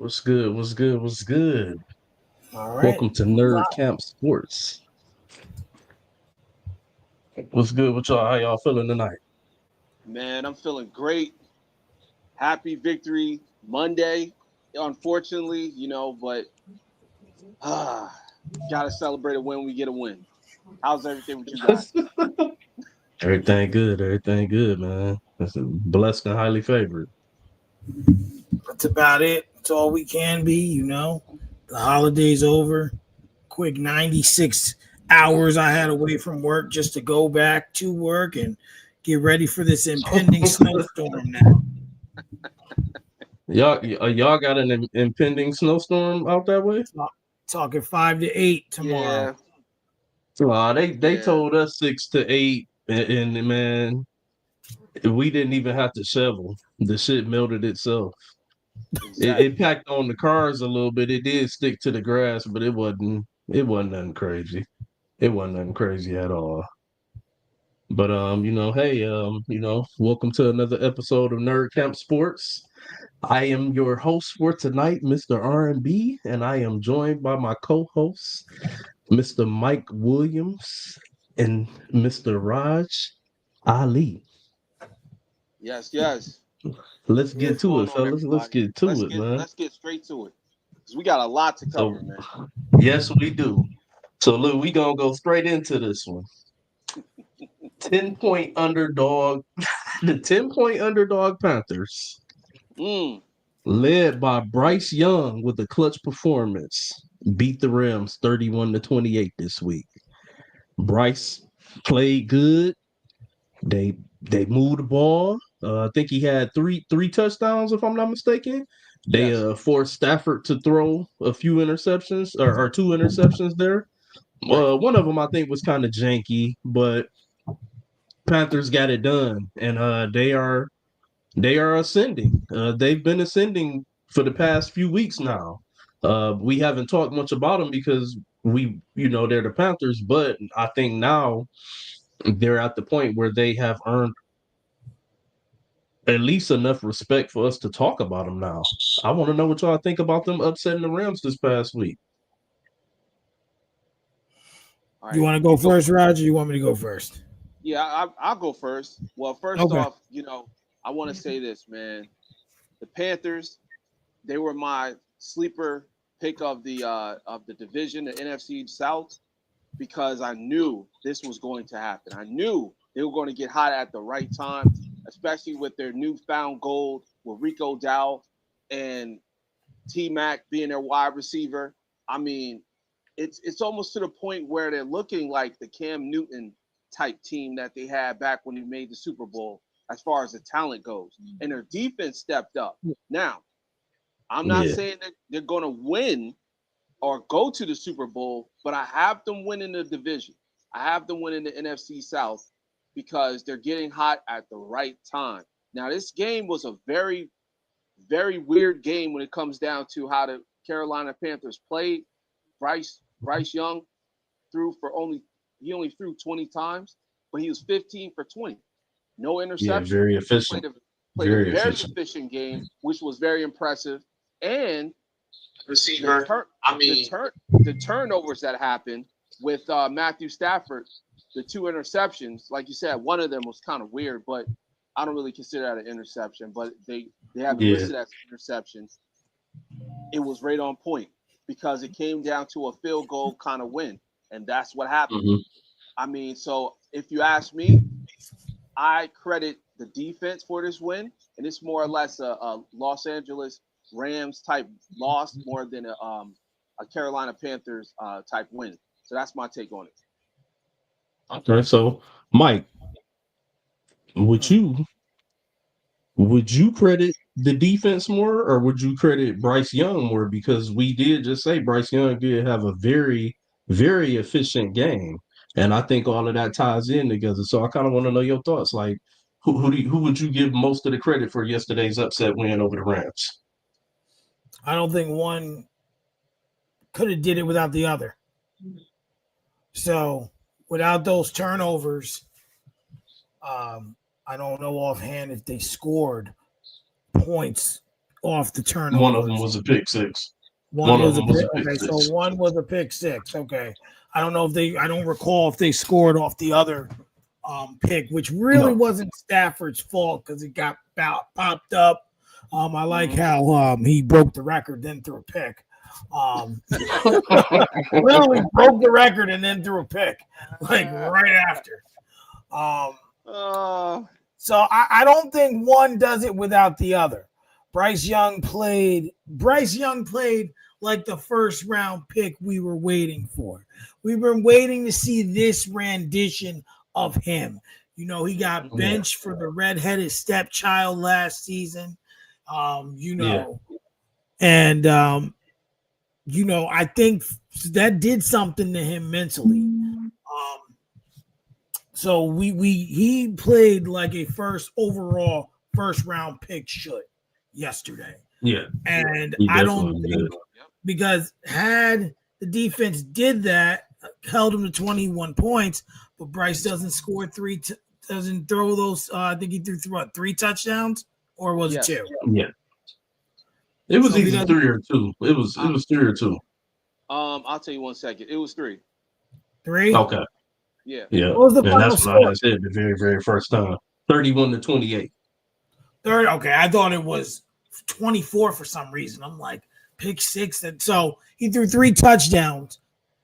What's good? What's good? What's good? All right. Welcome to Nerdcamp Sports. What's good with y'all? How y'all feeling tonight? Man, I'm feeling great. Happy victory Monday. Unfortunately, but ah, gotta celebrate it when we get a win. How's everything with you guys? Everything good. Everything good, man. That's blessed and highly favored. That's about it. That's all we can be. The holiday's over. Quick 96 hours I had away from work just to go back to work and get ready for this impending snowstorm now. Y'all got an impending snowstorm out that way? Talking 5 to 8 tomorrow. Yeah, They yeah. told us 6 to 8, and man, we didn't even have to shovel. The shit melted itself. Exactly. It packed on the cars a little bit. It did stick to the grass, but it wasn't. It wasn't nothing crazy. It wasn't nothing crazy at all. But hey, welcome to another episode of Nerdcamp Sports. I am your host for tonight, Mr. R&B, and I am joined by my co-hosts, Mr. Mike Williams and Mr. Raj Ali. Yes. Let's get What's to it, going on, fellas. Let's everybody? get to it, man. Let's get straight to it. 'Cause we got a lot to So, cover, man. yes, we do. So, look, we gonna go straight into this one. 10-point underdog, the 10-point underdog Panthers, Mm, led by Bryce Young with a clutch performance, beat the Rams 31-28 this week. Bryce played good. They moved the ball. I think he had three touchdowns, if I'm not mistaken. They yes. forced Stafford to throw a few interceptions or two interceptions there. Right. One of them I think was kind of janky, but Panthers got it done, and they are ascending. They've been ascending for the past few weeks now. We haven't talked much about them because they're the Panthers, but I think now they're at the point where they have earned at least enough respect for us to talk about them now. I want to know what y'all think about them upsetting the Rams this past week. All You right. want to go first, Roger? You want me to go first? Yeah, I'll go first. Well, first Okay. off, I want to say this, man. The Panthers, they were my sleeper pick of the division, the NFC South, because I knew this was going to happen. I knew they were going to get hot at the right time, especially with their newfound gold with Rico Dow and T Mac being their wide receiver. I mean, it's almost to the point where they're looking like the Cam Newton type team that they had back when they made the Super Bowl as far as the talent goes. And their defense stepped up. Now, I'm not Yeah, saying that they're going to win or go to the Super Bowl, but I have them winning the division. I have them winning the NFC South because they're getting hot at the right time. Now, this game was a very, very weird game when it comes down to how the Carolina Panthers played. Bryce Young he only threw 20 times, but he was 15 for 20. No yeah, interception. very efficient, Played a very very efficient. efficient game, which was very impressive. And the Receiver. turn I the mean, turn the turnovers that happened with Matthew Stafford, the two interceptions, like you said, one of them was kind of weird, but I don't really consider that an interception. But they have it yeah, listed as an interception. It was right on point because it came down to a field goal kind of win, and that's what happened. hmm I mean, so if you ask me, I credit the defense for this win, and it's more or less a Los Angeles Rams type loss more than a Carolina Panthers type win. So that's my take on it. Okay, so Mike, would Hmm. you would you credit the defense more, or would you credit Bryce Young more? Because we did just say Bryce Young did have a very, very efficient game, and I think all of that ties in together. So I kind of want to know your thoughts. Like, who would you give most of the credit for yesterday's upset win over the Rams? I don't think one could have did it without the other. So without those turnovers, I don't know offhand if they scored points off the One of them turnovers? was a pick six. One One of was a them was pick. a pick Okay, so six. one was a pick six. Okay, I don't know if they. I don't recall if they scored off the other pick, which really No. wasn't Stafford's fault because it got popped up. I like Mhm. how he broke the record, then threw a pick. Literally broke the record and then threw a pick, like right after. Um, Uh, so I don't think one does it without the other. Bryce Young played. Bryce Young played like the first round pick we were waiting for. We've been waiting to see this rendition of him. You know, he got mhm. Yeah. benched for the redheaded stepchild last season. You Yeah. know, and you know, I think that did something to him mentally. So he played like a first round pick should yesterday. Yeah. And He I don't definitely think did. because had the defense did that, held him to 21 points, but Bryce doesn't score doesn't throw those. I think he threw what, 3 touchdowns, or was it Yes. 2? Yeah. It was So if he either doesn't 3 or 2. It was I, 3 or 2. I'll tell you 1 second. It was 3. 3, Okay. Yeah. Yeah. what was the And final that's what I score? had said the very, very first time. 31-28. Third. Okay, I thought it was 24 for some reason. I'm like pick six, and so he threw 3 touchdowns.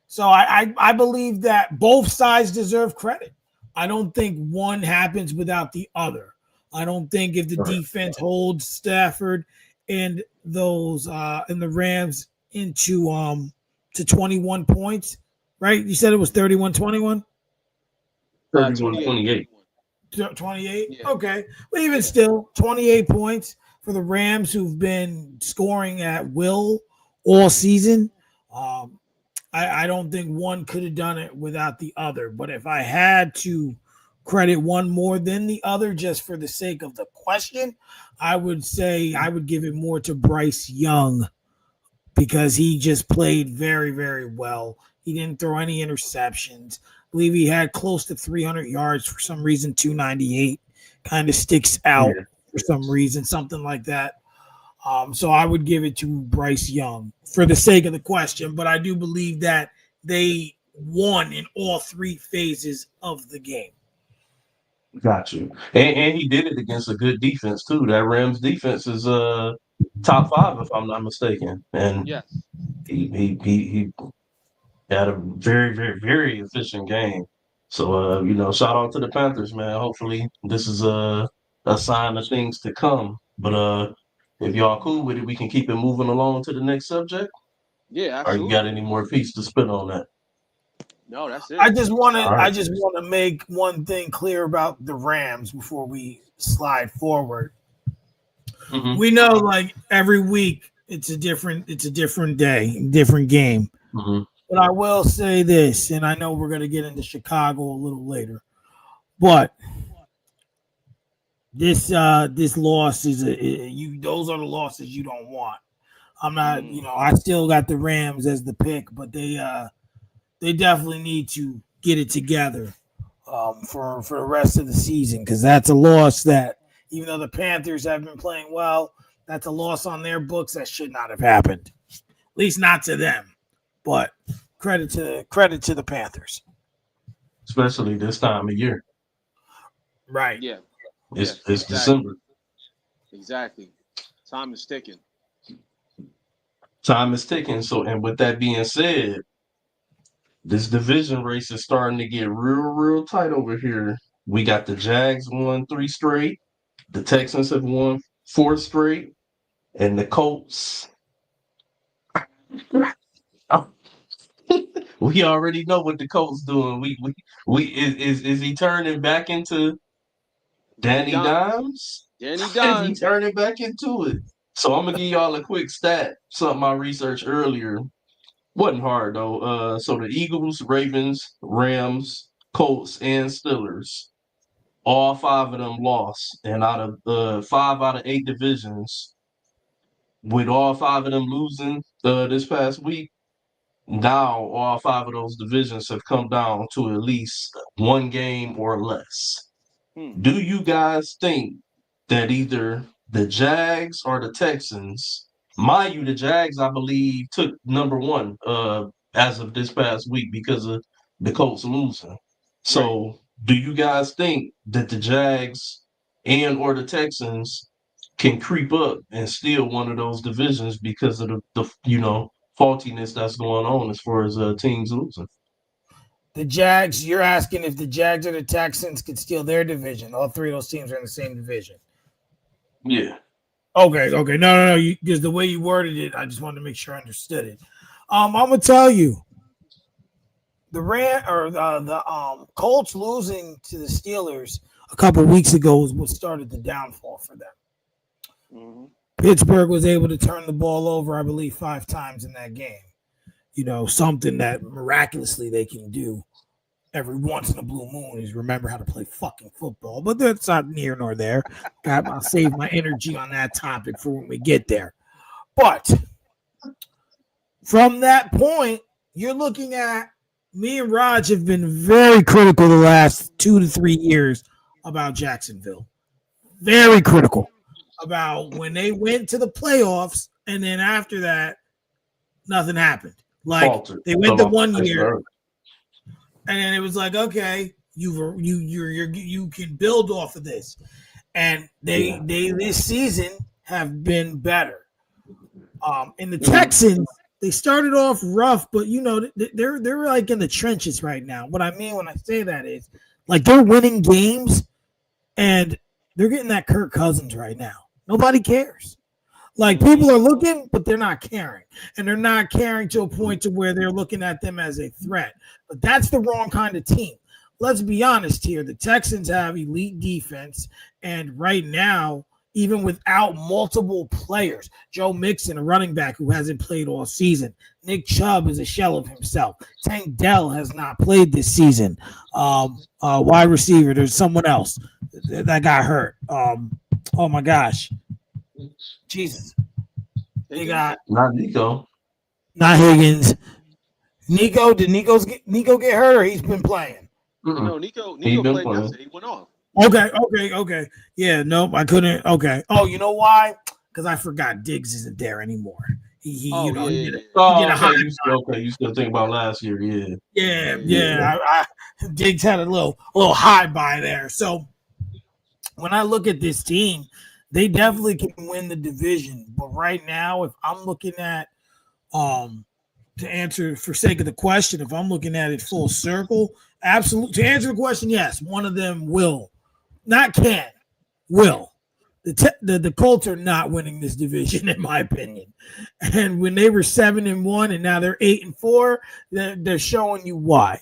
So I believe that both sides deserve credit. I don't think one happens without the other. I don't think if the Right. defense holds Stafford and those and the Rams into to 21 points, right? You said it was 31-21? 28. 31-28. 28. Yeah. Okay. But even Yeah. still, 28 points for the Rams who've been scoring at will all season. Um, I don't think one could have done it without the other. But if I had to credit one more than the other just for the sake of the question, I would say I would give it more to Bryce Young because he just played very, very well. He didn't throw any interceptions. I believe he had close to 300 yards for some reason. 298 kind of sticks out Yeah. for some reason, something like that. So I would give it to Bryce Young for the sake of the question, but I do believe that they won in all 3 phases of the game. Got you. And he did it against a good defense too. That Rams defense is top 5 if I'm not mistaken. And Yes. he had a very, very, very efficient game. So shout out to the Panthers, man. Hopefully this is a sign of things to come. But if y'all cool with it, we can keep it moving along to the next subject. Yeah, Or you got absolutely. any more piece to spit on that? No, that's I it. just want All to I right. just want to make one thing clear about the Rams before we slide forward. Mm-hmm. We know like every week it's a different day, different game. Mm-hmm. But I will say this, and I know we're going to get into Chicago a little later, but this loss is you. Those are the losses you don't want. I'm not, Mm. I still got the Rams as the pick, but they definitely need to get it together for the rest of the season because that's a loss that even though the Panthers have been playing well, that's a loss on their books that should not have happened. At least not to them. But credit to the Panthers. Especially this time of year. Right. Yeah. It's Yes. it's Exactly. December. Exactly. Time is ticking. Time is ticking. So, and with that being said, this division race is starting to get real, real tight over here. We got the Jags won 3 straight. The Texans have won 4 straight, and the Colts. We already know what the Colts doing. We is he turning back into Danny Danny Dimes. Dimes? Danny Is he Dimes. turning back into it? So I'm gonna give y'all a quick stat. Something I researched earlier. Wasn't hard though. So the Eagles, Ravens, Rams, Colts, and Steelers, all 5 of them lost. And out of 5 out of 8 divisions, with all 5 of them losing this past week, now all 5 of those divisions have come down to at least 1 game or less. Hmm. Do you guys think that either the Jags or the Texans. Mind you, the Jags, I believe, took number one as of this past week because of the Colts losing. So, do you guys think that the Jags and or the Texans can creep up and steal one of those divisions because of the faultiness that's going on as far as teams losing? The Jags, you're asking if the Jags or the Texans could steal their division. All three of those teams are in the same division. Yeah. Okay. No. Because the way you worded it, I just wanted to make sure I understood it. I'm gonna tell you, the Colts losing to the Steelers a couple weeks ago is what started the downfall for them. Mm-hmm. Pittsburgh was able to turn the ball over, I believe, 5 times in that game. Something that miraculously they can do every once in a blue moon is remember how to play fucking football. But that's not near nor there. I'll save my energy on that topic for when we get there. But from that point, you're looking at me and Raj have been very critical the last 2 to 3 years about Jacksonville. Very critical about when they went to the playoffs, and then after that, nothing happened. Like they went the 1 year, and then it was like, okay, you can build off of this, and they this season have been better. In the Texans, they started off rough, but they're like in the trenches right now. What I mean when I say that is like they're winning games, and they're getting that Kirk Cousins right now. Nobody cares. Like people are looking, but they're not caring, and they're not caring to a point to where they're looking at them as a threat. But that's the wrong kind of team. Let's be honest here. The Texans have elite defense, and right now, even without multiple players, Joe Mixon, a running back who hasn't played all season, Nick Chubb is a shell of himself. Tank Dell has not played this season. Wide receiver, there's someone else that got hurt. Oh my gosh. Jesus. They got not Nico. Not Higgins. Nico, did Nico get hurt or he's been playing? No, Nico played yesterday. He went off. Okay. Yeah, nope, I couldn't. Okay. Oh, you know why? Because I forgot Diggs isn't there anymore. He did a high. You still think about last year, yeah. Yeah. Diggs had a little high by there. So when I look at this team, they definitely can win the division. But right now, if I'm looking at to answer for sake of the question, if I'm looking at it full circle, absolutely. To answer the question, yes, one of them will. Not can, will. The Colts are not winning this division, in my opinion. And when they were 7-1 and now they're 8-4, they're showing you why.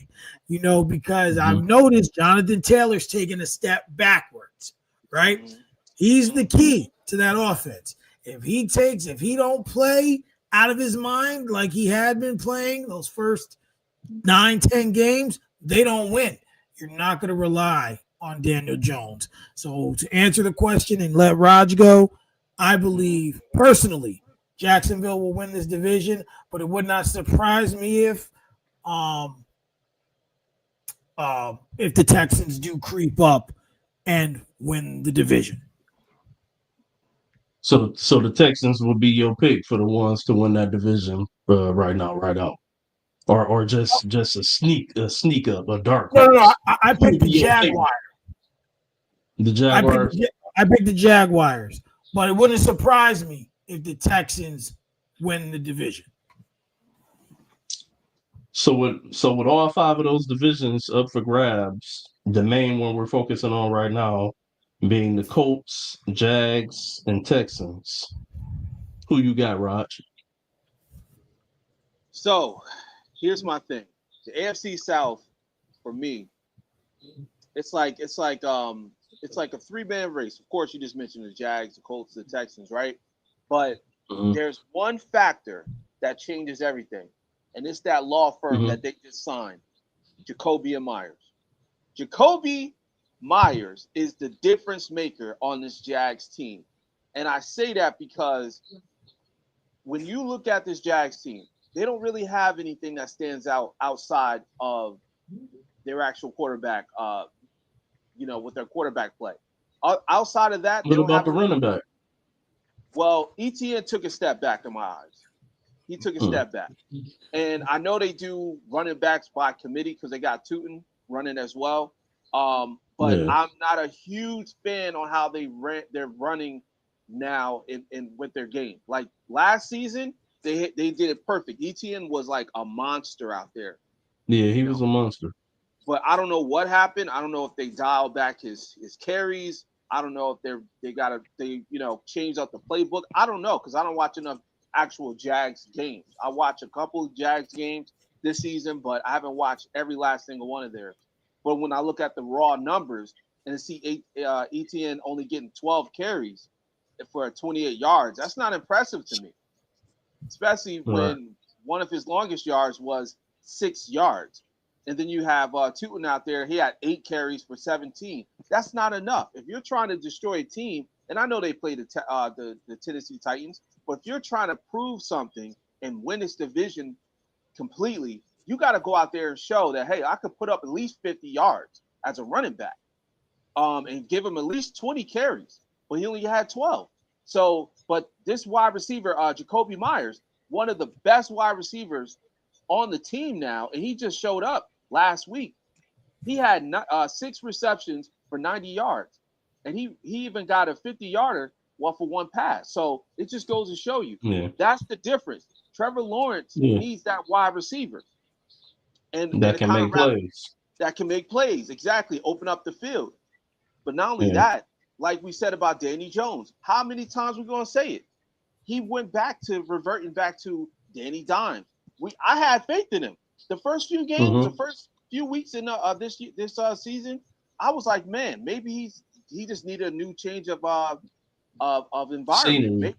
Because I've noticed Jonathan Taylor's taking a step backwards, right? He's the key to that offense. If he don't play out of his mind like he had been playing those first 9-10 games, they don't win. You're not going to rely on Daniel Jones. So to answer the question and let Raj go, I believe personally Jacksonville will win this division, but it would not surprise me if the Texans do creep up and win the division. So the Texans will be your pick for the ones to win that division right now, right out, or just a sneak up, a dark horse. No. I picked the Jaguars. The Jaguars. I picked the Jaguars, but it wouldn't surprise me if the Texans win the division. So with all 5 of those divisions up for grabs, the main one we're focusing on right now being the Colts, Jags, and Texans. Who you got, Raj? So here's my thing. The AFC South, for me, it's like a 3-man race. Of course, you just mentioned the Jags, the Colts, the Texans, right? But there's one factor that changes everything, and it's that law firm that they just signed, Jacoby and Myers. Jacoby Myers is the difference maker on this Jags team. And I say that because when you look at this Jags team, they don't really have anything that stands out outside of their actual quarterback, with their quarterback play. Outside of that, what about the running back? Well, ETN took a step back in my eyes. He took a step back. And I know they do running backs by committee because they got Tootin running as well. But Yeah. I'm not a huge fan on how they're running now in with their game. Like last season, they did it perfect. ETN was like a monster out there, Yeah, you he know. was a monster. But I don't know what happened. I don't know if they dialed back his carries. I don't know if they change up the playbook. I don't know because I don't watch enough actual Jags games. I watch a couple of Jags games this season, but I haven't watched every last single one of theirs. But when I look at the raw numbers and see ETN only getting 12 carries for 28 yards, that's not impressive to me, especially Right. when one of his longest yards was 6 yards. And then you have Tootin out there. He had 8 carries for 17. That's not enough. If you're trying to destroy a team, and I know they play the Tennessee Titans, but if you're trying to prove something and win this division completely, you got to go out there and show that, hey, I could put up at least 50 yards as a running back, and give him at least 20 carries. But he only had 12. So, but this wide receiver, Jacoby Myers, one of the best wide receivers on the team now, and he just showed up last week. He had 6 receptions for 90 yards, and he even got a 50-yarder for one pass. So it just goes to show you Yeah. that's the difference. Trevor Lawrence Yeah. needs that wide receiver, and That it can kind make of wraps plays. that can make plays exactly, open up the field. But not only Yeah. that, like we said about Danny Jones, how many times we gonna say it? He went back to reverting back to Danny Dimes. I had faith in him. The first few games, the Mm-hmm. first few weeks in this season, I was like, man, maybe he just needed a new change of environment. Scenery. Maybe,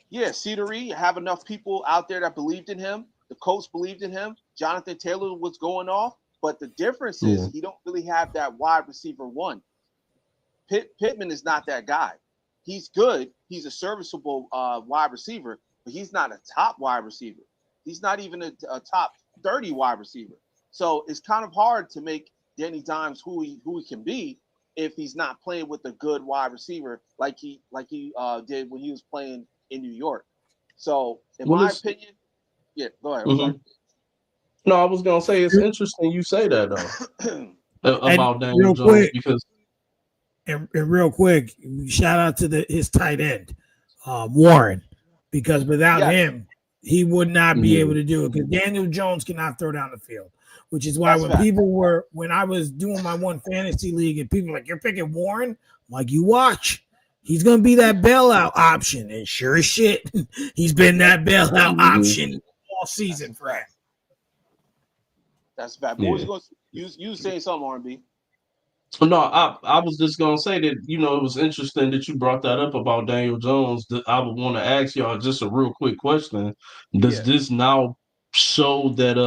yeah, scenery. Have enough people out there that believed in him. The coach believed in him. Jonathan Taylor was going off, but the difference is Yeah. he don't really have that wide receiver one. Pittman is not that guy. He's good. He's a serviceable wide receiver, but he's not a top wide receiver. He's not even a top 30 wide receiver. So it's kind of hard to make Danny Dimes who he can be if he's not playing with a good wide receiver like he did when he was playing in New York. So in Well, my it's. opinion, yeah, go ahead. I'm sorry. Mhm. No, I was gonna say it's interesting you say that though And about Daniel Jones because. real quick, shout out to his tight end, Warren, because without Yes, him, he would not be able Yeah. to do it. Because Daniel Jones cannot throw down the field, which is why that's fact. when I was doing my one fantasy league and people were like, you're picking Warren, I'm like, you watch. He's going to be that bailout option. And sure as shit, he's been that bailout Mhm. option all season for him. That's fact. But what was Yeah. you going to you saying something, R&B? No, I was just gonna say that it was interesting that you brought that up about Daniel Jones. That I would want to ask y'all just a real quick question. Does Yeah. this now show that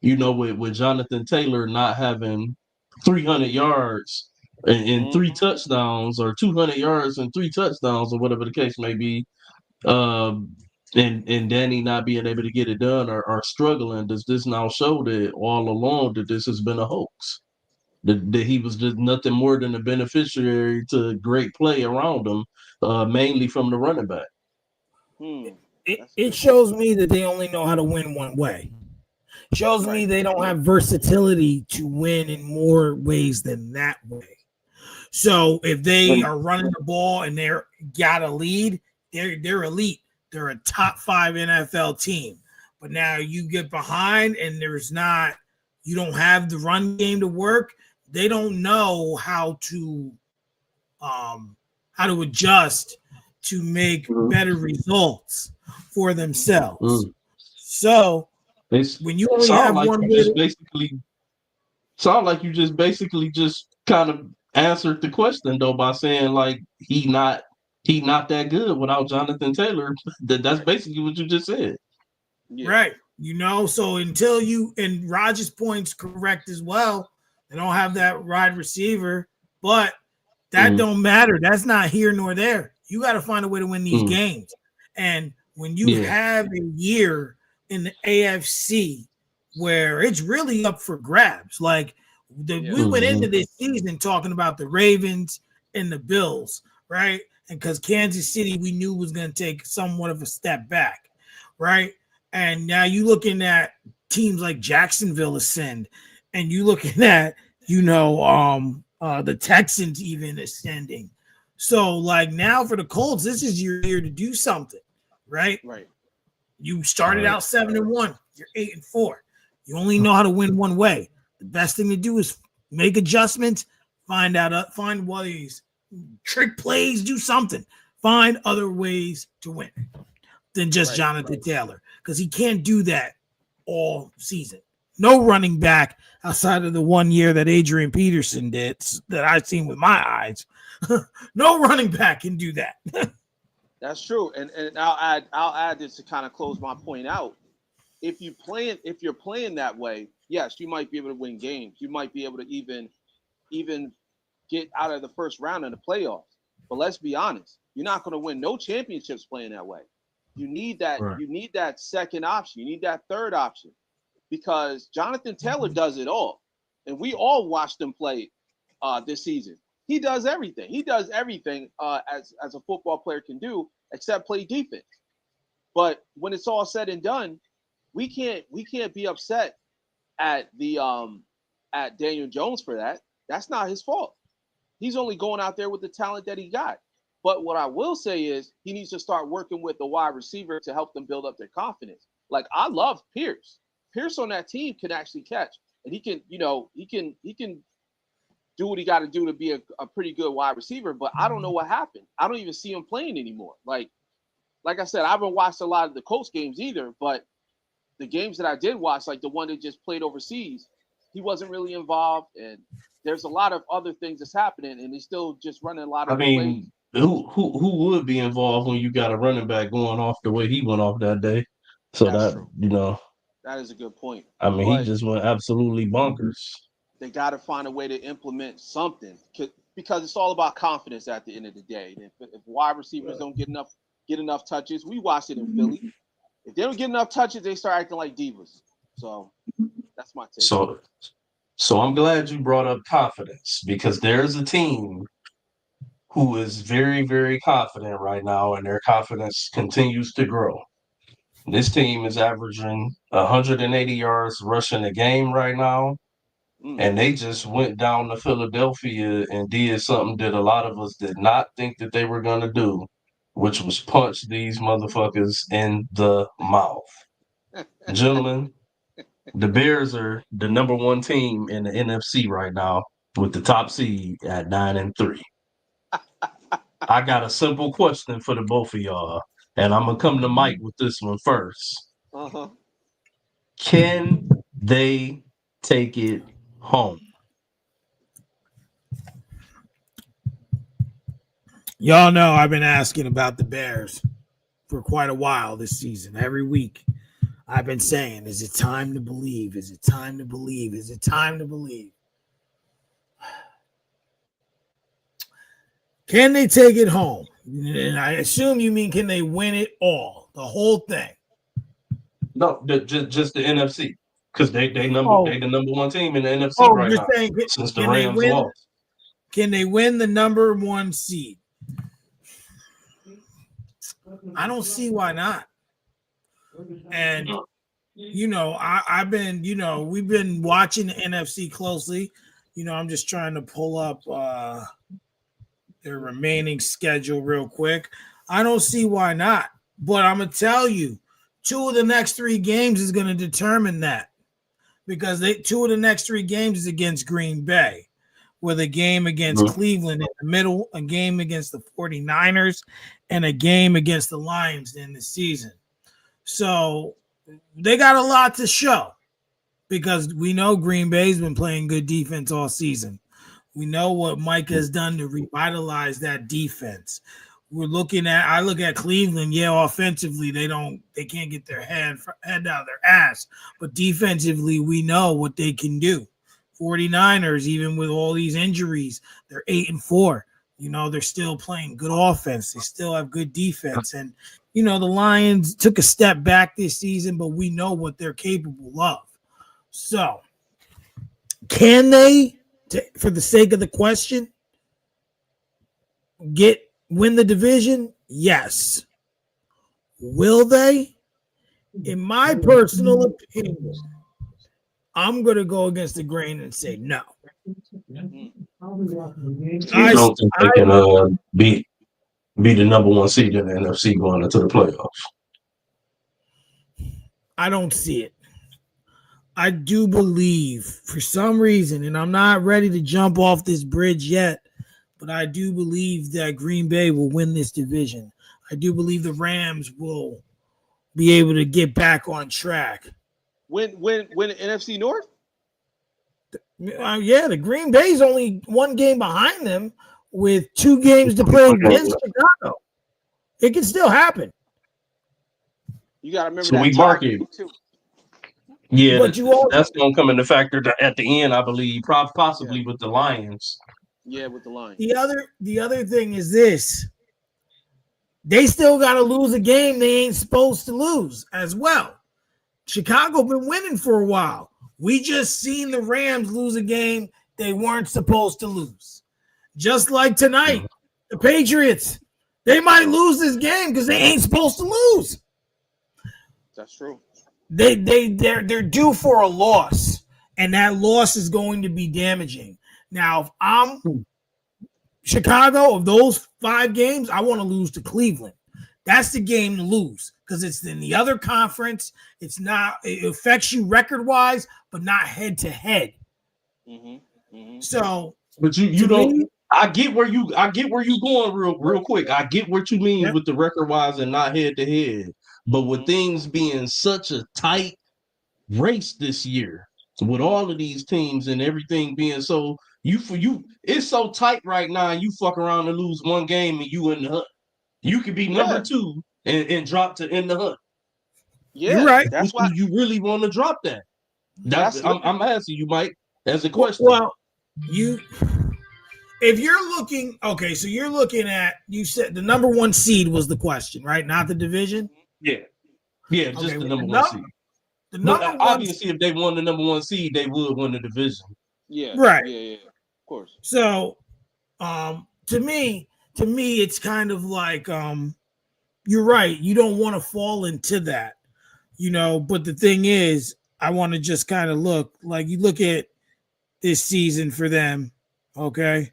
with Jonathan Taylor not having 300 yards and three Mm-hmm. touchdowns or 200 yards and 3 touchdowns or whatever the case may be, um, and Danny not being able to get it done or struggling, does this now show that all along that this has been a hoax? That he was just nothing more than a beneficiary to great play around him, mainly from the running back. That's a It good question. shows me that they only know how to win one way. Shows me Right. they don't have versatility to win in more ways than that way. So if they And are running the ball and they're got a lead, they're elite. They're a top 5 NFL team. But now you get behind and you don't have the run game to work. They don't know how to adjust to make Mhm. better results for themselves. Mm. So It's when you only sound have like one you way just to, basically sound like you just basically just kind of answered the question though by saying like he not that good without Jonathan Taylor. That's basically what you just said. Yeah. right, so until and Rogers' point's correct as well, they don't have that wide receiver, but that Mm, don't matter. That's not here nor there. You got to find a way to win these mm, games. And when you yeah. have a year in the AFC where it's really up for grabs, like Yeah. we went into Mhm. this season talking about the Ravens and the Bills, right? and because Kansas City we knew was going to take somewhat of a step back, right? And now you looking at teams like Jacksonville ascend, and you looking at the Texans even ascending. So like now for the Colts, this is your year to do something, right? Right. You started out 7-1. You're 8-4. You only know how to win one way. The best thing to do is make adjustments, find ways, trick plays, do something. Find other ways to win than just Jonathan Taylor, because he can't do that all season. No running back outside of the 1 year that Adrian Peterson did that I've seen with my eyes. No running back can do that. That's true. And I'll add this to kind of close my point out. If you're playing that way, yes, you might be able to win games. You might be able to even get out of the first round in the playoffs. But let's be honest, you're not going to win no championships playing that way. You need that. Right. You need that second option. You need that third option, because Jonathan Taylor does it all, and we all watched him play this season. He does everything. He does everything as a football player can do, except play defense. But when it's all said and done, we can't be upset at at Daniel Jones for that. That's not his fault. He's only going out there with the talent that he got. But what I will say is he needs to start working with the wide receiver to help them build up their confidence. Like, I love Pierce. Pierce on that team can actually catch, and he can do what he got to do to be a pretty good wide receiver. But I don't know what happened. I don't even see him playing anymore. Like I said, I haven't watched a lot of the Colts games either, but the games that I did watch, like the one that just played overseas, he wasn't really involved, and there's a lot of other things that's happening, and he's still just running a lot of plays. Who would be involved when you got a running back going off the way he went off that day? So that's true. That is a good point. I mean, he just went absolutely bonkers. They got to find a way to implement something, because it's all about confidence at the end of the day. If wide receivers don't get enough touches, we watched it in Philly. If they don't get enough touches, they start acting like divas. So that's my take. So I'm glad you brought up confidence, because there's a team who is very, very confident right now, and their confidence continues to grow. This team is averaging 180 yards rushing a game right now, and they just went down to Philadelphia and did something that a lot of us did not think that they were going to do, which was punch these motherfuckers in the mouth. Gentlemen, the Bears are the number one team in the NFC right now, with the top seed at 9-3. I got a simple question for the both of y'all, and I'm gonna come to Mike with this one first. Can they take it home? Y'all know I've been asking about the Bears for quite a while this season. Every week I've been saying, is it time to believe? Is it time to believe? Is it time to believe? Can they take it home? And I assume you mean, can they win it all, the whole thing? No, just the NFC, because they the number one team in the NFC right now. Saying, since the Rams lost. Can they win the number one seed? I don't see why not. And I've been, we've been watching the NFC closely. I'm just trying to pull up their remaining schedule real quick. I don't see why not, but I'm gonna tell you, 2 of the next 3 games is going to determine that, because 2 of the next 3 games is against Green Bay, with a game against Cleveland in the middle, a game against the 49ers, and a game against the Lions in the season. So they got a lot to show, because we know Green Bay's been playing good defense all season. We know what Mike has done to revitalize that defense. I look at Cleveland. Yeah, offensively they can't get their head out of their ass, but defensively we know what they can do. 49ers, even with all these injuries, they're 8-4. They're still playing good offense. They still have good defense, and the Lions took a step back this season, but we know what they're capable of. So, can they, for the sake of the question, get win the division? Yes. Will they? In my personal opinion, I'm going to go against the grain and say no. You don't think they can be the number one seed in the NFC going into the playoffs? I don't see it. I do believe for some reason, and I'm not ready to jump off this bridge yet, but I do believe that Green Bay will win this division. I do believe the Rams will be able to get back on track. Win the NFC North? Yeah, the Green Bay's only one game behind them with 2 games to play against Chicago. It can still happen. You got to remember so that. We mark it. Too. Yeah, but that's going to come into factor at the end, I believe, possibly with the Lions. Yeah, with the Lions. The other thing is this. They still got to lose a game they ain't supposed to lose as well. Chicago been winning for a while. We just seen the Rams lose a game they weren't supposed to lose. Just like tonight, the Patriots, they might lose this game because they ain't supposed to lose. That's true. They're due for a loss, and that loss is going to be damaging. Now, if I'm Chicago, of those 5 games, I want to lose to Cleveland. That's the game to lose because it's in the other conference. It affects you record-wise, but not head-to-head. So, but you don't. I get where you going real quick. I get what you mean with the record-wise and not head-to-head. But with things being such a tight race this year, with all of these teams and everything being so it's so tight right now. You fuck around and lose one game and you in the hunt. You could be number 2 and drop to in the hunt. Yeah, you're right. That's why you really want to drop that. I'm asking you, Mike, as a question. Well, if you're looking, okay, so you're looking at, you said the number 1 seed was the question, right? Not the division. Yeah, just the number 1 seed. But obviously, if they won the number 1 seed, they would win the division. Yeah, right. Yeah, of course. So, to me, it's kind of like, you're right. You don't want to fall into that, but the thing is, I want to just kind of look at this season for them. Okay.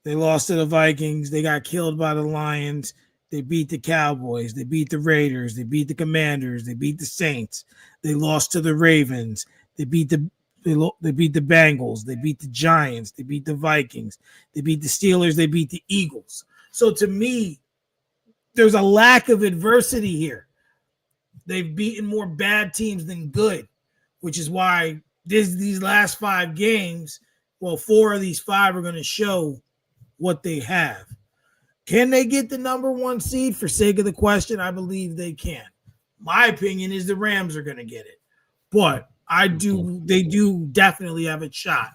They lost to the Vikings. They got killed by the Lions. They beat the Cowboys. They beat the Raiders. They beat the Commanders. They beat the Saints. They lost to the Ravens. They beat the Bengals. They beat the Giants. They beat the Vikings. They beat the Steelers. They beat the Eagles. So to me, there's a lack of adversity here. They've beaten more bad teams than good, which is why these last 5 games, 4 of these 5 are going to show what they have. Can they get the number 1 seed? For sake of the question, I believe they can. My opinion is the Rams are going to get it. But they do definitely have a shot.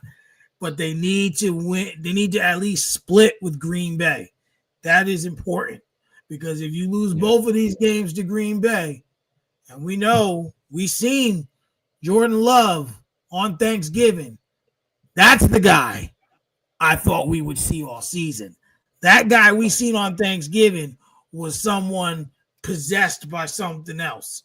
But they need to win. They need to at least split with Green Bay. That is important. Because if you lose both of these games to Green Bay, and we seen Jordan Love on Thanksgiving, that's the guy I thought we would see all season. That guy we seen on Thanksgiving was someone possessed by something else.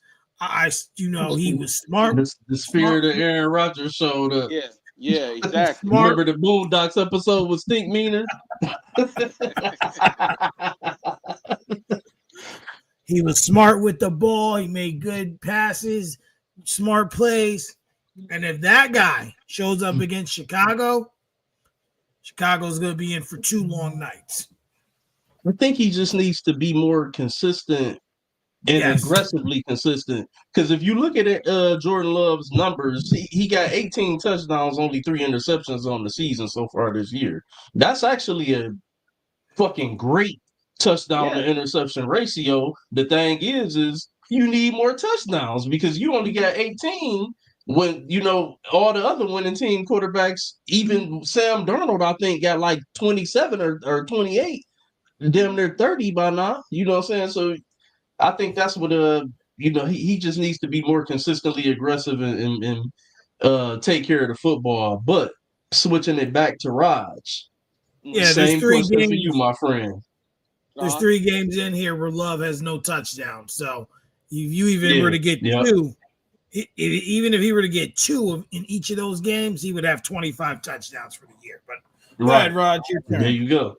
He was smart. The spirit of Aaron Rodgers showed up. Yeah, exactly. Remember the Boondocks episode with Stink Meaner? He was smart with the ball. He made good passes, smart plays. And if that guy shows up against Chicago, Chicago's going to be in for 2 long nights. I think he just needs to be more consistent and aggressively consistent. Because if you look at it, Jordan Love's numbers, he got 18 touchdowns, only 3 interceptions on the season so far this year. That's actually a fucking great touchdown to interception ratio. The thing is you need more touchdowns because you only got 18 when, all the other winning team quarterbacks, even Sam Darnold, I think, got like 27 or 28. Damn near 30 by now. You know what I'm saying? So I think that's what he just needs to be more consistently aggressive and take care of the football. But switching it back to Raj. Yeah, same question for you, my friend. there's 3 games in here where Love has no touchdown. So if you even were to get 2, even if he were to get 2 in each of those games, he would have 25 touchdowns for the year. But go ahead, Rod, your turn. There you go.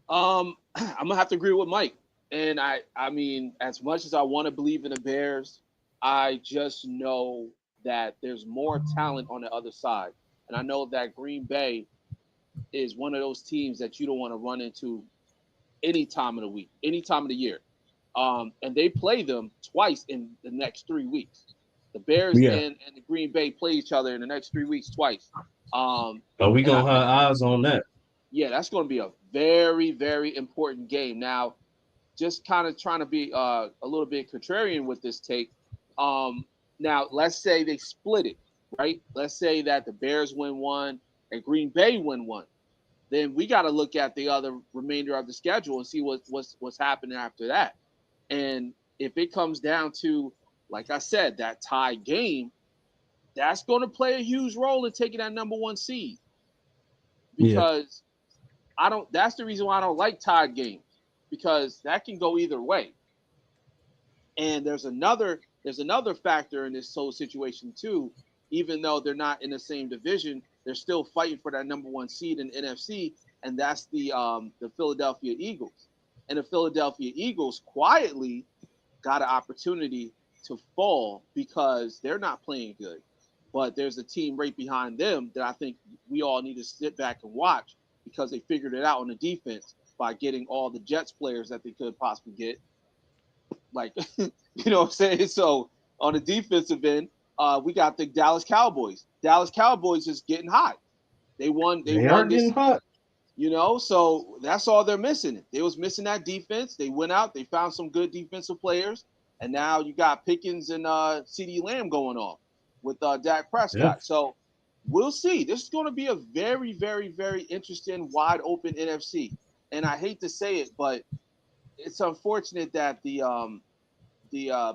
I'm gonna have to agree with Mike. And I mean, as much as I want to believe in the Bears, I just know that there's more talent on the other side. And I know that Green Bay is one of those teams that you don't want to run into any time of the week, any time of the year. And they play them twice in the next 3 weeks. The Bears and the Green Bay play each other in the next 3 weeks twice. Are we going to have eyes on that? Yeah, that's going to be a very, very important game. Now, just kind of trying to be a little bit contrarian with this take. Now, let's say they split it, right? Let's say that the Bears win 1 and Green Bay win 1. Then we got to look at the other remainder of the schedule and see what's happening after that. And if it comes down to, like I said, that tie game, that's going to play a huge role in taking that number 1 seed. Because that's the reason why I don't like tied games, because that can go either way. And there's another factor in this whole situation too. Even though they're not in the same division, they're still fighting for that number 1 seed in the NFC, and that's the Philadelphia Eagles. And the Philadelphia Eagles quietly got an opportunity to fall because they're not playing good. But there's a team right behind them that I think we all need to sit back and watch, because they figured it out on the defense by getting all the Jets players that they could possibly get. Like, you know what I'm saying? So on the defensive end, we got the Dallas Cowboys. Dallas Cowboys is getting hot. They won getting hot. You know, so that's all they're missing. They was missing that defense. They went out, they found some good defensive players, and now you got Pickens and CeeDee Lamb going off with Dak Prescott. Yeah. So we'll see. This is going to be a very, very, very interesting, wide open NFC. And I hate to say it, but it's unfortunate that the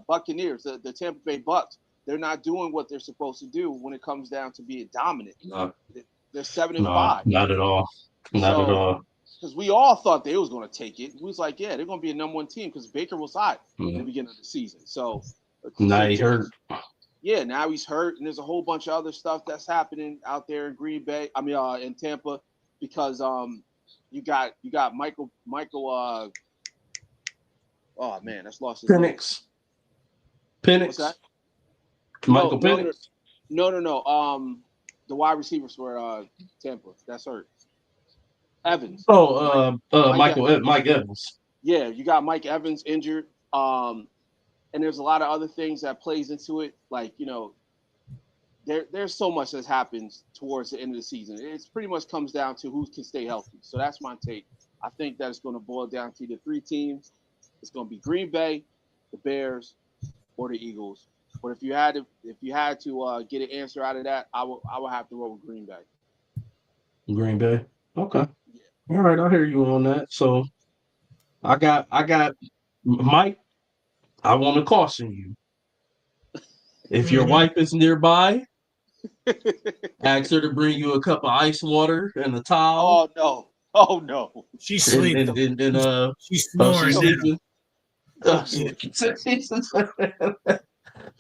Buccaneers, the Tampa Bay Bucks, they're not doing what they're supposed to do when it comes down to being dominant. No. They're 7-5. Not at all. Not at all. Because we all thought they was going to take it. We was like, yeah, they're going to be a number 1 team because Baker was hot in the beginning of the season. So now he hurt. Yeah, now he's hurt, and there's a whole bunch of other stuff that's happening out there in Green Bay. I mean, in Tampa, because you got Michael. Oh man, that's lost his Penix. Name. What's that? Michael Penix. No. The wide receivers for Tampa, that's hurt. Evans. Mike Evans. Yeah, you got Mike Evans injured. And there's a lot of other things that plays into it. Like, you know, there's so much that happens towards the end of the season. It pretty much comes down to who can stay healthy. So that's my take. I think that it's going to boil down to the 3 teams. It's going to be Green Bay, the Bears, or the Eagles. But if you had to get an answer out of that, I will have to roll with Green Bay. Green Bay. Okay. Yeah. All right, I hear you on that. So I got Mike. I want to caution you. If your wife is nearby, ask her to bring you a cup of ice water and a towel. Oh no. She's sleeping. She's snoring.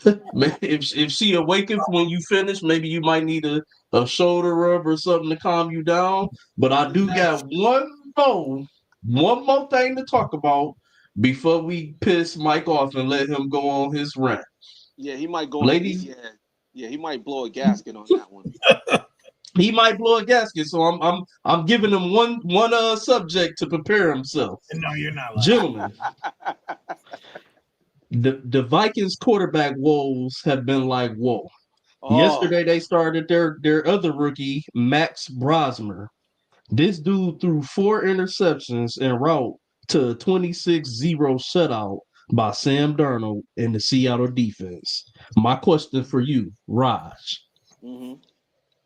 If she awakens when you finish, maybe you might need a shoulder rub or something to calm you down. But I do got one more thing to talk about before we piss Mike off and let him go on his rant. Yeah, he might go. Ladies, he might blow a gasket on that one. He might blow a gasket, so I'm giving him one subject to prepare himself. No, you're not lying. Gentlemen. The Vikings quarterback woes have been like, whoa. Yesterday they started their other rookie, Max Brosmer. This dude threw 4 interceptions en route to a 26-0 shutout by Sam Darnold and the Seattle defense. My question for you, Raj. Mm-hmm.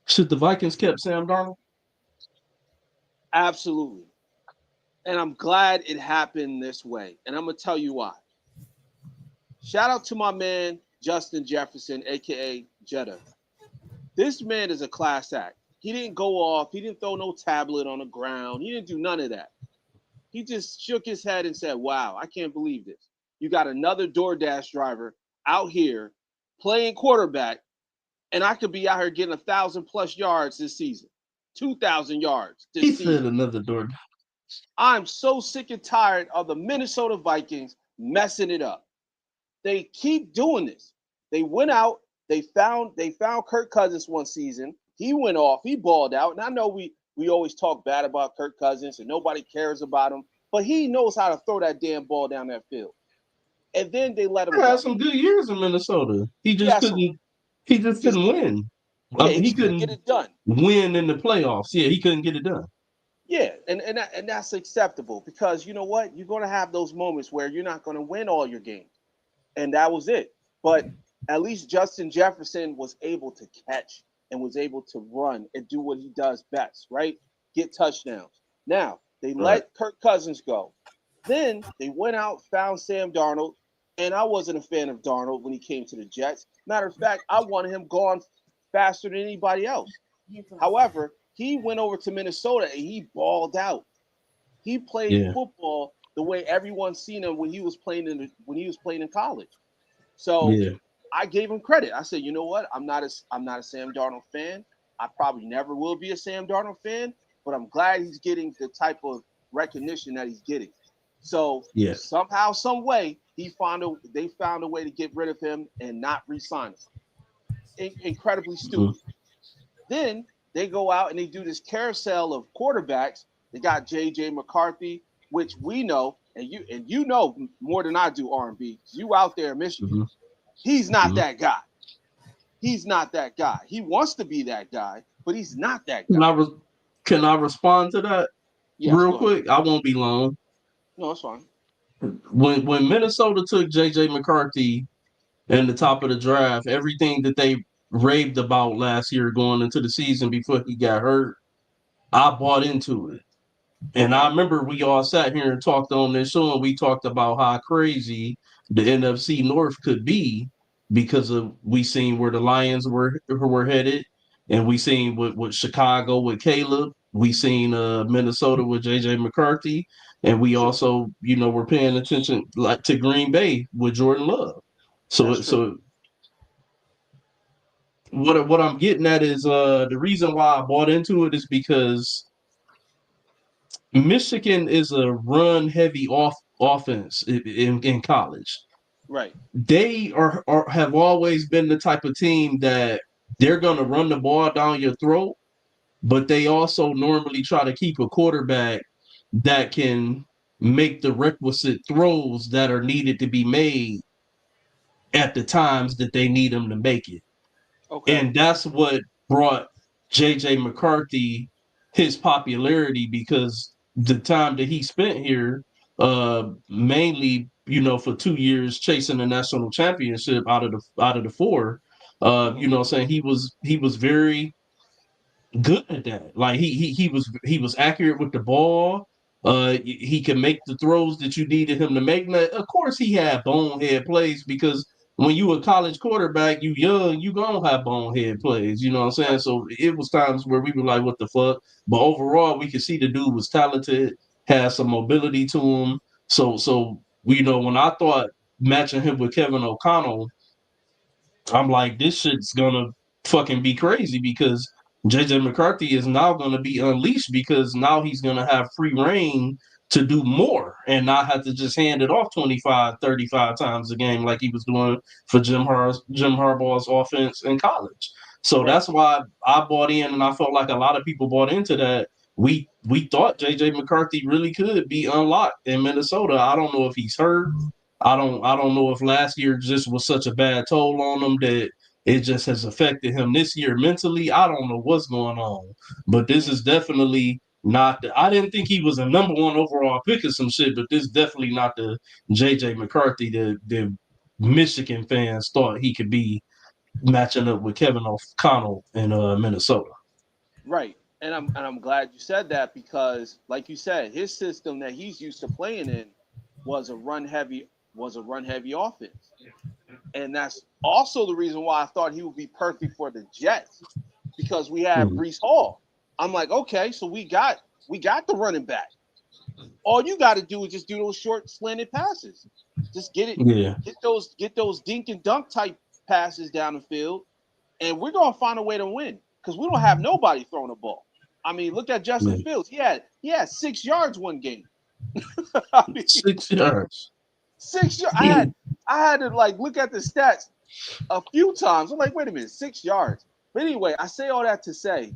Should the Vikings kept Sam Darnold? Absolutely. And I'm glad it happened this way. And I'm going to tell you why. Shout out to my man, Justin Jefferson, a.k.a. Jetta. This man is a class act. He didn't go off. He didn't throw no tablet on the ground. He didn't do none of that. He just shook his head and said, "Wow, I can't believe this. You got another DoorDash driver out here playing quarterback, and I could be out here getting 1,000+ yards this season, 2,000 yards He this said season." another door. I'm so sick and tired of the Minnesota Vikings messing it up. They keep doing this. They went out. They found Kirk Cousins one season. He went off. He balled out. And I know we always talk bad about Kirk Cousins and nobody cares about him, but he knows how to throw that damn ball down that field. And then they let He him had go. some good years in Minnesota. He He just has some. couldn't. He just Just couldn't win. yeah, he He just couldn't get couldn't it done. win in the playoffs. Yeah, he couldn't get it done. Yeah, and that's acceptable because you know what? You're going to have those moments where you're not going to win all your games, and that was it. But at least Justin Jefferson was able to catch and was able to run and do what he does best, right? Get touchdowns. Now they Right. let Kirk Cousins go. Then they went out, found Sam Darnold, and I wasn't a fan of Darnold when he came to the Jets. Matter of fact, I wanted him gone faster than anybody else. However, he went over to Minnesota and he balled out. He played Yeah. football the way everyone's seen him when he was playing in college. So Yeah. I gave him credit. I said, you know what? I'm not a Sam Darnold fan. I probably never will be a Sam Darnold fan, but I'm glad he's getting the type of recognition that he's getting. So Yeah. somehow, some way, they found a way to get rid of him and not re-sign him. Incredibly Mhm. stupid. Then they go out and they do this carousel of quarterbacks. They got J.J. McCarthy, which we know, and you know more than I do, R&B. You out there in Michigan. Mhm. He's not Mhm. that guy. He's not that guy. He wants to be that guy, but he's not that Can guy. I can I respond to that Yes, real go ahead. quick? I won't be long. No, it's fine. When Minnesota took J.J. McCarthy in the top of the draft, everything that they raved about last year going into the season before he got hurt, I bought into it. And I Okay. remember we all sat here and talked on this show, and we talked about how crazy the NFC North could be because of we seen where the Lions were headed, and we seen with Chicago with Caleb, we seen Minnesota with JJ McCarthy, and we True. also were paying attention like to Green Bay with Jordan Love. That's So true. so what I'm getting at is the reason why I bought into it is because Michigan is a run heavy offense in college. Right. They are have always been the type of team that they're going to run the ball down your throat, but they also normally try to keep a quarterback that can make the requisite throws that are needed to be made at the times that they need them to make it. Okay. And that's what brought JJ McCarthy his popularity because the time that he spent here, mainly, for 2 years chasing the national championship out of the four, Hmm. saying he was very good at that. Like he was accurate with the ball. He can make the throws that you needed him to make. Now, of course, he had bonehead plays because when you a college quarterback, you young, you gonna have bonehead plays. You know what I'm saying? Right. So it was times where we were like, "What the fuck?" But overall, we could see the dude was talented, had some mobility to him. So when I thought matching him with Kevin O'Connell, I'm like, this shit's gonna fucking be crazy because JJ McCarthy is now gonna be unleashed because now he's gonna have free reign to do more and not have to just hand it off 25, 35 times a game like he was doing for Jim Harbaugh's offense in college. So Right. that's why I bought in and I felt like a lot of people bought into that. We thought JJ McCarthy really could be unlocked in Minnesota. I don't know if he's hurt. I don't know if last year just was such a bad toll on him that it just has affected him this year mentally. I don't know what's going on, but this Hmm. is definitely not the. I didn't think he was a number one overall pick or some shit, but this definitely not the JJ McCarthy that the Michigan fans thought he could be matching up with Kevin O'Connell in Minnesota. Right. And I'm glad you said that because, like you said, his system that he's used to playing in was a run heavy offense. And that's also the reason why I thought he would be perfect for the Jets because we had Mhm. Brees Hall. I'm like, okay, so we got the running back. All you got to do is just do those short slanted passes. Just get it, Yeah. get those dink and dunk type passes down the field, and we're gonna find a way to win because we don't have nobody throwing the ball. I mean, look at Justin Yeah. Fields. He had 6 yards one game. I mean, 6 yards. 6 yards. I had to like look at the stats a few times. I'm like, wait a minute, 6 yards. But anyway, I say all that to say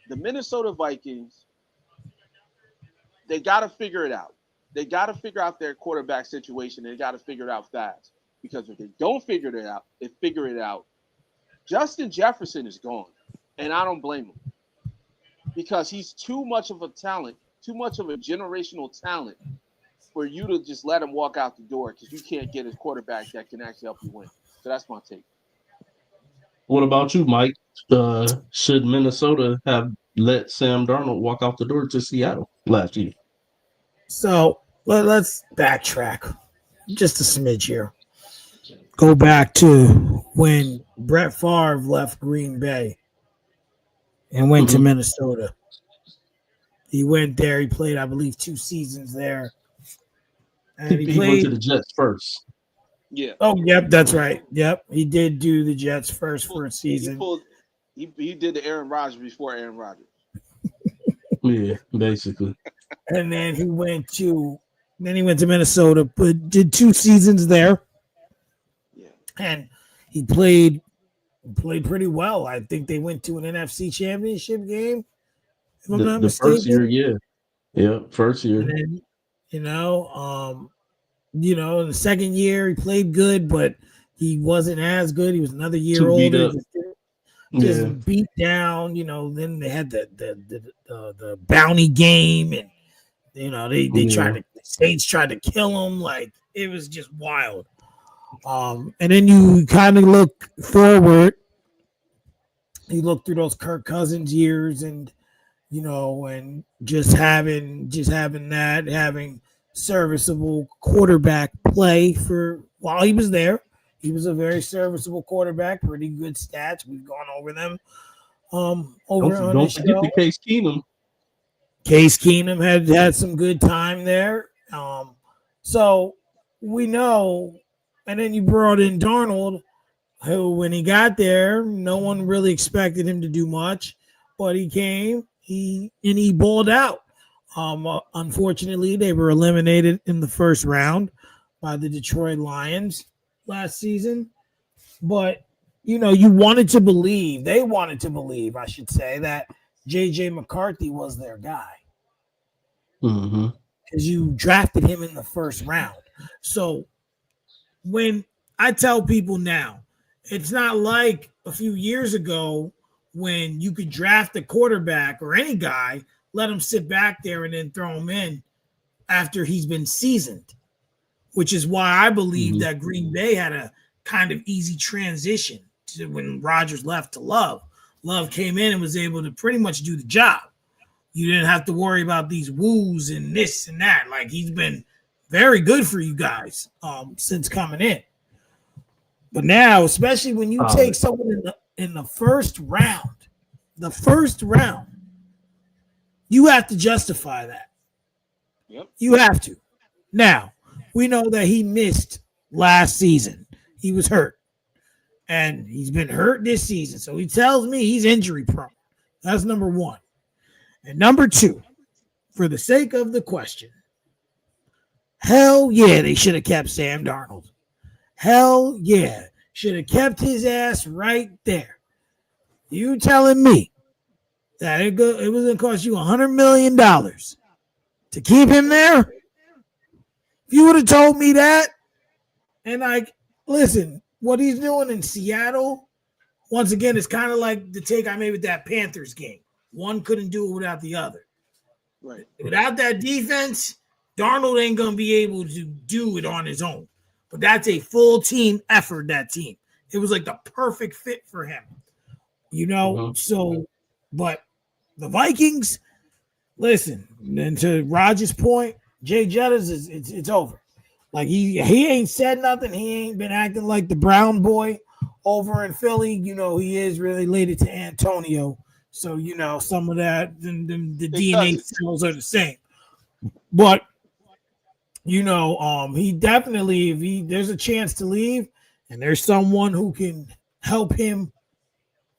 the Minnesota Vikings, they got to figure it out. They got to figure out their quarterback situation. They got to figure it out fast because if they don't figure it out, Justin Jefferson is gone, and I don't blame him because he's too much of a talent, too much of a generational talent for you to just let him walk out the door because you can't get a quarterback that can actually help you win. So that's my take. What about you, Mike? Should Minnesota have let Sam Darnold walk out the door to Seattle last year? So let's backtrack just a smidge here. Go back to when Brett Favre left Green Bay and went to Mm-hmm. Minnesota. He went there. He played, I believe, 2 seasons there. And he He went to played. the Jets first. Yeah. Oh, yep, that's right. Yep, he did do the Jets first for a He season. pulled. He did the Aaron Rodgers before Aaron Rodgers. Yeah, basically. And then he went to Minnesota, but did 2 seasons there. Yeah. And he played pretty well. I think they went to an NFC championship game, if I'm not The first year, mistaken. yeah, first year. And then, in the second year he played good, but he wasn't as good. He was another year Too beat older. up. Just Yeah, beat down. Then they had the bounty game, and they yeah. the Saints tried to kill him. Like it was just wild. And then you kind of look forward. You look through those Kirk Cousins years, and and just having serviceable quarterback play for while he was there. He was a very serviceable quarterback, pretty good stats. We've gone over them over on Don't the forget show. the Case Keenum. Case Keenum had some good time there. So we know, and then you brought in Darnold, who when he got there, no one really expected him to do much, but he came, he balled out. Unfortunately, they were eliminated in the first round by the Detroit Lions last season. But you wanted to believe, they wanted to believe, I should say, that JJ McCarthy was their guy Mm-hmm. because you drafted him in the first round. So when I tell people now, it's not like a few years ago when you could draft a quarterback or any guy, let him sit back there and then throw him in after he's been seasoned, which is why I believe Mm-hmm. that Green Bay had a kind of easy transition to when Rodgers left to Love. Love came in and was able to pretty much do the job. You didn't have to worry about these woos and this and that. Like he's been very good for you guys since coming in. But now, especially when you take someone in the first round, you have to justify that. Yep. You have to. Now, we know that he missed last season. He was hurt. And he's been hurt this season. So he tells me he's injury prone. That's number one. And number two, for the sake of the question, hell yeah, they should have kept Sam Darnold. Hell yeah, should have kept his ass right there. You telling me that it was going to cost you $100 million to keep him there? If you would have told me that, and listen, what he's doing in Seattle, once again, it's kind of like the take I made with that Panthers game. One couldn't do it without the other. Right. Without that defense, Darnold ain't going to be able to do it on his own. But that's a full team effort, that team. It was like the perfect fit for him. So, but the Vikings, listen, and to Roger's point, Jay Jettas it's over. Like he ain't said nothing. He ain't been acting like the brown boy over in Philly. He is related to Antonio. So, some of that, the DNA cells are the same. But he definitely, if he there's a chance to leave, and there's someone who can help him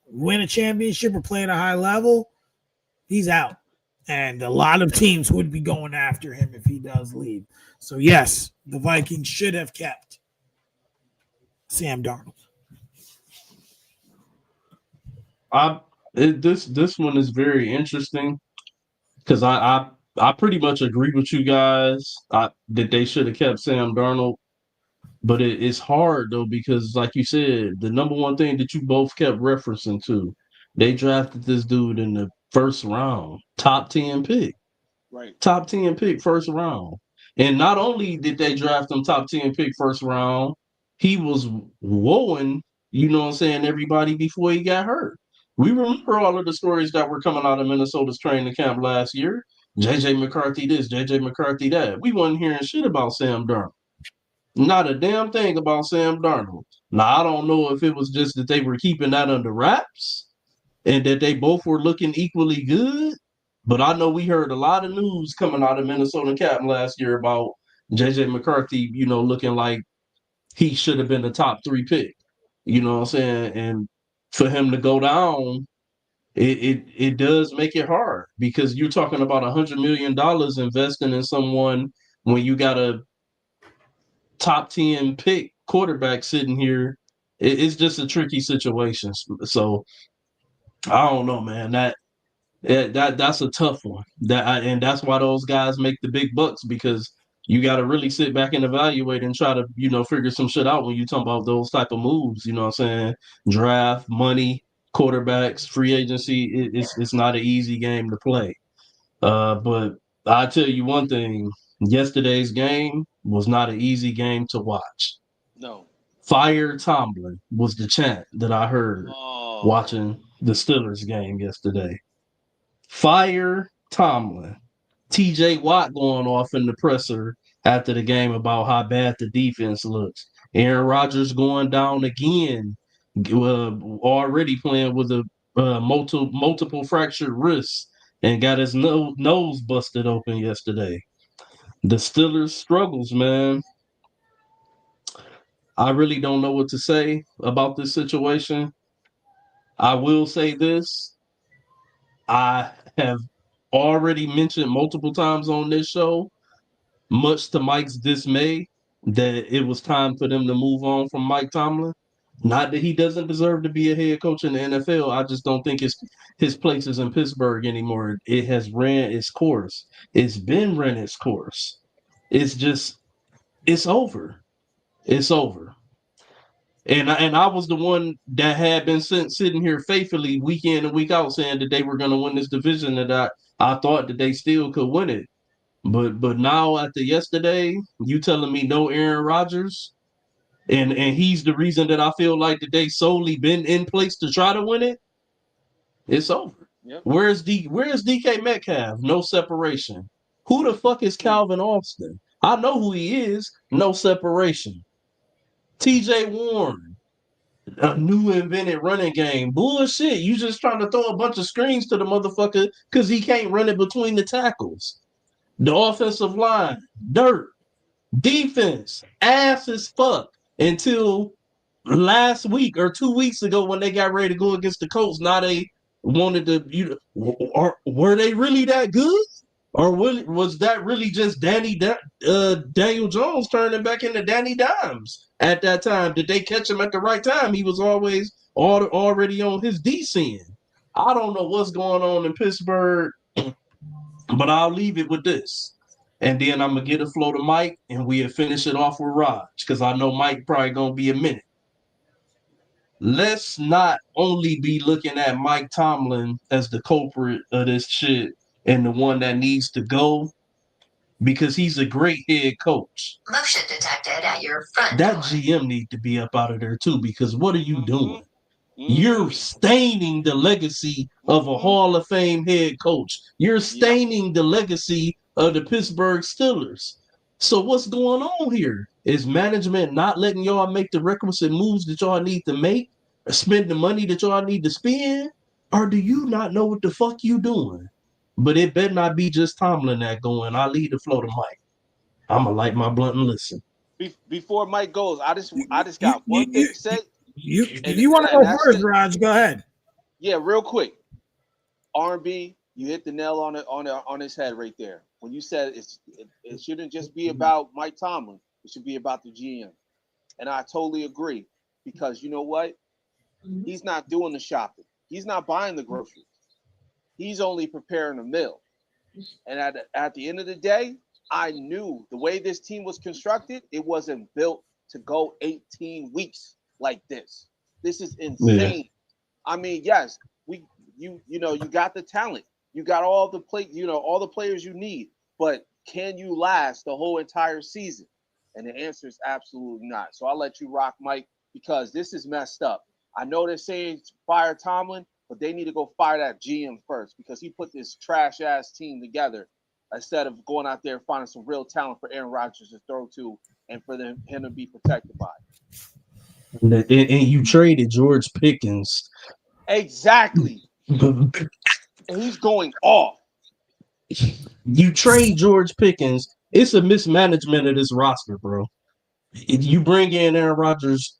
win a championship or play at a high level, he's out. And a lot of teams would be going after him if he does leave. So yes, the Vikings should have kept Sam Darnold. This one is very interesting because I pretty much agree with you guys that they should have kept Sam Darnold. But it's hard though because, like you said, the number one thing that you both kept referencing to, they drafted this dude in the first round, top 10 pick, Right. top 10 pick, first round. And not only did they draft him top 10 pick, first round, he was wooing, what I'm saying, everybody before he got hurt. We remember all of the stories that were coming out of Minnesota's training camp last year. JJ McCarthy this, JJ McCarthy that. We wasn't hearing shit about Sam Darnold. Not a damn thing about Sam Darnold. Now, I don't know if it was just that they were keeping that under wraps and that they both were looking equally good, but I know we heard a lot of news coming out of Minnesota Cap last year about JJ McCarthy, looking like he should have been the top 3 pick. You know what I'm saying? And for him to go down, it does make it hard because you're talking about $100 million investing in someone when you got a top 10 pick quarterback sitting here. It's just a tricky situation. So I don't know, man. That's a tough one. And that's why those guys make the big bucks because you got to really sit back and evaluate and try to figure some shit out when you talk about those type of moves. You know what I'm saying? Draft, money, quarterbacks, free agency. It's not an easy game to play. But I tell you one thing: yesterday's game was not an easy game to watch. No. Fire Tomlin was the chant that I heard Oh. watching the Steelers game yesterday. Fire Tomlin. TJ Watt going off in the presser after the game about how bad the defense looks. Aaron Rodgers going down again, already playing with a multiple fractured wrists and got his nose busted open yesterday. The Steelers struggles, man. I really don't know what to say about this situation. I will say this. I have already mentioned multiple times on this show, much to Mike's dismay, that it was time for them to move on from Mike Tomlin. Not that he doesn't deserve to be a head coach in the NFL. I just don't think his place is in Pittsburgh anymore. It has ran its course. It's been ran its course. It's just it's over. It's over. And I was the one that had been sitting here faithfully week in and week out saying that they were going to win this division, that I thought that they still could win it. But now after yesterday, you telling me no Aaron Rodgers, and he's the reason that I feel like that they solely been in place to try to win it. It's over. Yep. Where's DK Metcalf? No separation. Who the fuck is Calvin Austin? I know who he is. No separation. TJ Warren, a new invented running game. Bullshit. You just trying to throw a bunch of screens to the motherfucker because he can't run it between the tackles. The offensive line, dirt. Defense, ass as fuck. Until last week or 2 weeks ago when they got ready to go against the Colts. Now they wanted to, or were they really that good? Or was that really just Daniel Jones turning back into Danny Dimes at that time? Did they catch him at the right time? He was always already on his descent. I don't know what's going on in Pittsburgh, but I'll leave it with this. And then I'm going to get a flow to Mike, and we'll finish it off with Raj, because I know Mike probably going to be a minute. Let's not only be looking at Mike Tomlin as the culprit of this shit and the one that needs to go, because he's a great head coach. Motion detected at your front That door. GM need to be up out of there too, because what are you doing? Mm-hmm. You're staining the legacy of a Hall of Fame head coach. You're staining the legacy of the Pittsburgh Steelers. So what's going on here? Is management not letting y'all make the requisite moves that y'all need to make, or spend the money that y'all need to spend? Or do you not know what the fuck you doing? but it better not be just Tomlin that going. I leave the flow to Mike. I'm gonna light my blunt and listen. Before Mike goes, I just You got you one thing you to say, if you want to and go that's first, it. Raj, go ahead. Yeah, real quick. R&B, you hit the nail on his head right there. When you said it shouldn't just be about Mike Tomlin, it should be about the GM. And I totally agree because you know what? He's not doing the shopping. He's not buying the groceries. He's only preparing a meal. And at the end of the day, I knew the way this team was constructed, it wasn't built to go 18 weeks like this. This is Yeah. insane. I mean, yes, you got the talent. You got all the players you need, but can you last the whole entire season? And the answer is absolutely not. So I'll let you rock, Mike, because this is messed up. I know they're saying fire Tomlin, but they need to go fire that GM first because he put this trash ass team together instead of going out there and finding some real talent for Aaron Rodgers to throw to and for him to be protected by. And you traded George Pickens. Exactly. And he's going off. You trade George Pickens. It's a mismanagement of this roster, bro. If you bring in Aaron Rodgers,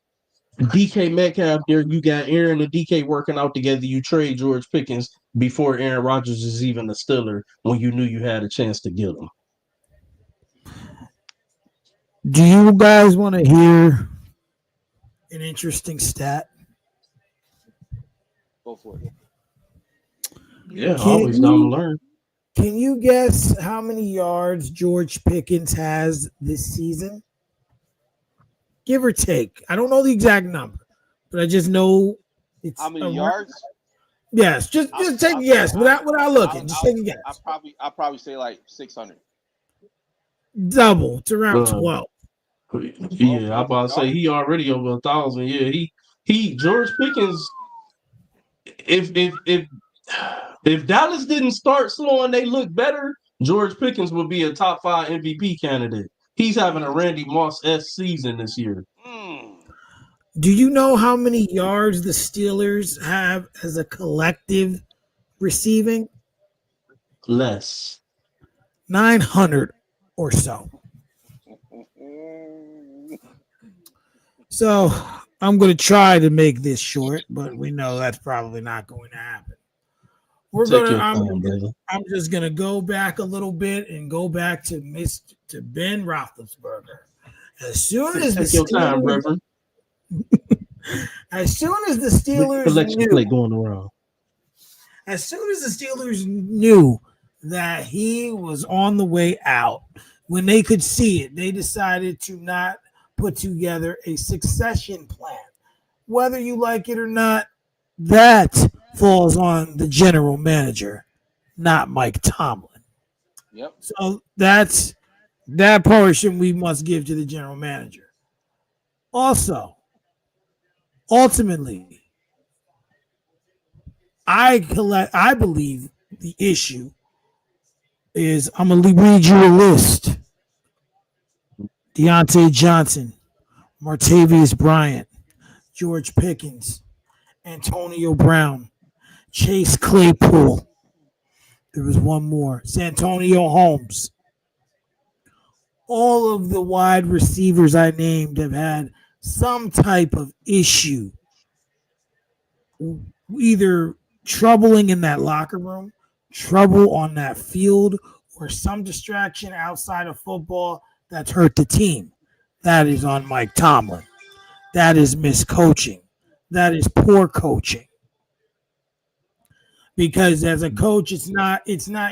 DK Metcalf there, you got Aaron and DK working out together. You trade George Pickens before Aaron Rodgers is even a Steeler when you knew you had a chance to get him. Do you guys want to hear an interesting stat? Go for it. Yeah, Can always down to you learn. can you guess how many yards George Pickens has this season? Give or take. I don't know the exact number, but I just know it's How many yards? Yes, just take a guess without looking. Just take a guess. I'll probably say like 600. Double. It's around 12. Yeah, I'm about to say he already over 1,000. Yeah, he George Pickens. If Dallas didn't start slow and they look better, George Pickens would be a top 5 MVP candidate. He's having a Randy Moss-esque season this year. Do you know how many yards the Steelers have as a collective receiving? Less. 900 or so. So I'm going to try to make this short, but we know that's probably not going to happen. I'm just gonna go back a little bit and go back to Ben Roethlisberger. As soon as the Steelers, as soon as the Steelers going around. As soon as the Steelers knew that he was on the way out, when they could see it, they decided to not put together a succession plan. Whether you like it or not, that falls on the general manager, not Mike Tomlin. Yep. So that's that portion we must give to the general manager. Also, ultimately, I believe the issue is I'm gonna read you a list. Deontay Johnson, Martavius Bryant, George Pickens, Antonio Brown, Chase Claypool. There was one more. Santonio Holmes. All of the wide receivers I named have had some type of issue, either troubling in that locker room, trouble on that field, or some distraction outside of football that's hurt the team. That is on Mike Tomlin. That is miscoaching. That is poor coaching. Because as a coach, it's not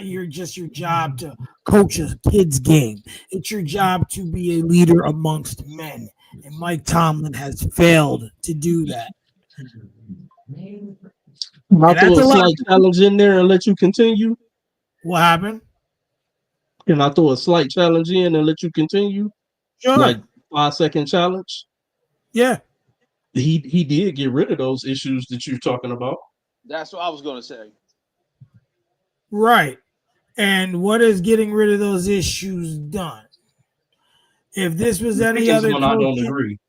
your job to coach a kid's game. It's your job to be a leader amongst men. And Mike Tomlin has failed to do that. I'll throw a slight challenge in there and let you continue. What happened? Can I throw a slight challenge in and let you continue? Sure. Like 5-second challenge? Yeah. He did get rid of those issues that you're talking about. That's what I was going to say. Right. And what is getting rid of those issues done? If this was any other coach, I don't agree.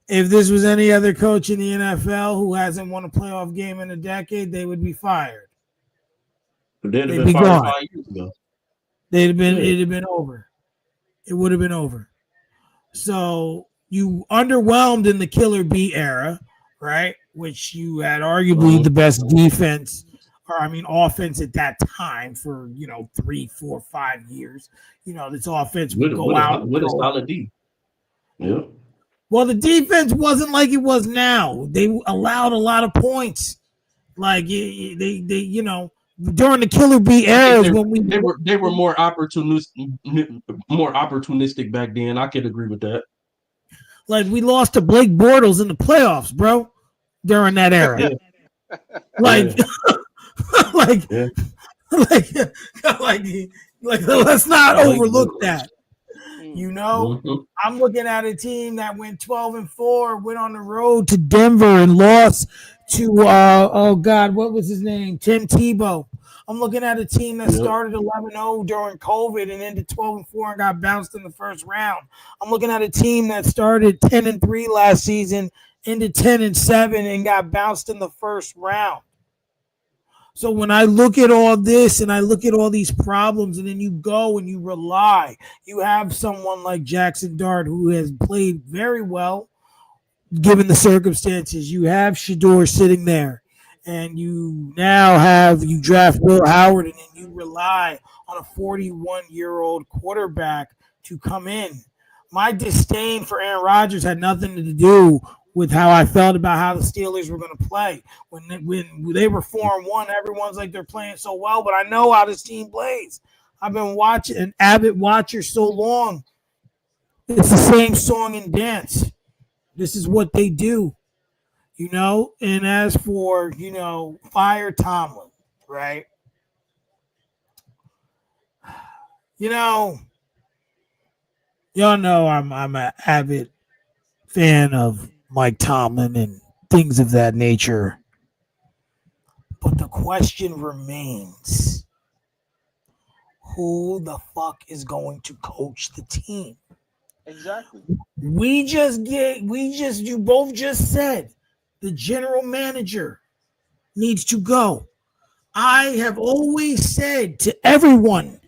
If this was any other coach in the NFL who hasn't won a playoff game in a decade, they would be fired. They'd have They'd been be fired gone. 5 years ago. It'd have been over. It would have been over. So you underwhelmed in the Killer B era, right? Which you had arguably the best defense, or I mean offense at that time for 3, 4, 5 years. This offense would go out and With a go. solid D. Yeah. Well, the defense wasn't like it was now. They allowed a lot of points. Like during the Killer B eras when they were more opportunistic back then. I could agree with that. like we lost to Blake Bortles in the playoffs, bro, during that era. Yeah. Like, like, Yeah. like, like, let's not overlook that. Mhm. I'm looking at a team that went 12-4, went on the road to Denver and lost to oh God, what was his name? Tim Tebow. I'm looking at a team that started 11-0 during COVID and ended 12-4 and got bounced in the first round. I'm looking at a team that started 10-3 last season, ended 10-7 and got bounced in the first round. So when I look at all this and I look at all these problems, and then you go and you rely, you have someone like Jackson Dart who has played very well given the circumstances. You have Shador sitting there, and you draft Will Howard, and then you rely on a 41-year-old quarterback to come in. My disdain for Aaron Rodgers had nothing to do with how I felt about how the Steelers were going to play. When they were 4-1, everyone's like they're playing so well, but I know how this team plays. I've been watching an avid watcher so long. It's the same song and dance. This is what they do, And as for, fire Tomlin, right? Y'all know I'm an avid fan of Mike Tomlin and things of that nature. But the question remains, who the fuck is going to coach the team? Exactly. You both just said the general manager needs to go. I have always said to everyone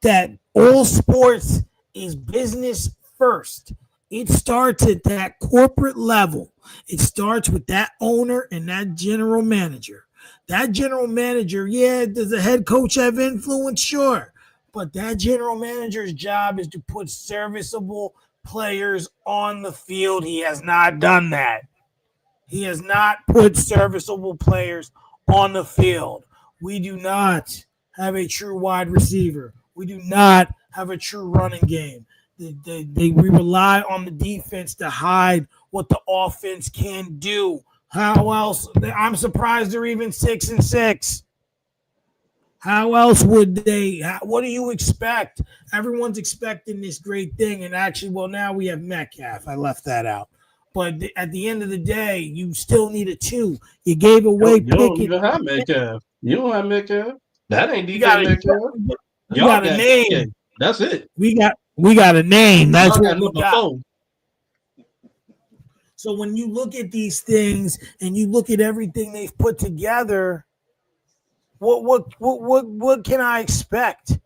that all sports is business first. It starts at that corporate level. It starts with that owner and that general manager. That general manager, does the head coach have influence? Sure. But that general manager's job is to put serviceable players on the field. He has not done that. He has not put serviceable players on the field. We do not have a true wide receiver. We do not have a true running game. We rely on the defense to hide what the offense can do. How else? I'm surprised they're even 6-6. How else would they? What do you expect? Everyone's expecting this great thing, and actually, now we have Metcalf. I left that out. But at the end of the day, you still need a 2. You gave away Pickett. You don't even have Metcalf. You don't have Metcalf. That ain't DK Metcalf. You got a name. DK. That's it. We got a name. That's what we got. So when you look at these things and you look at everything they've put together, what can I expect?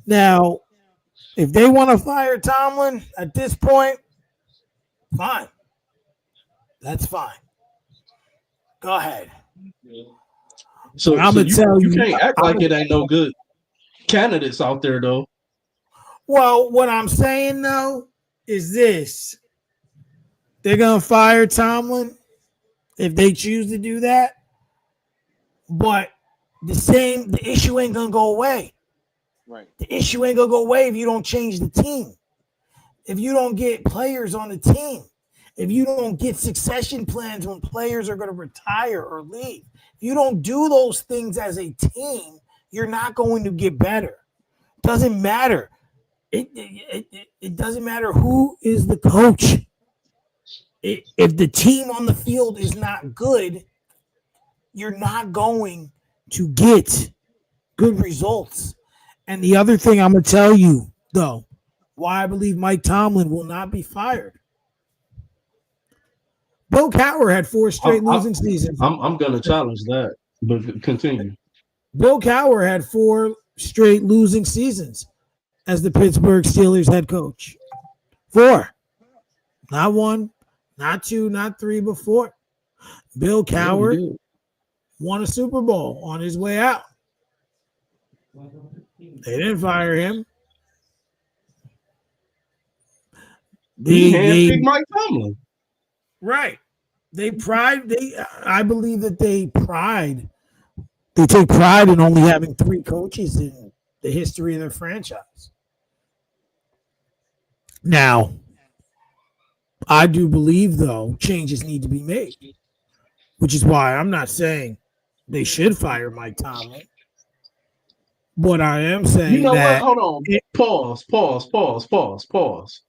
Now, if they want to fire Tomlin at this point, fine. That's fine. Go ahead. So I'm gonna tell you can't act like it ain't no good candidates out there though. Well, what I'm saying though is this: they're gonna fire Tomlin if they choose to do that, but the issue ain't gonna go away. Right. The issue ain't gonna go away if you don't change the team. If you don't get players on the team, if you don't get succession plans when players are going to retire or leave, if you don't do those things as a team, you're not going to get better. Doesn't matter. It doesn't matter who is the coach. If the team on the field is not good, you're not going to get good results. And the other thing I'm going to tell you, though, why I believe Mike Tomlin will not be fired. Bill Cowher had 4 straight losing seasons. I'm going to challenge that, but continue. Bill Cowher had 4 straight losing seasons as the Pittsburgh Steelers head coach. 4. Not 1, not 2, not 3, but 4. Bill Cowher won a Super Bowl on his way out. They didn't fire him. He handpicked Mike Tomlin. Right. I believe that they take pride in only having 3 coaches in the history of their franchise. Now, I do believe, though, changes need to be made, which is why I'm not saying they should fire Mike Tomlin. But I am saying you know that. What? Hold on. Pause.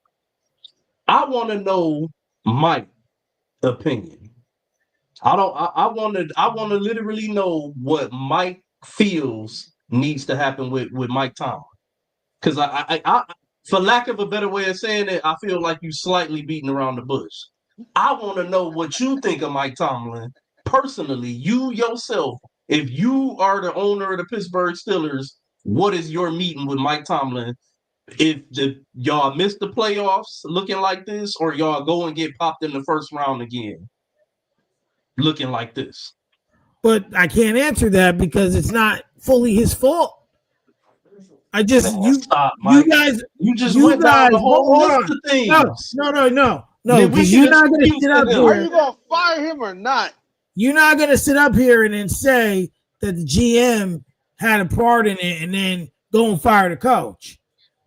I want to know Mike's opinion. I want to literally know what Mike feels needs to happen with Mike Tomlin. Because I, for lack of a better way of saying it, I feel like you slightly beating around the bush. I want to know what you think of Mike Tomlin personally. You yourself, if you are the owner of the Pittsburgh Steelers, what is your meeting with Mike Tomlin? If y'all miss the playoffs looking like this, or y'all go and get popped in the first round again looking like this? But I can't answer that because it's not fully his fault. I just you guys went down the whole list of things. No. Because you're not going to sit up here. Are you going to fire him or not? You're not going to sit up here and then say that the GM had a part in it and then go and fire the coach.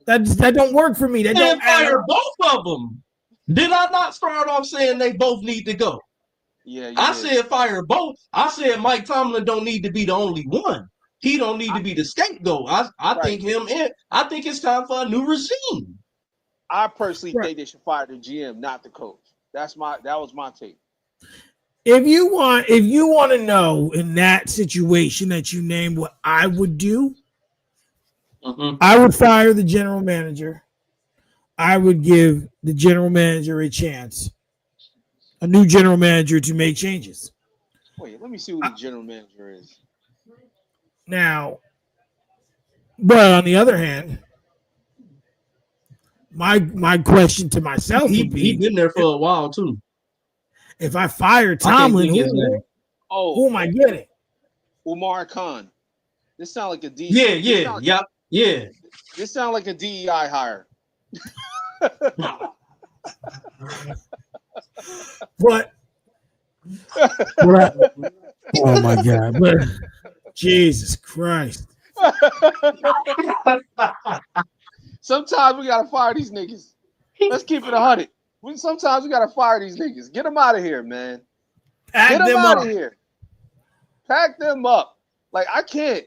That don't work for me. That don't fire both of them. Did I not start off saying they both need to go? Yeah, I said fire both. I said Mike Tomlin don't need to be the only one. He don't need to be the scapegoat. I think it's time for a new regime. I personally think they should fire the GM, not the coach. That was my take. If you want to know in that situation that you named what I would do, I would fire the general manager. I would give the general manager a chance, a new general manager to make changes. Wait, let me see who the general manager is. Now, but on the other hand, my question to myself would be, he's been there for a while too. If I fire Tomlin, who am I getting? Umar Khan. This sounds like a D. Yeah. This sounds like a DEI hire. What? Oh my God! But Jesus Christ! Sometimes we gotta fire these niggas. Let's keep it 100. Sometimes we gotta fire these niggas. Get them out of here, man. Get them out of here. Pack them up. Like I can't.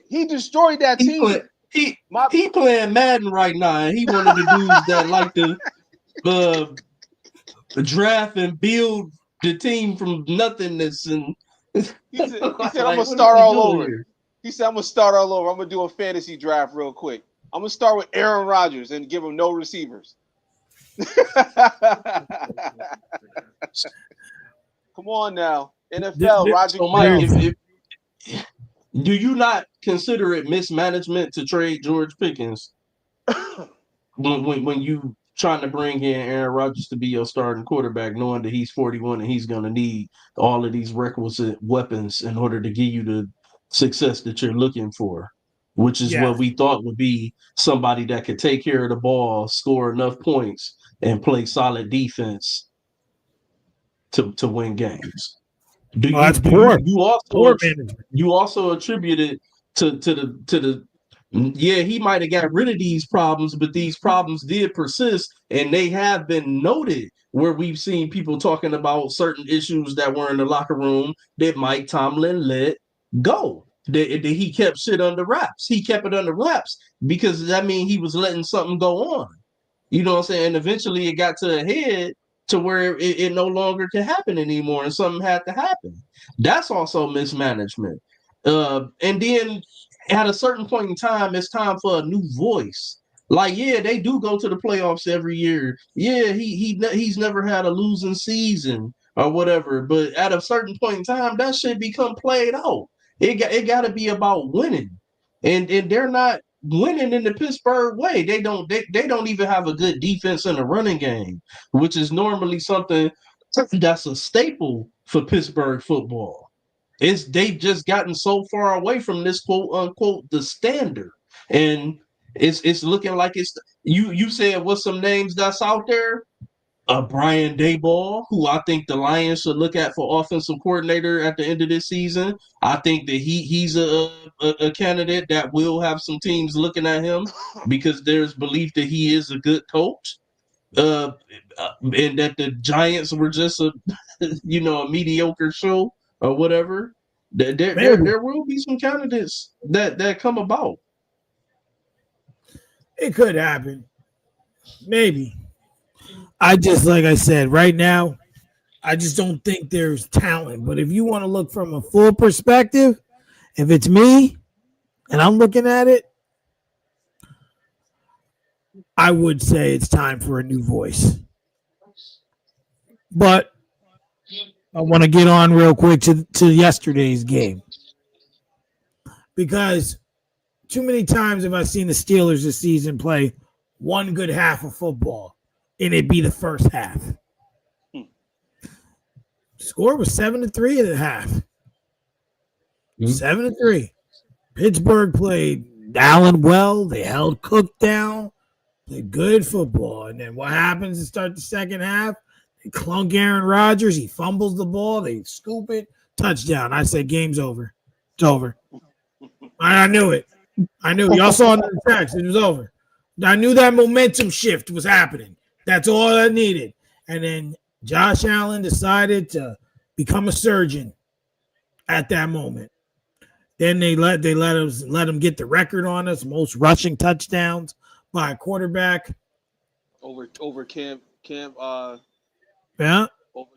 He destroyed that team. He playing Madden right now, and he one of the dudes that like to draft and build the team from nothingness. And he said I'm gonna start all over. He said I'm gonna start all over. I'm gonna do a fantasy draft real quick. I'm gonna start with Aaron Rodgers and give him no receivers. Come on now, NFL. Roger. Do you not consider it mismanagement to trade George Pickens when you trying to bring in Aaron Rodgers to be your starting quarterback, knowing that he's 41 and he's going to need all of these requisite weapons in order to give you the success that you're looking for, which is what we thought would be somebody that could take care of the ball, score enough points, and play solid defense to win games. That's poor. You also attribute it to the he might have got rid of these problems, but these problems did persist, and they have been noted where we've seen people talking about certain issues that were in the locker room that Mike Tomlin let go. That he kept shit under wraps. He kept it under wraps because that means he was letting something go on. You know what I'm saying? And eventually it got to a head to where it no longer can happen anymore, and something had to happen. That's also mismanagement. And then at a certain point in time, it's time for a new voice. Like, yeah, they do go to the playoffs every year. Yeah, he's never had a losing season or whatever. But at a certain point in time, that shit become played out. It got to be about winning, and they're not winning in the Pittsburgh way. They don't even have a good defense in the running game, which is normally something that's a staple for Pittsburgh football. They've just gotten so far away from this quote unquote the standard, and it's looking like it's you said what's some names that's out there. Brian Dayball, who I think the Lions should look at for offensive coordinator at the end of this season. I think that he's a candidate that will have some teams looking at him because there's belief that he is a good coach. Uh, and that the Giants were just a a mediocre show or whatever. There will be some candidates that come about. It could happen. Maybe. I just, like I said, right now, I just don't think there's talent. But if you want to look from a full perspective, if it's me and I'm looking at it, I would say it's time for a new voice. But I want to get on real quick to yesterday's game. Because too many times have I seen the Steelers this season play one good half of football, and it'd be the first half. Score was 7-3 at the half. 7-3. Pittsburgh played Allen well. They held Cook down. Played good football. And then what happens to start the second half? They clunk Aaron Rodgers. He fumbles the ball. They scoop it. Touchdown. I said, game's over. It's over. I knew it. I knew. Y'all saw it in the text. It was over. I knew that momentum shift was happening. That's all I needed. And then Josh Allen decided to become a surgeon at that moment. Then they let him get the record on us, most rushing touchdowns by a quarterback over Cam Over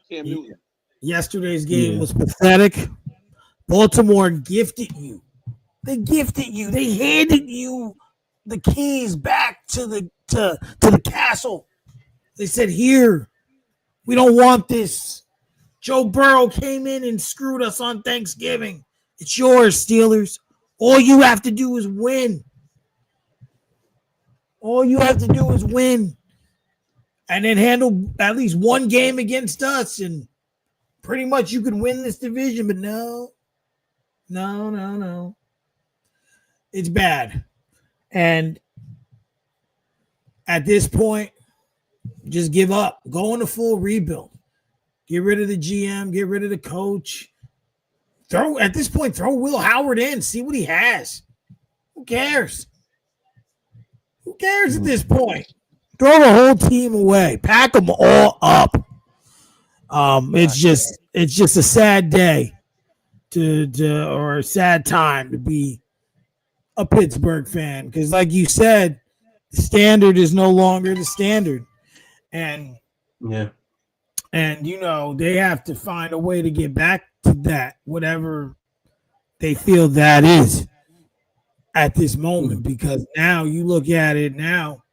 Cam Newton. Yesterday's game was pathetic. Baltimore gifted you. They gifted you. They handed you the keys back to the castle. They said, "Here, we don't want this." Joe Burrow came in and screwed us on Thanksgiving. It's yours, Steelers. All you have to do is win. All you have to do is win. And then handle at least one game against us, and pretty much you could win this division. But no. It's bad. And at this point, just give up. Go on a full rebuild. Get rid of the GM. Get rid of the coach. Throw Will Howard in. See what he has. Who cares? Who cares at this point? Throw the whole team away. Pack them all up. It's just a sad day or a sad time to be a Pittsburgh fan, because like you said, the standard is no longer the standard. And they have to find a way to get back to that, whatever they feel that is at this moment. Because now you look at it now,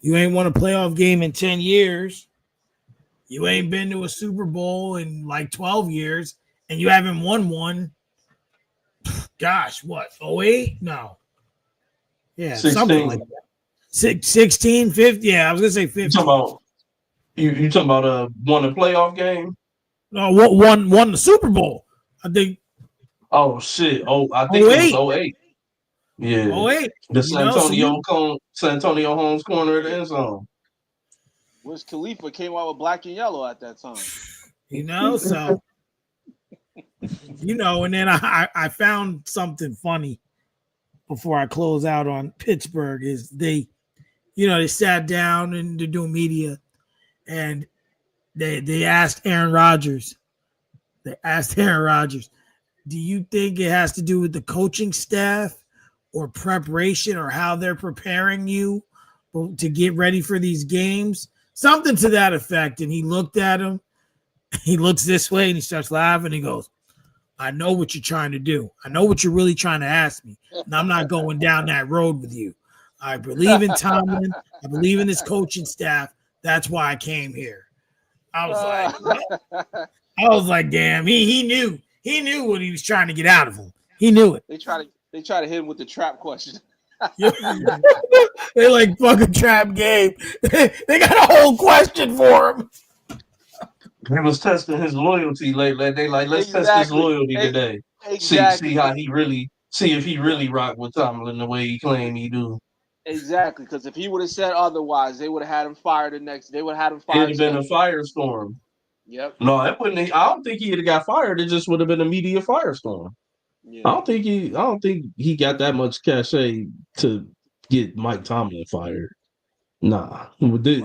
you ain't won a playoff game in 10 years. You ain't been to a Super Bowl in like 12 years, and you haven't won one. Gosh, what? 08? No. Yeah, 16. something like that. 16, 15. Yeah, I was going to say 15. You talking about won a playoff game? No, won the Super Bowl. I think. Oh shit! I think it was 08. Yeah. 08. The San Antonio Holmes corner of the end zone. Wiz Khalifa came out with black and yellow at that time. So and then I found something funny before I close out on Pittsburgh. Is they sat down and they're doing media. And they asked Aaron Rodgers. Do you think it has to do with the coaching staff or preparation or how they're preparing you to get ready for these games? Something to that effect. And he looked at him. He looks this way and he starts laughing. He goes, "I know what you're trying to do. I know what you're really trying to ask me. And I'm not going down that road with you. I believe in Tomlin. I believe in this coaching staff. That's why I came here." I was like, damn, he knew what he was trying to get out of him. He knew it. They try to hit him with the trap question. They like fucking trap game. They got a whole question for him. They was testing his loyalty lately. They like, let's test his Exactly. loyalty today. See Exactly. how he really if he really rock with Tomlin the way he claimed he do. Exactly. Because if he would have said otherwise, they would have had him fired the next. They would have had him It'd fired have been today. a firestorm. Yep. No, it wouldn't. I don't think he'd have got fired. It just would have been a media firestorm. Yeah. I don't think he got that much cachet to get Mike Tomlin fired. Nah,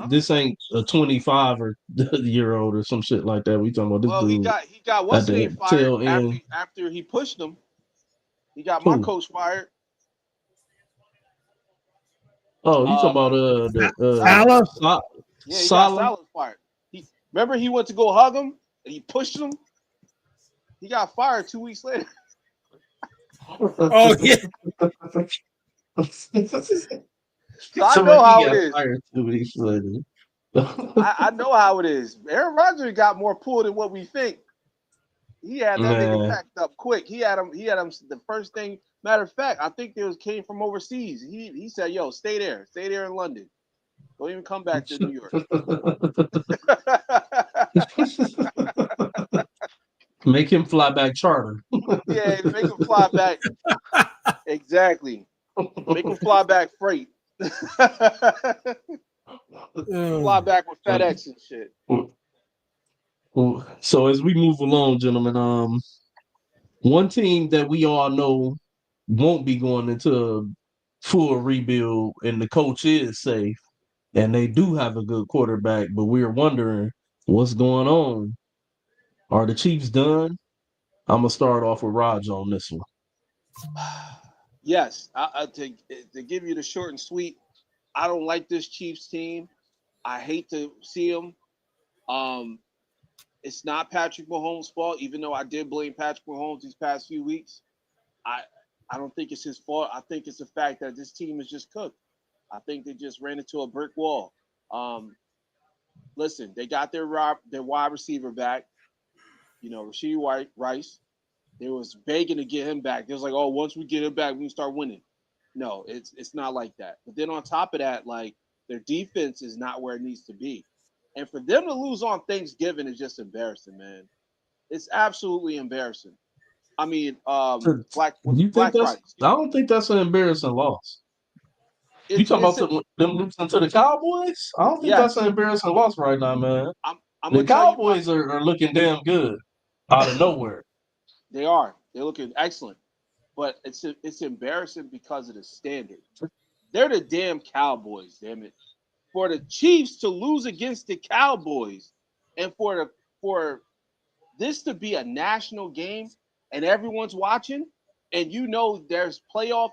this ain't a 25 or year old or some shit like that. We talking about this Well, dude he got at what's the name the fired tail end. after he pushed him. He got my Who? coach fired. Oh, you talking about the Salah. Salah? Yeah, he got Salah? Salah fired. Remember he went to go hug him and he pushed him. He got fired 2 weeks later. Oh yeah. So I know how it is. Fired 2 weeks later. I know how it is. Aaron Rodgers got more pull than what we think. He had that nigga packed up quick. He had him. The first thing. Matter of fact, I think came from overseas. He said, "Yo, stay there in London. Don't even come back to New York." Make him fly back charter. Yeah, make him fly back. Exactly. Make him fly back freight. Fly back with FedEx and shit. So as we move along, gentlemen, one team that we all know won't be going into a full rebuild, and the coach is safe, and they do have a good quarterback, but we're wondering what's going on. Are the Chiefs done? I'm gonna start off with Raj on this one. Yes, to give you the short and sweet, I don't like this Chiefs team. I hate to see them. It's not Patrick Mahomes' fault, even though I did blame Patrick Mahomes these past few weeks. I don't think it's his fault. I think it's the fact that this team is just cooked. I think they just ran into a brick wall. Listen, they got their wide receiver back. You know, Rashee Rice. They was begging to get him back. They was like, oh, once we get him back, we can start winning. No, it's not like that. But then on top of that, like their defense is not where it needs to be. And for them to lose on Thanksgiving is just embarrassing, man. It's absolutely embarrassing. I mean, Black Friday. I don't think that's an embarrassing loss. You talking about them losing to the Cowboys? I don't think that's an embarrassing loss right now, man. The Cowboys are looking damn good out of nowhere. They are. They're looking excellent. But it's embarrassing because of the standard. They're the damn Cowboys, damn it. For the Chiefs to lose against the Cowboys and for this to be a national game and everyone's watching and you know there's playoff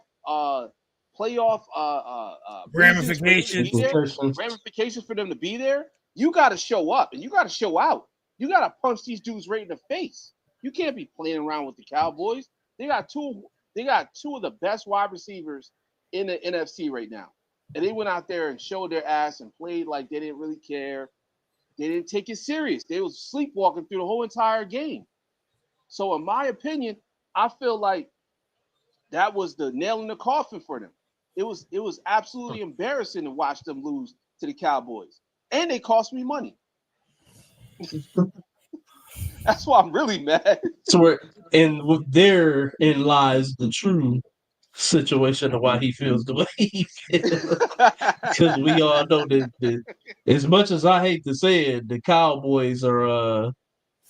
ramifications for them to be there, you got to show up and you got to show out. You got to punch these dudes right in the face. You can't be playing around with the Cowboys. They got two of the best wide receivers in the NFC right now. And they went out there and showed their ass and played like they didn't really care. They didn't take it serious. They was sleepwalking through the whole entire game. So in my opinion, I feel like that was the nail in the coffin for them. It was absolutely embarrassing to watch them lose to the Cowboys. And they cost me money. That's why I'm really mad. So therein lies the true situation of why he feels the way he feels. Because we all know that as much as I hate to say it, the Cowboys are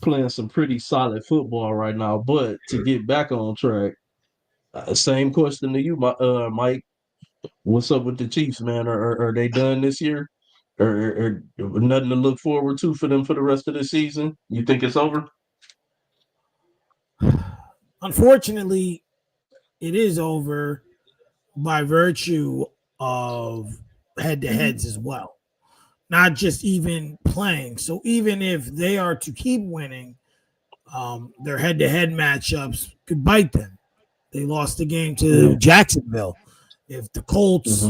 playing some pretty solid football right now. But to get back on track, same question to you, Mike. What's up with the Chiefs, man? Are they done this year? Or nothing to look forward to for them for the rest of the season? You think it's over? Unfortunately, it is over by virtue of head-to-heads as well, not just even playing. So even if they are to keep winning, their head-to-head matchups could bite them. They lost the game to Jacksonville. If the Colts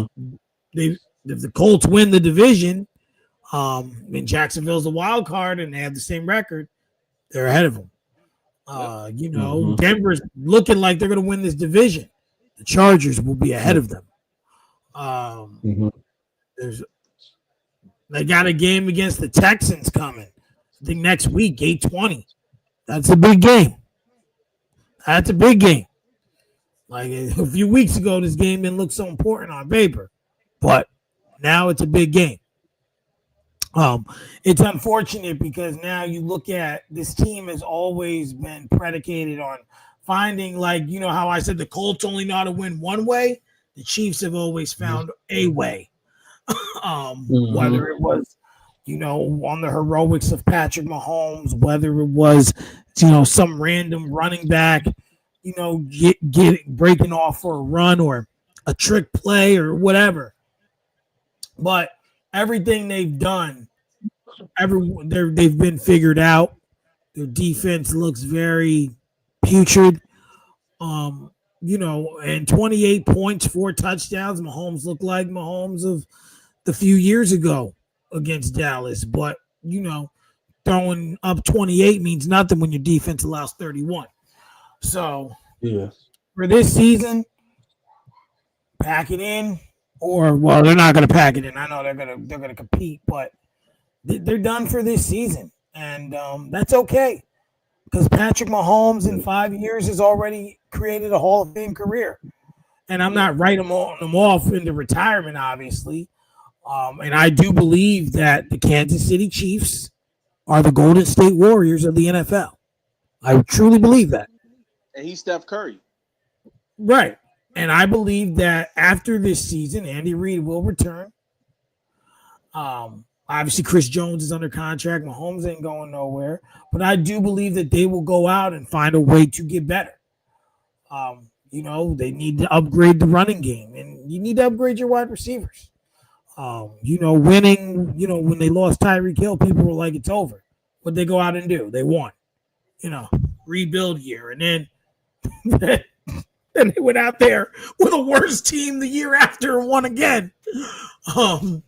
if the Colts win the division, and Jacksonville's the wild card and they have the same record, they're ahead of them. Yep. Denver's looking like they're going to win this division. The Chargers will be ahead of them. There's They got a game against the Texans coming. I think next week, 8:20. That's a big game. That's a big game. Like a few weeks ago, this game didn't look so important on paper, but now it's a big game. It's unfortunate because now you look at this team has always been predicated on finding, like, you know how I said the Colts only know how to win one way. The Chiefs have always found a way. Whether it was, on the heroics of Patrick Mahomes, whether it was, some random running back, breaking off for a run or a trick play or whatever. But everything they've done, they've been figured out. Their defense looks very putrid. And 28 points, 4 touchdowns. Mahomes looked like Mahomes of the few years ago against Dallas. But, throwing up 28 means nothing when your defense allows 31. So, for this season, pack it in. They're not going to pack it in. I know they're going to compete, but they're done for this season. And that's okay. Because Patrick Mahomes in 5 years has already created a Hall of Fame career. And I'm not writing him off into retirement, obviously. And I do believe that the Kansas City Chiefs are the Golden State Warriors of the NFL. I truly believe that. And he's Steph Curry. Right. And I believe that after this season, Andy Reid will return. Obviously, Chris Jones is under contract. Mahomes ain't going nowhere. But I do believe that they will go out and find a way to get better. They need to upgrade the running game. And you need to upgrade your wide receivers. Winning, when they lost Tyreek Hill, people were like, it's over. What they go out and do? They won. Rebuild year. And then they went out there with a worse team the year after and won again. And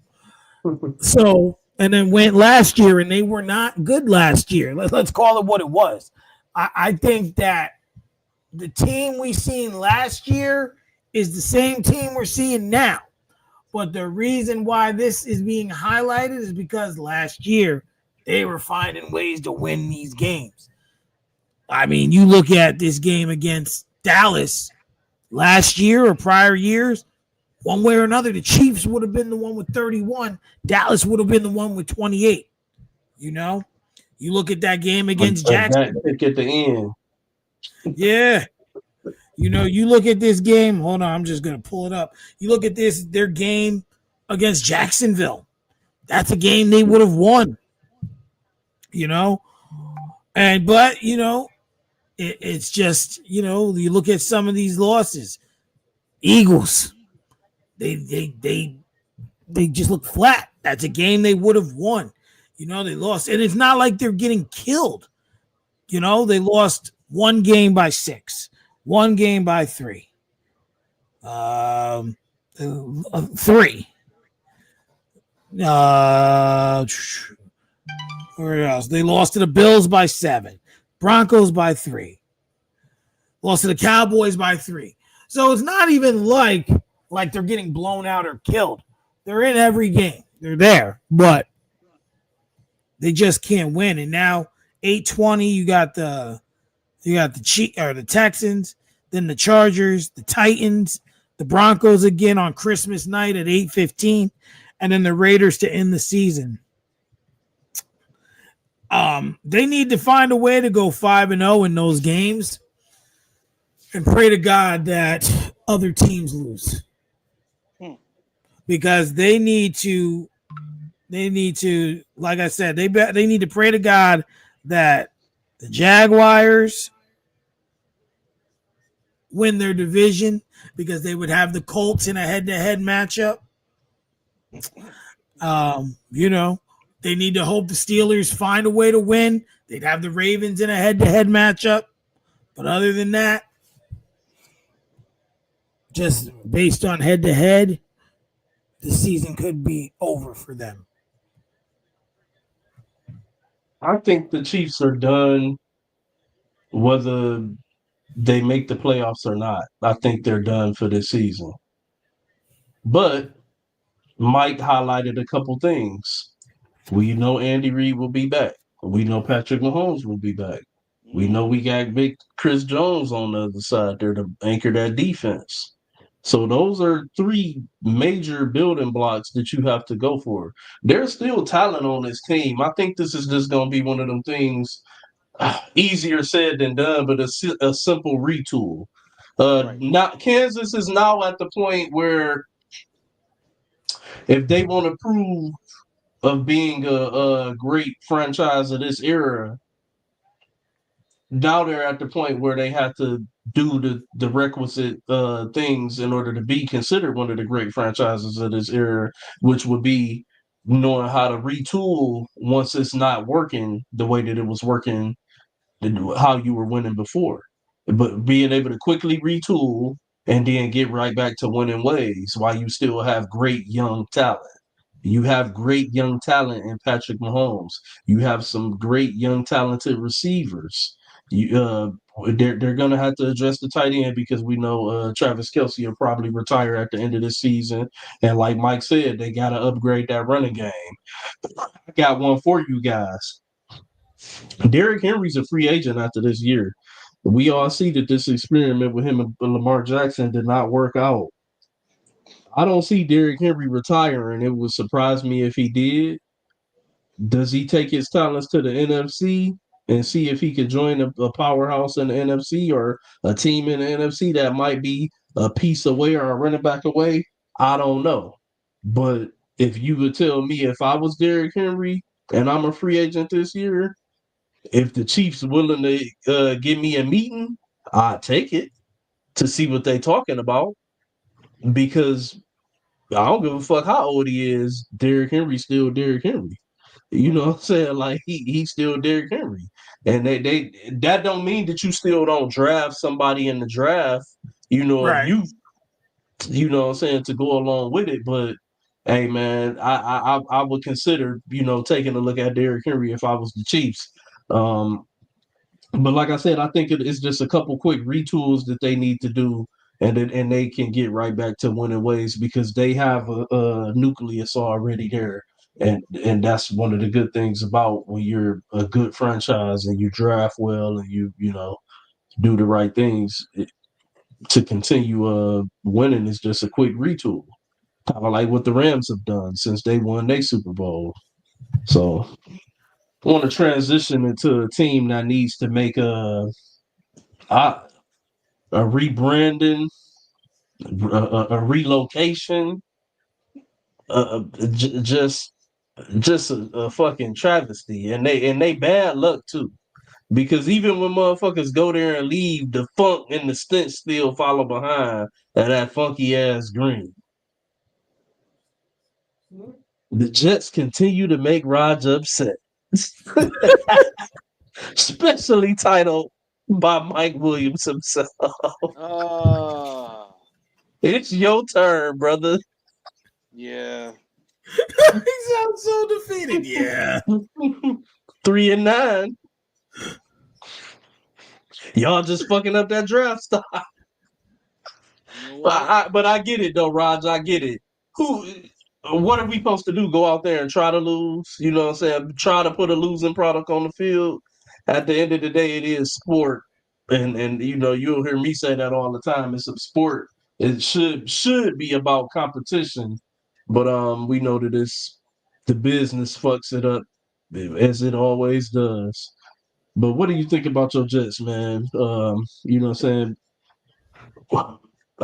then went last year, and they were not good last year. Let's call it what it was. I think that the team we seen last year is the same team we're seeing now. But the reason why this is being highlighted is because last year they were finding ways to win these games. I mean, you look at this game against Dallas last year or prior years, one way or another, the Chiefs would have been the one with 31. Dallas would have been the one with 28. You look at that game against Jacksonville. That pick at the end. Yeah. You look at this game. Hold on, I'm just going to pull it up. You look at their game against Jacksonville. That's a game they would have won. It's just, you look at some of these losses. Eagles, they just look flat. That's a game they would have won. They lost. And it's not like they're getting killed. They lost one game by 6. One game by 3. 3. Where else? They lost to the Bills by 7. Broncos by 3. Lost to the Cowboys by 3. So it's not even like they're getting blown out or killed. They're in every game. They're there, but they just can't win. And now 8:20, you got the Texans, then the Chargers, the Titans, the Broncos again on Christmas night at 8:15, and then the Raiders to end the season. They need to find a way to go 5-0 in those games and pray to God that other teams lose. Because they need to, like I said, they need to pray to God that the Jaguars win their division because they would have the Colts in a head-to-head matchup. They need to hope the Steelers find a way to win. They'd have the Ravens in a head-to-head matchup. But other than that, just based on head-to-head, the season could be over for them. I think the Chiefs are done whether they make the playoffs or not. I think they're done for this season. But Mike highlighted a couple things. We know Andy Reid will be back. We know Patrick Mahomes will be back. We know we got big Chris Jones on the other side there to anchor that defense. So those are three major building blocks that you have to go for. There's still talent on this team. I think this is just going to be one of them things, easier said than done, but a simple retool. Right. Not Kansas is now at the point where if they want to prove of being a great franchise of this era, now they're at the point where they have to do the requisite things in order to be considered one of the great franchises of this era, which would be knowing how to retool once it's not working the way that it was working, how you were winning before. But being able to quickly retool and then get right back to winning ways while you still have great young talent. You have great young talent in Patrick Mahomes. You have some great young talented receivers. They're gonna have to address the tight end because we know Travis Kelce will probably retire at the end of this season. And like Mike said, they gotta upgrade that running game. I got one for you guys. Derrick Henry's a free agent after this year. We all see that this experiment with him and Lamar Jackson did not work out. I don't see Derrick Henry retiring. It would surprise me if he did. Does he take his talents to the NFC and see if he could join a powerhouse in the NFC or a team in the NFC that might be a piece away or a running back away? I don't know. But if you would tell me if I was Derrick Henry and I'm a free agent this year, if the Chiefs willing to give me a meeting, I'd take it to see what they talking about because I don't give a fuck how old he is. Derrick Henry's still Derrick Henry. You know Right. what I'm saying? Like he's still Derrick Henry. And they that don't mean that you still don't draft somebody in the draft, of Right. you know what I'm saying, to go along with it. But hey man, I would consider, taking a look at Derrick Henry if I was the Chiefs. Um but like I said, I think it's just a couple quick retools that they need to do, and they can get right back to winning ways because they have a nucleus already there, and that's one of the good things about when you're a good franchise and you draft well and you do the right things to continue winning is just a quick retool, kind of like what the Rams have done since they won their Super Bowl. So I want to transition into a team that needs to make a rebranding, a relocation, just a fucking travesty, and they bad luck too. Because even when motherfuckers go there and leave, the funk and the stench still follow behind of that funky ass green. The Jets continue to make Raj upset, especially titled by Mike Williams himself. Uh, It's your turn, brother. yeah. He sounds so defeated. Yeah. 3-9. Y'all just fucking up that draft stock. You know But what? I get it though, Raj. I get it. Who? What are we supposed to do? Go out there and try to lose? You know what I'm saying? Try to put a losing product on the field. At the end of the day, it is sport, and you'll hear me say that all the time. It's a sport. It should be about competition, but we know that the business fucks it up as it always does. But what do you think about your Jets, man? You know what I'm saying?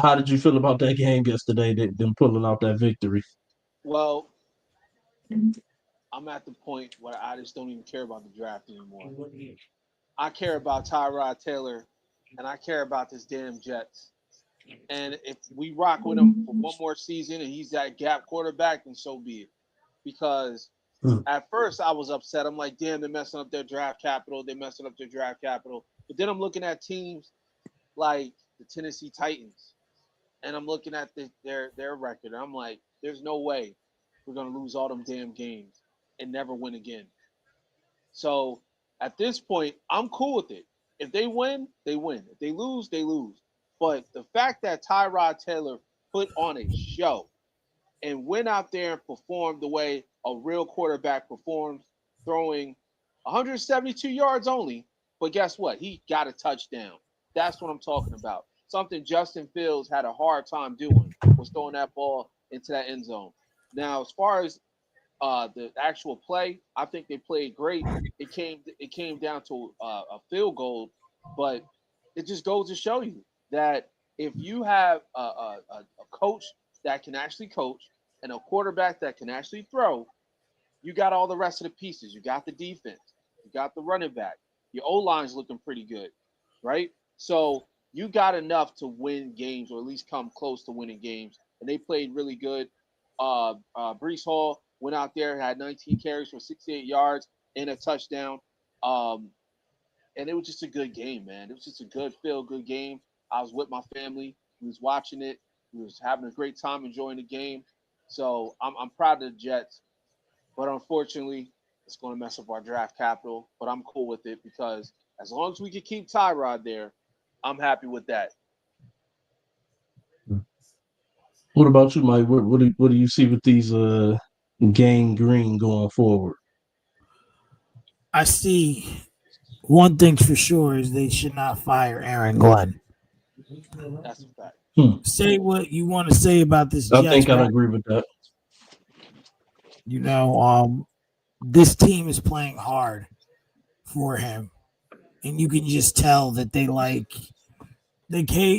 How did you feel about that game yesterday? Them pulling out that victory. Well, I'm at the point where I just don't even care about the draft anymore. I care about Tyrod Taylor, and I care about this damn Jets. And if we rock with him for one more season and he's that gap quarterback, then so be it. Because Hmm. at first I was upset. I'm like, damn, they're messing up their draft capital. They're messing up their draft capital. But then I'm looking at teams like the Tennessee Titans, and I'm looking at their record. And I'm like, there's no way we're gonna lose all them damn games and never win again. So at this point, I'm cool with it. If they win, they win. If they lose, they lose. But the fact that Tyrod Taylor put on a show and went out there and performed the way a real quarterback performs, throwing 172 yards only, but guess what? He got a touchdown. That's what I'm talking about. Something Justin Fields had a hard time doing was throwing that ball into that end zone. Now, as far as the actual play, I think they played great. It came down to a field goal, but it just goes to show you that if you have a coach that can actually coach and a quarterback that can actually throw, you got all the rest of the pieces. You got the defense, you got the running back, your O line's looking pretty good, right? So you got enough to win games or at least come close to winning games. And they played really good. Brees Hall went out there, had 19 carries for 68 yards and a touchdown. Um, and it was just a good game, man. It was just a good feel good game. I was with my family. We was watching it. We was having a great time enjoying the game. So I'm proud of the Jets, but unfortunately, it's going to mess up our draft capital. But I'm cool with it because as long as we can keep Tyrod there, I'm happy with that. What about you, Mike? What do you see with these Gang Green going forward? I see one thing for sure is they should not fire Aaron Glenn. That's a fact. Say what you want to say about this I Jets. think I agree with that. You know, this team is playing hard for him, and you can just tell that they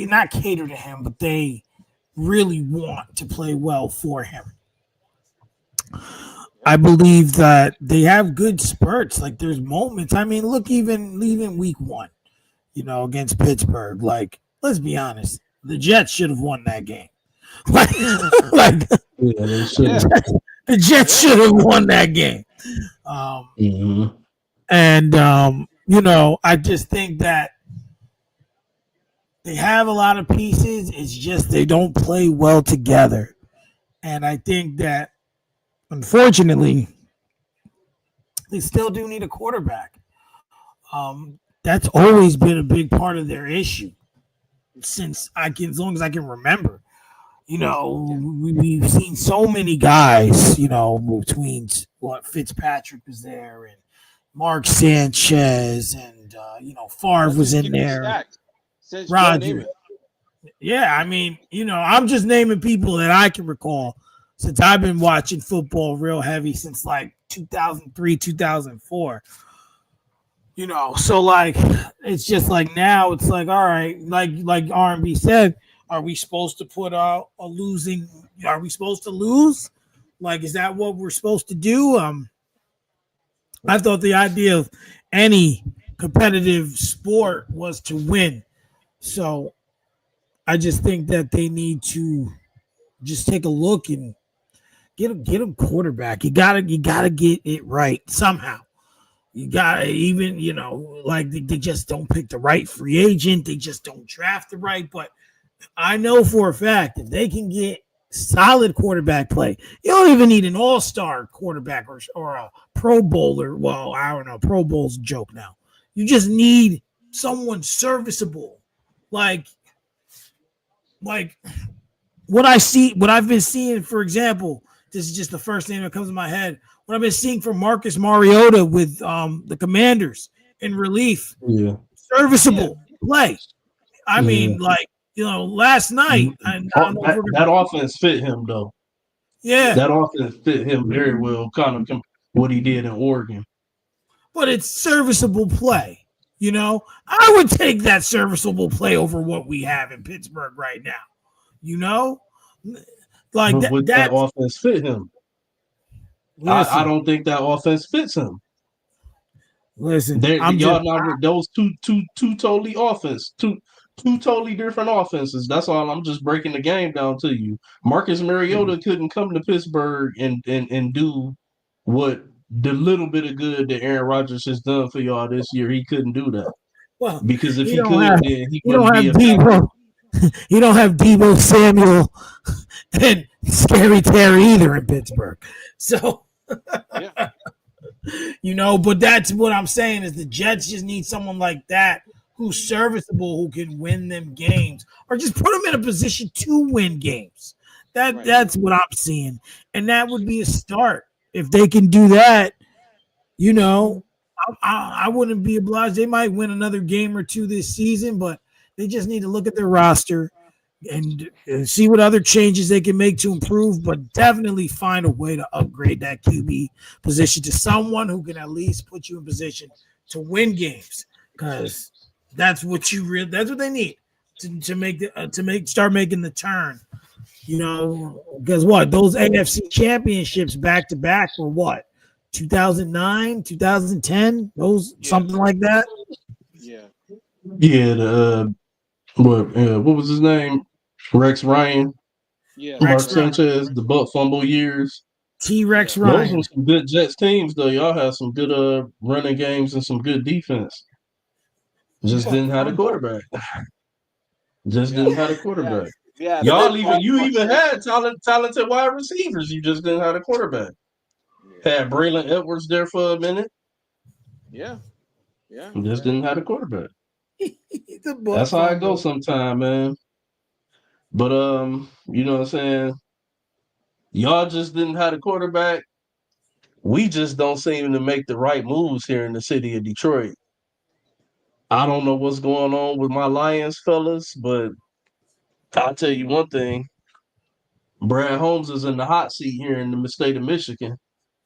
not cater to him, but they really want to play well for him. I believe that they have good spurts. Like there's moments. I mean, look, even week one, against Pittsburgh. Like, let's be honest, the Jets should have won that game. like Yeah, they should. the Jets should have won that game. And I just think that they have a lot of pieces. It's just they don't play well together. And I think that, unfortunately, they still do need a quarterback. That's always been a big part of their issue since as long as I can remember. We've seen so many guys, between Fitzpatrick was there and Mark Sanchez and, Favre was in there. Roger. Yeah, I mean, I'm just naming people that I can recall since I've been watching football real heavy since like 2003, 2004. So like it's just like now it's like, all right, like R&B said, are we supposed to put out a losing? Are we supposed to lose? Like, is that what we're supposed to do? I thought the idea of any competitive sport was to win. So I just think that they need to just take a look and get a quarterback. You gotta get it right somehow. You gotta even, like they just don't pick the right free agent. They just don't draft the right. But I know for a fact if they can get solid quarterback play, you don't even need an all-star quarterback or a Pro Bowler. Well, I don't know. Pro Bowl's a joke now. You just need someone serviceable. Like what I've been seeing, for example, this is just the first name that comes to my head. What I've been seeing from Marcus Mariota with the Commanders in relief, serviceable play. I mean, last night, that offense fit him though. Yeah, that offense fit him very well. Kind of what he did in Oregon, but it's serviceable play. I would take that serviceable play over what we have in Pittsburgh right now. That offense fit him. I don't think that offense fits him. Listen, those two totally offense, two totally different offenses. That's all. I'm just breaking the game down to you. Marcus Mariota couldn't come to Pittsburgh and do what the little bit of good that Aaron Rodgers has done for y'all this year. He couldn't do that. Well, because if he could, then he don't have Debo. You don't have Debo Samuel and Scary Terry either in Pittsburgh. So, but that's what I'm saying is the Jets just need someone like that who's serviceable, who can win them games, or just put them in a position to win games. That's what I'm seeing, and that would be a start if they can do that. You know, I wouldn't be obliged. They might win another game or two this season, but they just need to look at their roster and see what other changes they can make to improve, but definitely find a way to upgrade that QB position to someone who can at least put you in position to win games, because that's what that's what they need to start making the turn. You know, because what, those AFC championships back to back were what, 2009, 2010, those something like that. Yeah. Yeah, what was his name? Rex Ryan, Yeah. Mark Rex Ryan, Sanchez, the Buck fumble years. T-Rex Those were Ryan. some good Jets teams, though. Y'all had some good running games and some good defense. Just Buck didn't have a fumble. quarterback. Just Yeah. didn't have a Yeah. quarterback. Yeah. You even had talented wide receivers. You just didn't have a quarterback. Had Braylon Edwards there for a minute. Yeah. Yeah. You just didn't have a quarterback. The Buck That's how I go fumble. sometime, man. But you know what I'm saying? Y'all just didn't have a quarterback. We just don't seem to make the right moves here in the city of Detroit. I don't know what's going on with my Lions fellas, but I'll tell you one thing. Brad Holmes is in the hot seat here in the state of Michigan.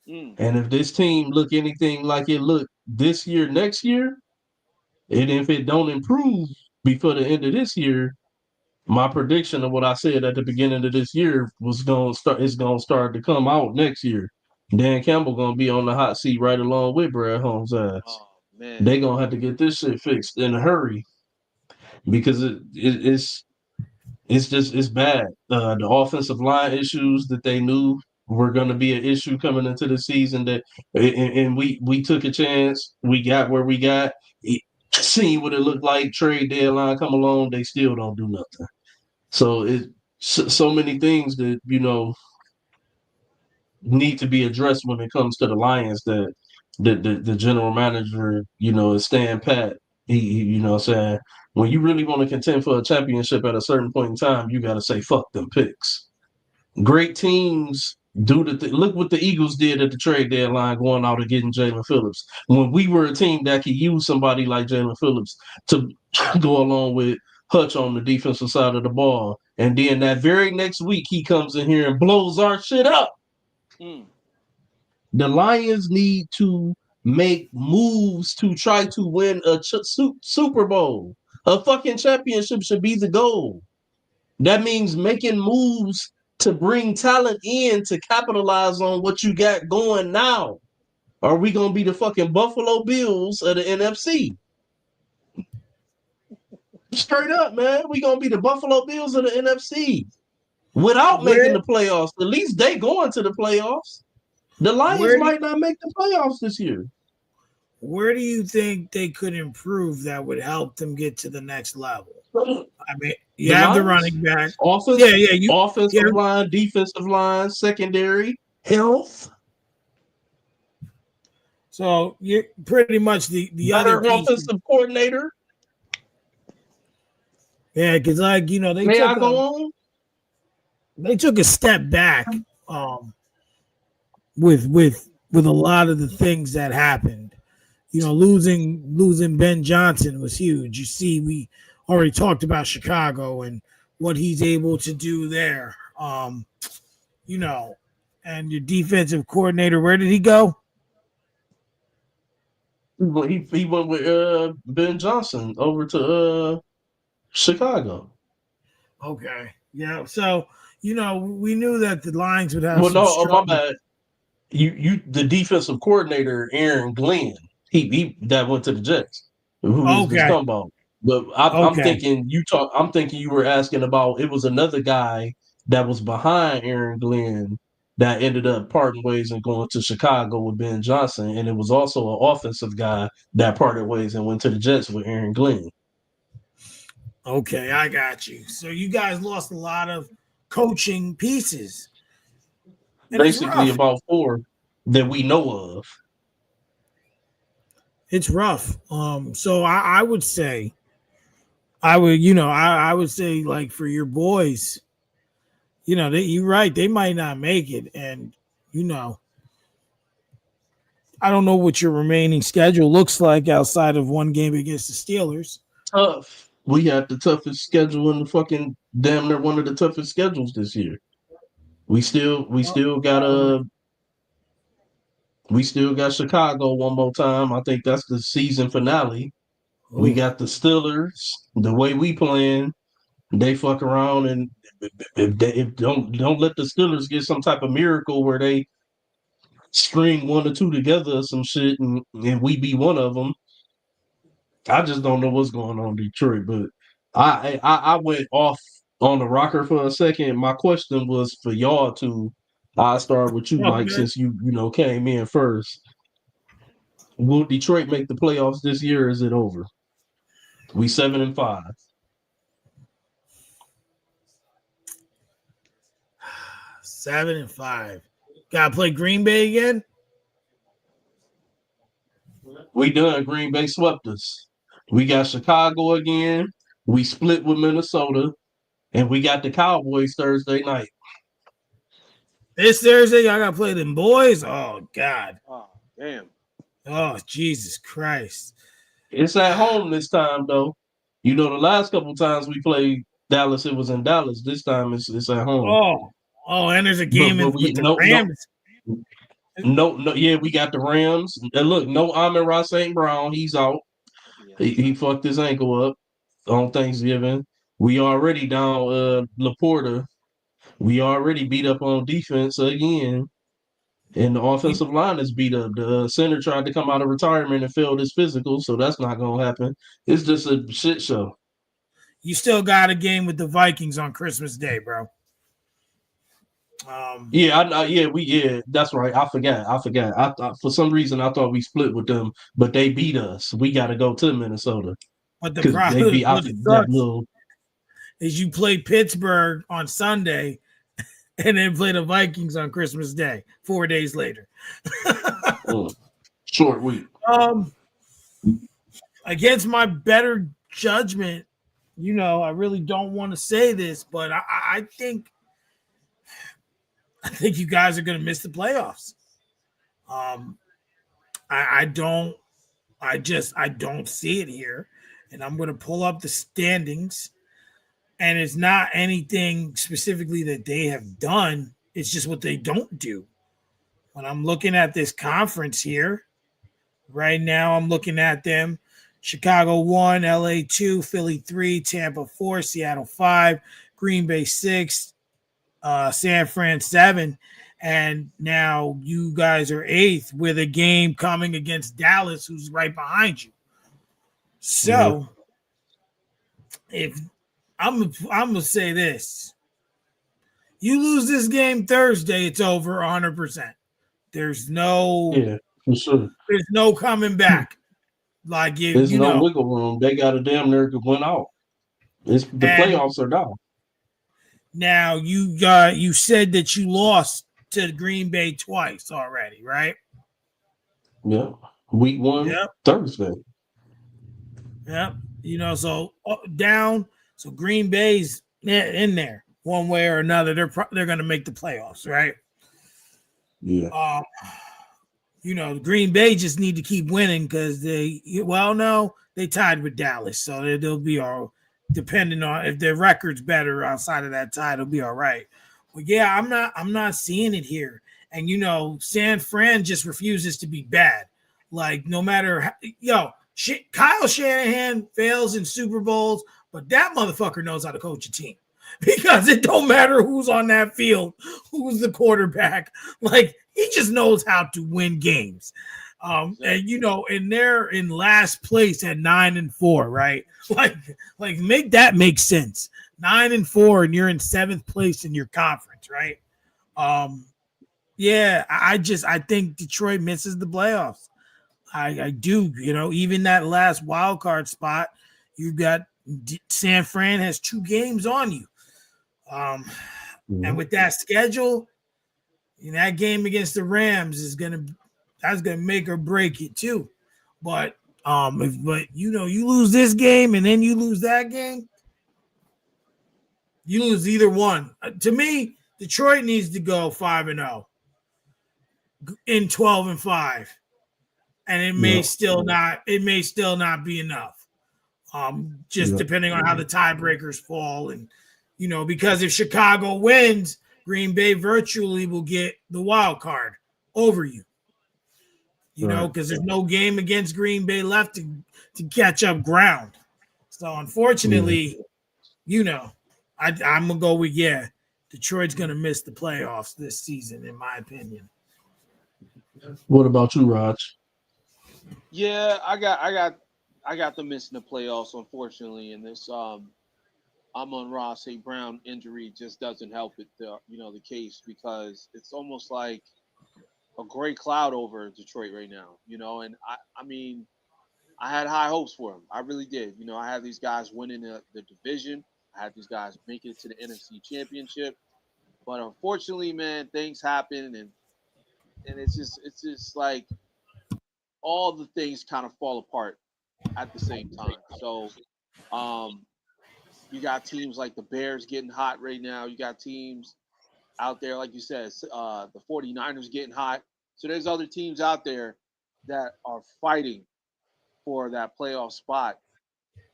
Mm. And if this team look anything like it looked this year, next year, and if it don't improve before the end of this year, my prediction of what I said at the beginning of this year was gonna start to come out next year. Dan Campbell gonna be on the hot seat right along with Brad Holmes' ass. Oh man. They gonna have to get this shit fixed in a hurry because it's bad. The offensive line issues that they knew were going to be an issue coming into the season, and we took a chance. We got where we got. Seeing what it looked like, trade deadline come along, they still don't do nothing. So so many things that need to be addressed when it comes to the Lions that the general manager, is staying pat. You know what I'm saying? When you really want to contend for a championship at a certain point in time, you got to say, fuck them picks. Great teams do look what the Eagles did at the trade deadline going out and getting Jalen Phillips. When we were a team that could use somebody like Jalen Phillips to go along with Hutch on the defensive side of the ball. And then that very next week, he comes in here and blows our shit up. Mm. The Lions need to make moves to try to win a Super Bowl. A fucking championship should be the goal. That means making moves to bring talent in to capitalize on what you got going now. Are we going to be the fucking Buffalo Bills of the NFC? Straight up, man. We going to be the Buffalo Bills of the NFC without making Where the playoffs. At least they going to the playoffs. The Lions where do might not make the playoffs this year. where do you think they could improve that would help them get to the next level? I mean, you have the running back. Offense, offensive line, defensive line, secondary, health. So you're pretty much the Better other piece. offensive coordinator. Yeah, because they took a step back with a lot of the things that happened. You know, losing Ben Johnson was huge. You see, we already talked about Chicago and what he's able to do there. You know, and your defensive coordinator, where did he go? He went with Ben Johnson over to Chicago. Okay, yeah. So we knew that the Lions would have Well, some no, my struggle. bad. The defensive coordinator Aaron Glenn. He that went to the Jets. Who we was talking about? But I'm thinking I'm thinking you were asking about. It was another guy that was behind Aaron Glenn that ended up parting ways and going to Chicago with Ben Johnson, and it was also an offensive guy that parted ways and went to the Jets with Aaron Glenn. Okay, I got you. So you guys lost a lot of coaching pieces. And basically about 4 that we know of. It's rough. So I would say I would, I would say like for your boys, you're right. They might not make it, and you know, I don't know what your remaining schedule looks like outside of one game against the Steelers. Tough. We had the toughest schedule in the fucking damn near one of the toughest schedules this year. We still got we still got Chicago one more time. I think that's the season finale. We Ooh. got the Steelers. The way we playing, they fuck around and if don't let the Steelers get some type of miracle where they string one or two together or some shit and we be one of them. I just don't know what's going on in Detroit, but I went off on the rocker for a second. My question was for y'all to. I start with you, Mike, Okay. since you came in first. Will Detroit make the playoffs this year? Or is it over? We 7-5. 7-5. Gotta play Green Bay again. We done. Green Bay swept us. We got Chicago again. We split with Minnesota, and we got the Cowboys Thursday night. This Thursday, y'all gotta play them boys. Oh God. Oh, damn. Oh Jesus Christ. It's at home this time, though. You know, the last couple times we played Dallas, it was in Dallas. This time it's at home. And there's a But game we with the Rams. yeah, we got the Rams. And look, no Amon-Ra St. Brown, he's out. Yeah. He fucked his ankle up on Thanksgiving. We already down Laporta. We already beat up on defense again. And the You, offensive line is beat up. The center tried to come out of retirement and failed his physical, so that's not gonna happen. It's just a shit show. you still got a game with the Vikings on Christmas Day, bro. Yeah, that's right. I forgot. I thought for some reason I thought we split with them, but they beat us. We got to go to Minnesota But the because they problem, beat what out that sucks little. is you play Pittsburgh on Sunday and then play the Vikings on Christmas Day, 4 days later. Short week. Against my better judgment, I really don't want to say this, but I think you guys are going to miss the playoffs. I don't see it here, and I'm going to pull up the standings. And it's not anything specifically that they have done. It's just what they don't do. When I'm looking at this conference here, right now I'm looking at them. Chicago 1, LA 2, Philly 3, Tampa 4, Seattle 5, Green Bay 6, San Fran 7. And now you guys are 8th with a game coming against Dallas, who's right behind you. So if I'm gonna say this. You lose this game Thursday, it's over 100%. There's no for sure. There's no coming back. Like There's no wiggle room. They got a damn near to win out. The playoffs are down. Now you said that you lost to Green Bay twice already, right? Yeah. Week 1, Thursday. Yep. So down. So Green Bay's in there one way or another. They're going to make the playoffs, right? Yeah. Green Bay just need to keep winning because they tied with Dallas, so they'll be all depending on if their record's better outside of that tie, they'll be all right. But yeah, I'm not seeing it here. And San Fran just refuses to be bad. Like no matter Kyle Shanahan fails in Super Bowls, but that motherfucker knows how to coach a team because it don't matter who's on that field, who's the quarterback. Like he just knows how to win games. And they're in last place at 9-4, right? Like make that make sense. 9-4, and you're in 7th place in your conference, right? I think Detroit misses the playoffs. I do, even that last wild card spot, you got San Fran has 2 games on you. And with that schedule, that game against the Rams that's gonna make or break it too. But But you lose this game and then you lose that game, you lose either one. To me, Detroit needs to go 5-0 in 12-5, and it may Yeah, still not. It may still not be enough. Just yeah, depending on how the tiebreakers fall, and because if Chicago wins, Green Bay virtually will get the wild card over you. right. Because there's no game against Green Bay left to catch up ground. So Yeah. unfortunately, I'm gonna go with Detroit's gonna miss the playoffs this season, in my opinion. What about you, Raj? Yeah, I got them missing the playoffs, unfortunately, and this Amon-Ra St. Brown injury just doesn't help it, the case, because it's almost like a gray cloud over Detroit right now, and I mean, I had high hopes for him. I really did. I had these guys winning the division. I had these guys making it to the NFC Championship. But unfortunately, man, things happen, and it's just like all the things kind of fall apart at the same time. So, um, you got teams like the Bears getting hot right now. You got teams out there, like you said, the 49ers getting hot. So there's other teams out there that are fighting for that playoff spot,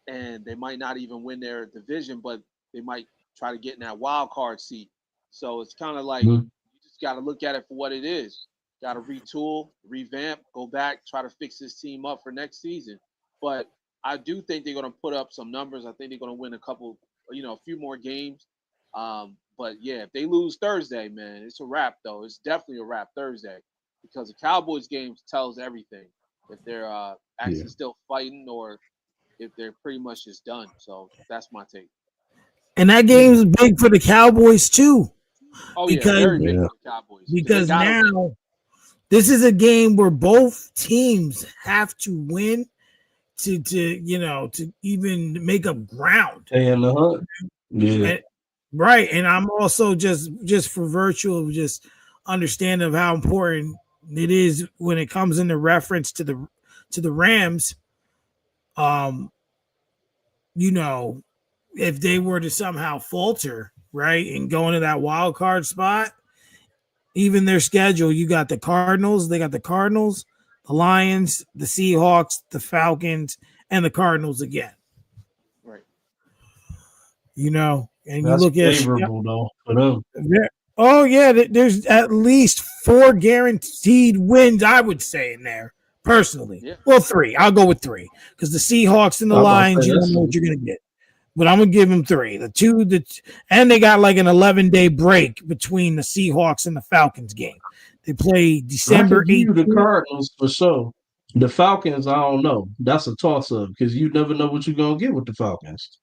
and they might not even win their division, but they might try to get in that wild card seat. So it's kind of like Mhm. you just got to look at it for what it is. Got to retool, revamp, go back, try to fix this team up for next season. But I do think they're going to put up some numbers. I think they're going to win a few more games. But yeah, if they lose Thursday, man, it's a wrap. Though it's definitely a wrap Thursday, because the Cowboys game tells everything. If they're Yeah. actually still fighting, or if they're pretty much just done. So that's my take. And that Yeah. game is big for the Cowboys too, Oh yeah, because very big Yeah. for the Cowboys because they because got to win. now this is a game where both teams have to win to even make up ground. And the hunt. Yeah. And, right. And I'm also just for virtue of just understanding of how important it is when it comes into reference to the Rams. Um, you know, if they were to somehow falter, right, and go into that wild card spot, even their schedule, you got the Cardinals, they got the Cardinals, the Lions, the Seahawks, the Falcons, and the Cardinals again. Right. And you That's look at favorable though for them. oh yeah, there's at least 4 guaranteed wins, I would say, in there personally. Yeah. Well, 3. I'll go with 3 because the Seahawks and the I'm about to Lions, say you don't that's know what you're gonna get. But I'm gonna give them 3. And they got like an 11-day break between the Seahawks and the Falcons game. They play I December could give you the 18th. Cardinals for sure. The Falcons, I don't know. That's a toss up because you never know what you're gonna get with the Falcons.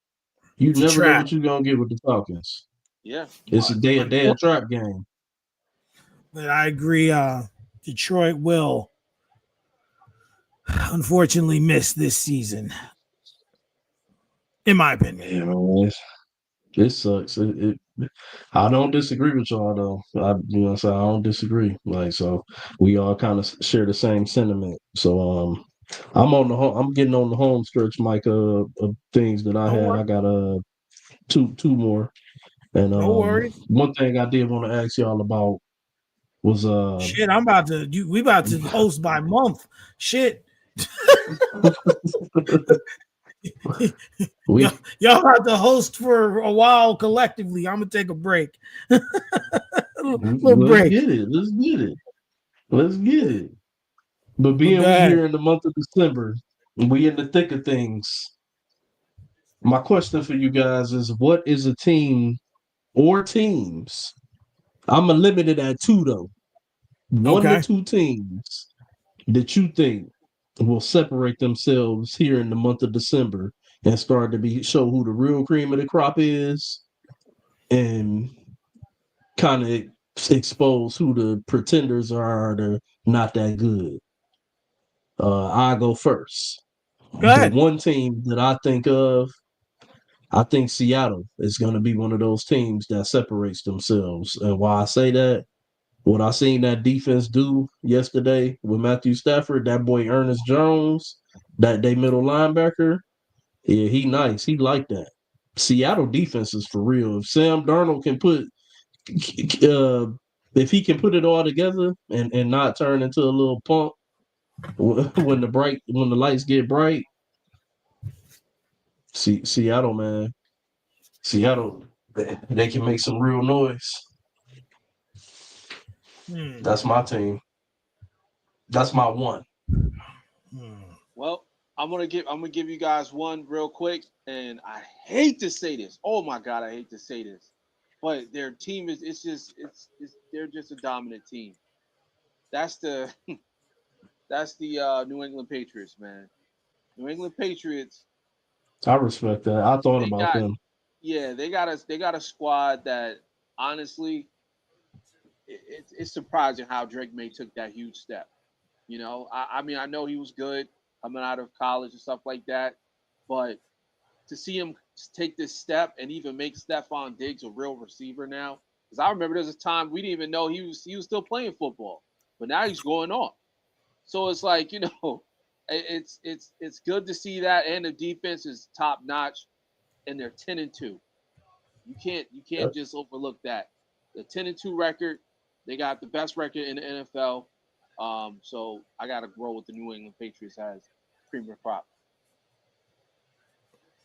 You It's a never know trap. what you're gonna get with the Falcons. Yeah. It's a day a day a Unfor- trap game. But I agree. Detroit will unfortunately miss this season, in my opinion. Yeah, man, it sucks. I don't disagree with y'all though. So I don't disagree. Like so, we all kind of share the same sentiment. So I'm getting on the home stretch, Mike. Of things that I No, had. wor- I got two more. And no worries. one thing I did want to ask y'all about was Shit, I'm about to. We about to host by month. Shit, we y'all have to host for a while collectively. I'm gonna take a break. Little let's break. get it. Let's get it. Let's get it. But But being go we ahead. here in the month of December, we in the thick of things. My question for you guys is: what is a team or teams? I'm gonna limit it at 2 though. 1 to 2 teams that you think will separate themselves here in the month of December and start to show who the real cream of the crop is, and kind of expose who the pretenders are that are not that good. I go first. Go The ahead. one team that I think Seattle is going to be one of those teams that separates themselves. And why I say that, What I seen that defense do yesterday with Matthew Stafford, that boy Ernest Jones, that they middle linebacker, yeah, he nice. He like that. Seattle defense is for real. If Sam Darnold can put, uh, if he can put it all together and not turn into a little punk when the lights get bright, Seattle, man, Seattle, they can make some real noise. That's my team. That's my one. Well, I'm gonna give you guys one real quick, and I hate to say this. Oh my god, I hate to say this, but their team is it's they're just a dominant team. That's the that's the New England Patriots, man. New England Patriots. I respect that. I thought They about got them. yeah, they got a squad that honestly, it's surprising how Drake May took that huge step. I mean, I know he was good coming out of college and stuff like that, but to see him take this step and even make Stephon Diggs a real receiver now, because I remember there was a time we didn't even know he was still playing football, but now he's going off. So it's like it's good to see that, and the defense is top notch, and they're 10-2. You can't just overlook that. The 10-2 record, they got the best record in the NFL. So I got to grow with the New England Patriots as premier crop.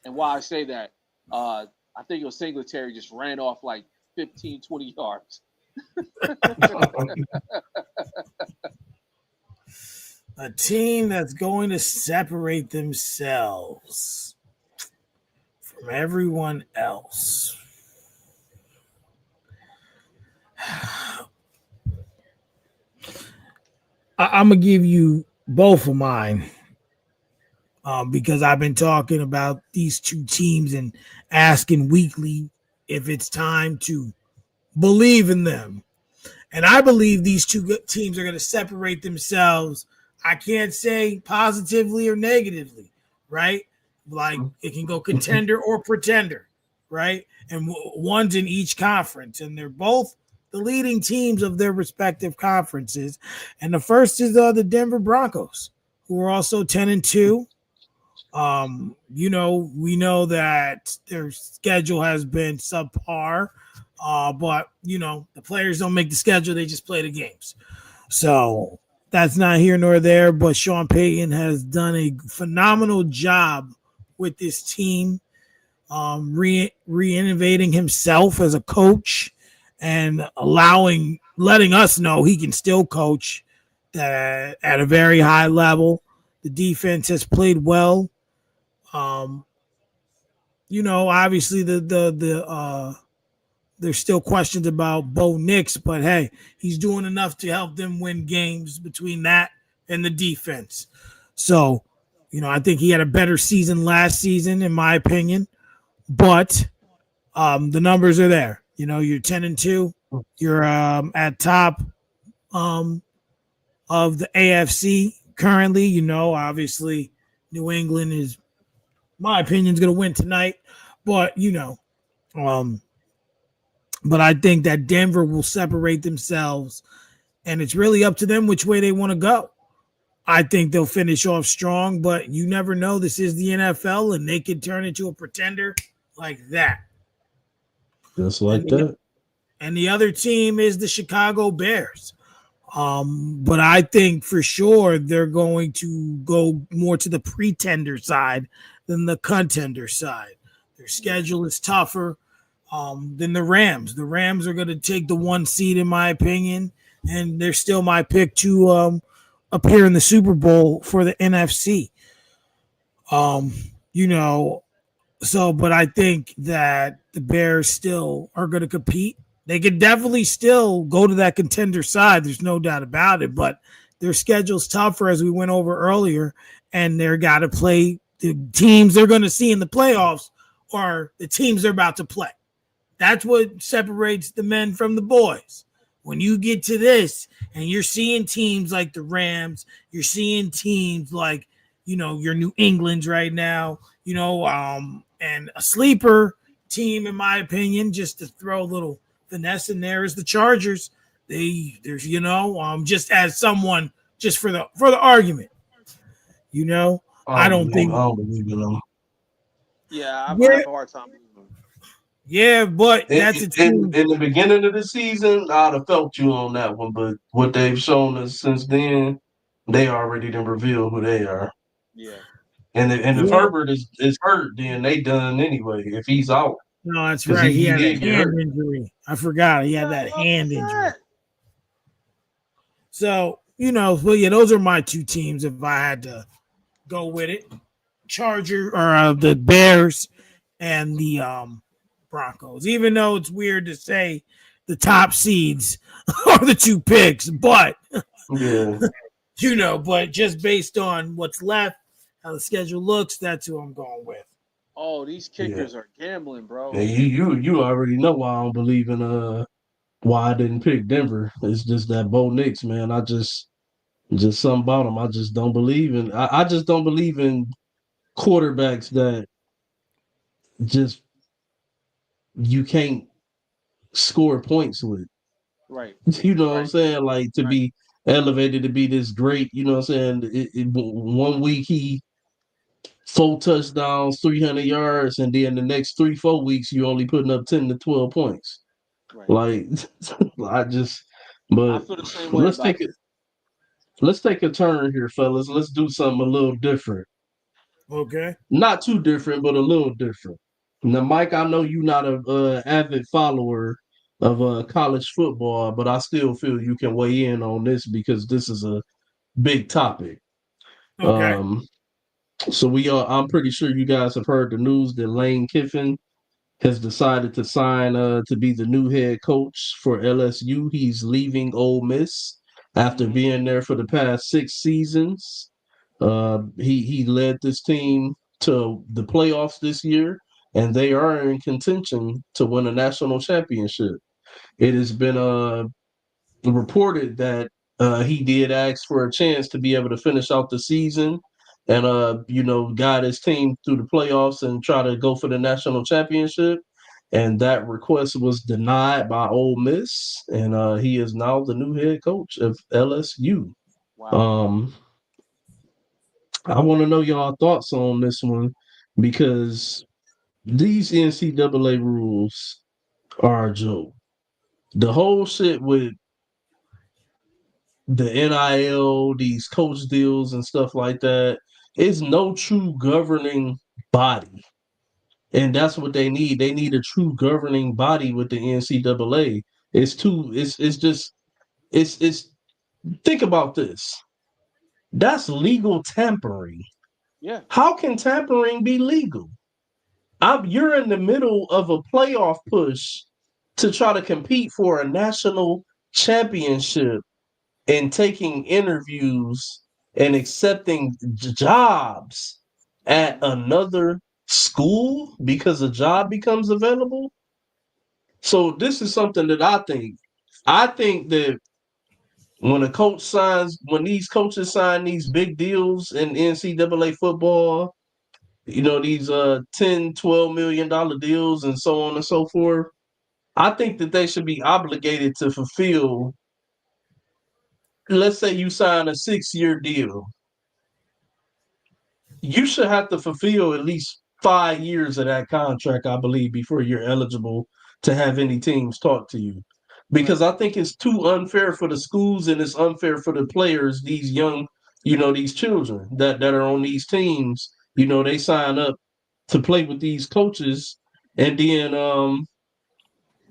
And why I say that, I think it was Singletary just ran off like 15, 20 yards. A team that's going to separate themselves from everyone else. I'm going to give you both of mine because I've been talking about these two teams and asking weekly if it's time to believe in them. And I believe these two teams are going to separate themselves. I can't say positively or negatively, right? Like it can go contender or pretender, right? And one's in each conference, and they're both the leading teams of their respective conferences. And the first is the Denver Broncos, who are also 10-2. We know that their schedule has been subpar. But the players don't make the schedule; they just play the games. So that's not here nor there. But Sean Payton has done a phenomenal job with this team, re-innovating himself as a coach and letting us know he can still coach at a very high level. The defense has played well. Obviously there's still questions about Bo Nix, but hey, he's doing enough to help them win games between that and the defense. So, I think he had a better season last season, in my opinion. But the numbers are there. You're 10-2. You're at top of the AFC currently. Obviously, New England is, my opinion, is going to win tonight. But but I think that Denver will separate themselves, and it's really up to them which way they want to go. I think they'll finish off strong, but you never know. This is the NFL, and they could turn into a pretender like that. Just like that. And the other team is the Chicago Bears. But I think for sure they're going to go more to the pretender side than the contender side. Their schedule is tougher than the Rams. The Rams are going to take the 1 seed, in my opinion, and they're still my pick to appear in the Super Bowl for the NFC. But I think that the Bears still are going to compete. They could definitely still go to that contender side. There's no doubt about it, but their schedule's tougher, as we went over earlier, and they're got to play the teams they're going to see in the playoffs or the teams they're about to play. That's what separates the men from the boys. When you get to this and you're seeing teams like the Rams, you're seeing teams like, your New England's right now, and a sleeper team, in my opinion, just to throw a little finesse in there, is the Chargers. there's just as someone just for the argument, you know, I don't I think don't believe in them. Yeah, I yeah have a hard time believing him. yeah, but In, that's a in team. in the beginning of the season, I'd have felt you on that one, but what they've shown us since then, they already done revealed who they are. Yeah. And if Yeah, Herbert is hurt, then they done anyway. If he's out, no, that's because right. He he had a did get hurt. hand injury. I forgot he had Yeah, that hand injury. 100%. So well, yeah, those are my two teams if I had to go with it. Charger or the Bears and the Broncos. Even though it's weird to say the top seeds are the two picks, but Yeah, but just based on what's left, how the schedule looks, that's who I'm going with. Oh, these yeah. kickers are gambling, bro. And you already know why I don't believe in why I didn't pick Denver. It's just that Bo Nix, man. I just something about him. I just don't believe in. I just don't believe in quarterbacks that just you can't score points with. Right, You know what I'm right, saying? Like to right, be elevated to be this great. You know what I'm saying? One week he 4 touchdowns, 300 yards, and then the next 3 4 weeks you only putting up 10 to 12 points. right. Like I just, I but feel the same way let's about take him. it. Let's take a turn here, fellas. Let's do something a little different. Okay. Not too different, but a little different. Now, Mike, I know you're not a avid follower of college football, but I still feel you can weigh in on this because this is a big topic. Okay. Um, so we are. I'm pretty sure you guys have heard the news that Lane Kiffin has decided to sign to be the new head coach for LSU. He's leaving Ole Miss after Hmm. being there for the past 6 seasons. He led this team to the playoffs this year, and they are in contention to win a national championship. It has been reported that he did ask for a chance to be able to finish out the season and guide his team through the playoffs and try to go for the national championship. And that request was denied by Ole Miss, and he is now the new head coach of LSU. Wow. Um, I want to know y'all thoughts on this one because these NCAA rules are a joke. The whole shit with the NIL, these coach deals and stuff like that, is no true governing body. And that's what they need. They need a true governing body with the NCAA. It's just it's think about this. That's legal tampering. Yeah. How can tampering be legal? You're in the middle of a playoff push to try to compete for a national championship and taking interviews and accepting jobs at Hmm. another school because a job becomes available. So this is something that I think. I think that when these coaches sign these big deals in NCAA football, these 10, $12 million deals and so on and so forth, I think that they should be obligated to fulfill. Let's say you sign a 6 year deal, you should have to fulfill at least 5 years of that contract, I believe, before you're eligible to have any teams talk to you. Right. Because I think it's too unfair for the schools and it's unfair for the players, these young, these children that are on these teams. They sign up to play with these coaches, and then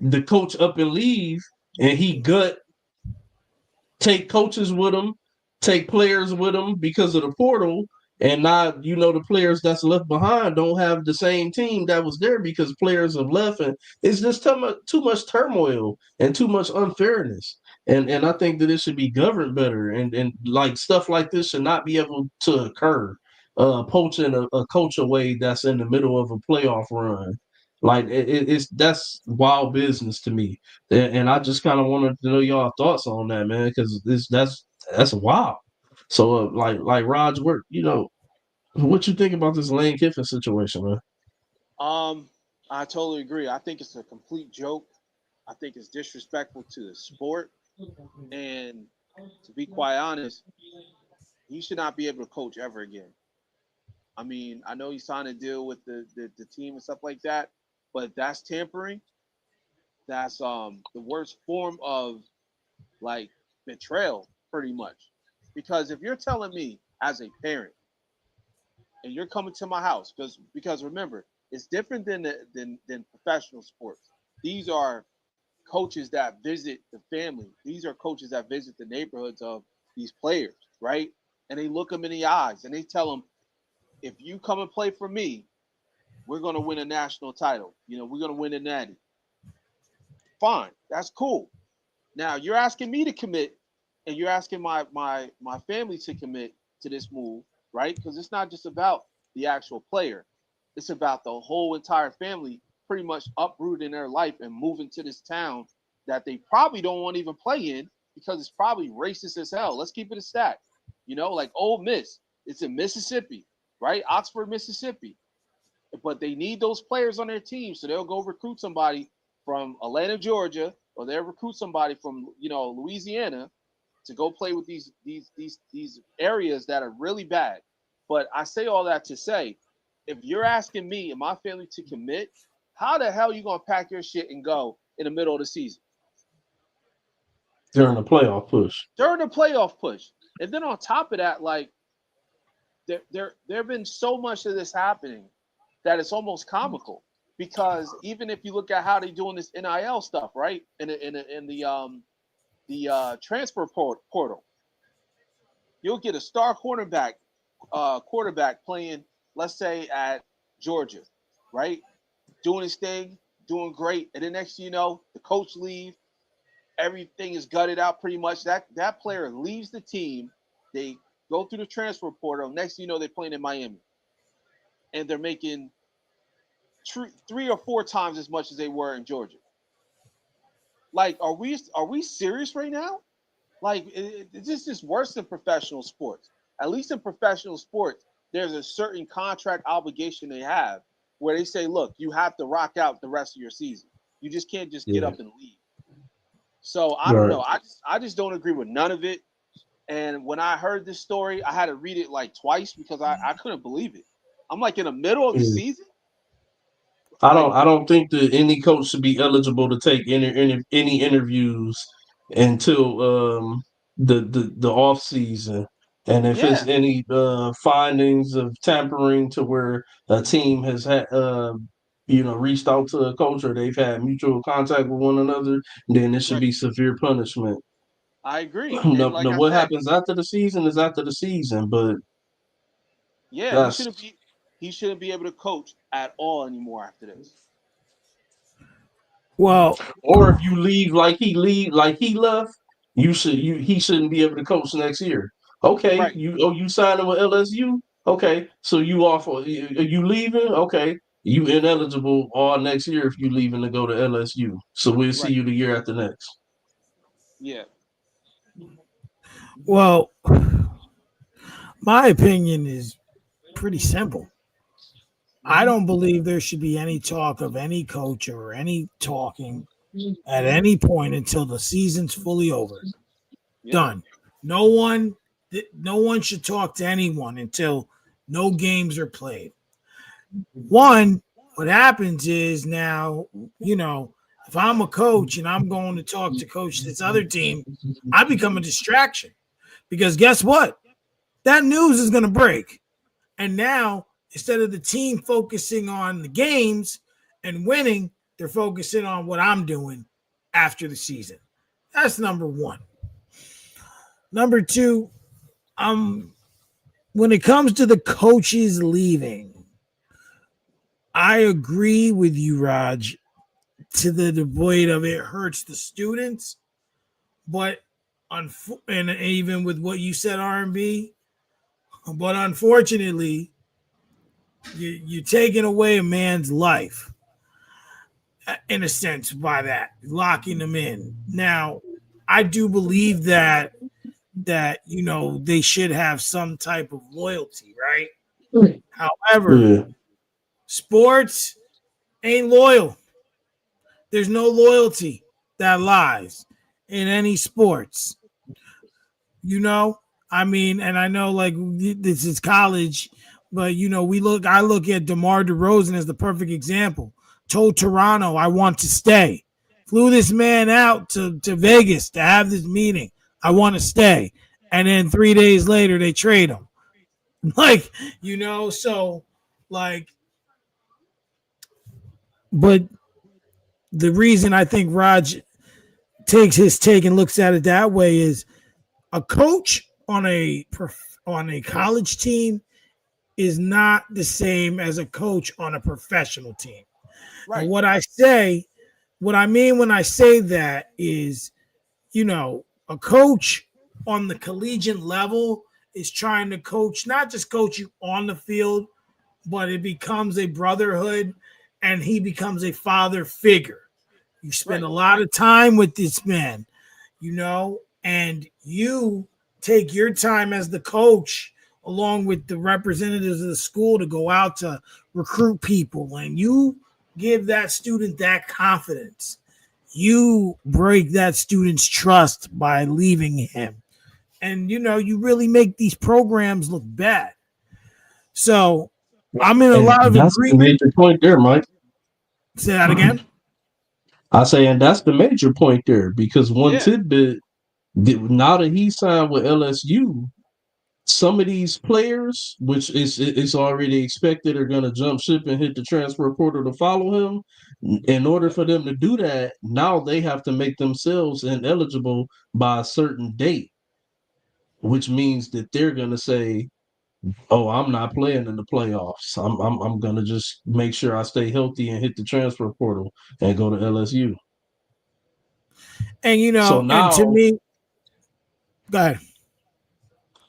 the coach up and leave, and he gut take coaches with them, take players with them because of the portal, and now the players that's left behind don't have the same team that was there because players have left, and it's just too much turmoil and too much unfairness. And I think that it should be governed better, and like stuff like this should not be able to occur. Poaching a coach away that's in the middle of a playoff run, like it's that's wild business to me. And I just kind of wanted to know y'all thoughts on that, man, because that's wild. So, like Raj, what you think about this Lane Kiffin situation, man? Um, I totally agree. I think it's a complete joke. I think it's disrespectful to the sport. And to be quite honest, he should not be able to coach ever again. I mean, I know he signed a deal with the team and stuff like that, but that's tampering. That's the worst form of like betrayal, pretty much. Because if you're telling me as a parent and you're coming to my house, because remember, it's different than professional sports. These are coaches that visit the family. These are coaches that visit the neighborhoods of these players, right? And they look them in the eyes and they tell them, if you come and play for me, we're going to win a national title. We're going to win a natty. Fine, that's cool. Now you're asking me to commit, and you're asking my family to commit to this move, right? Because it's not just about the actual player; it's about the whole entire family pretty much uprooting their life and moving to this town that they probably don't want to even play in because it's probably racist as hell. Let's keep it a stack. Like Ole Miss, it's in Mississippi, right? Oxford, Mississippi. But they need those players on their team, so they'll go recruit somebody from Atlanta, Georgia, or they'll recruit somebody from Louisiana to go play with these areas that are really bad. But I say all that to say, if you're asking me and my family to commit, how the hell are you gonna pack your shit and go in the middle of the season during the playoff push. during the playoff push? And then on top of that, like there have been so much of this happening that it's almost comical. Because even if you look at how they're doing this NIL stuff, right, in the transfer portal, you'll get a star quarterback playing, let's say at Georgia, right, doing his thing, doing great, and then next thing you know, the coach leave, everything is gutted out pretty much. That player leaves the team, they go through the transfer portal. Next thing you know, they're playing in Miami, and they're making three or four times as much as they were in Georgia. Like, are we serious right now? Like, this is worse than professional sports. At least in professional sports, there's a certain contract obligation they have where they say, look, you have to rock out the rest of your season. You just can't just get Yeah. up and leave. So I don't Right. know. I just don't agree with none of it. And when I heard this story, I had to read it like twice because I couldn't believe it. I'm like in the middle of the Yeah. season. I Like, don't. I don't think that any coach should be eligible to take any interviews until the off season. And if it's yeah, any findings of tampering to where a team has had reached out to a coach or they've had mutual contact with one another, then it should right. be severe punishment. I agree. And Now, like I what said, happens after the season is after the season, but yeah, he that's shouldn't be able to coach at all anymore after this. Well, or if you leave like he left, he shouldn't be able to coach next year. Okay, Right, you signing with LSU? Okay, so you off? Are you leaving? Okay, you ineligible all next year if you leaving to go to LSU. So we'll see right. you the year after next. Yeah. well, my opinion is pretty simple. I don't believe there should be any talk of any coach or any talking at any point until the season's fully over. Yep. Done. No one should talk to anyone until no games are played. One, what happens is now, if I'm a coach and I'm going to talk to coach this other team, I become a distraction because guess what? That news is going to break. And now, instead of the team focusing on the games and winning, they're focusing on what I'm doing after the season. That's number one. Number two, when it comes to the coaches leaving, I agree with you, Raj, to the point of it hurts the students, but and even with what you said, R&B, but unfortunately, you're taking away a man's life in a sense by that locking them in. Now, I do believe that they should have some type of loyalty, right? However, Yeah, sports ain't loyal. There's no loyalty that lies. in any sports. You know, I mean, and I know like this is college, but I look at DeMar DeRozan as the perfect example. Told Toronto, I want to stay. Flew this man out to Vegas to have this meeting. I want to stay. And then 3 days later, they trade him. Like, so like, but the reason I think Raj takes his take and looks at it that way is a coach on a college team is not the same as a coach on a professional team. Right. And what I mean when I say that is, a coach on the collegiate level is trying to coach, not just coach you on the field, but it becomes a brotherhood and he becomes a father figure. You spend a lot of time with this man, and you take your time as the coach along with the representatives of the school to go out to recruit people, and you give that student that confidence. You break that student's trust by leaving him. And you really make these programs look bad. So I'm in a lot of That's the agreement. major point there, Mike. Say that again. I say, and that's the major point there, because one tidbit, now that he signed with LSU, some of these players, which is already expected, are going to jump ship and hit the transfer portal to follow him. In order for them to do that, now they have to make themselves ineligible by a certain date, which means that they're going to say, "Oh, I'm not playing in the playoffs. I'm going to just make sure I stay healthy and hit the transfer portal and go to LSU." And So and to now, me, go ahead.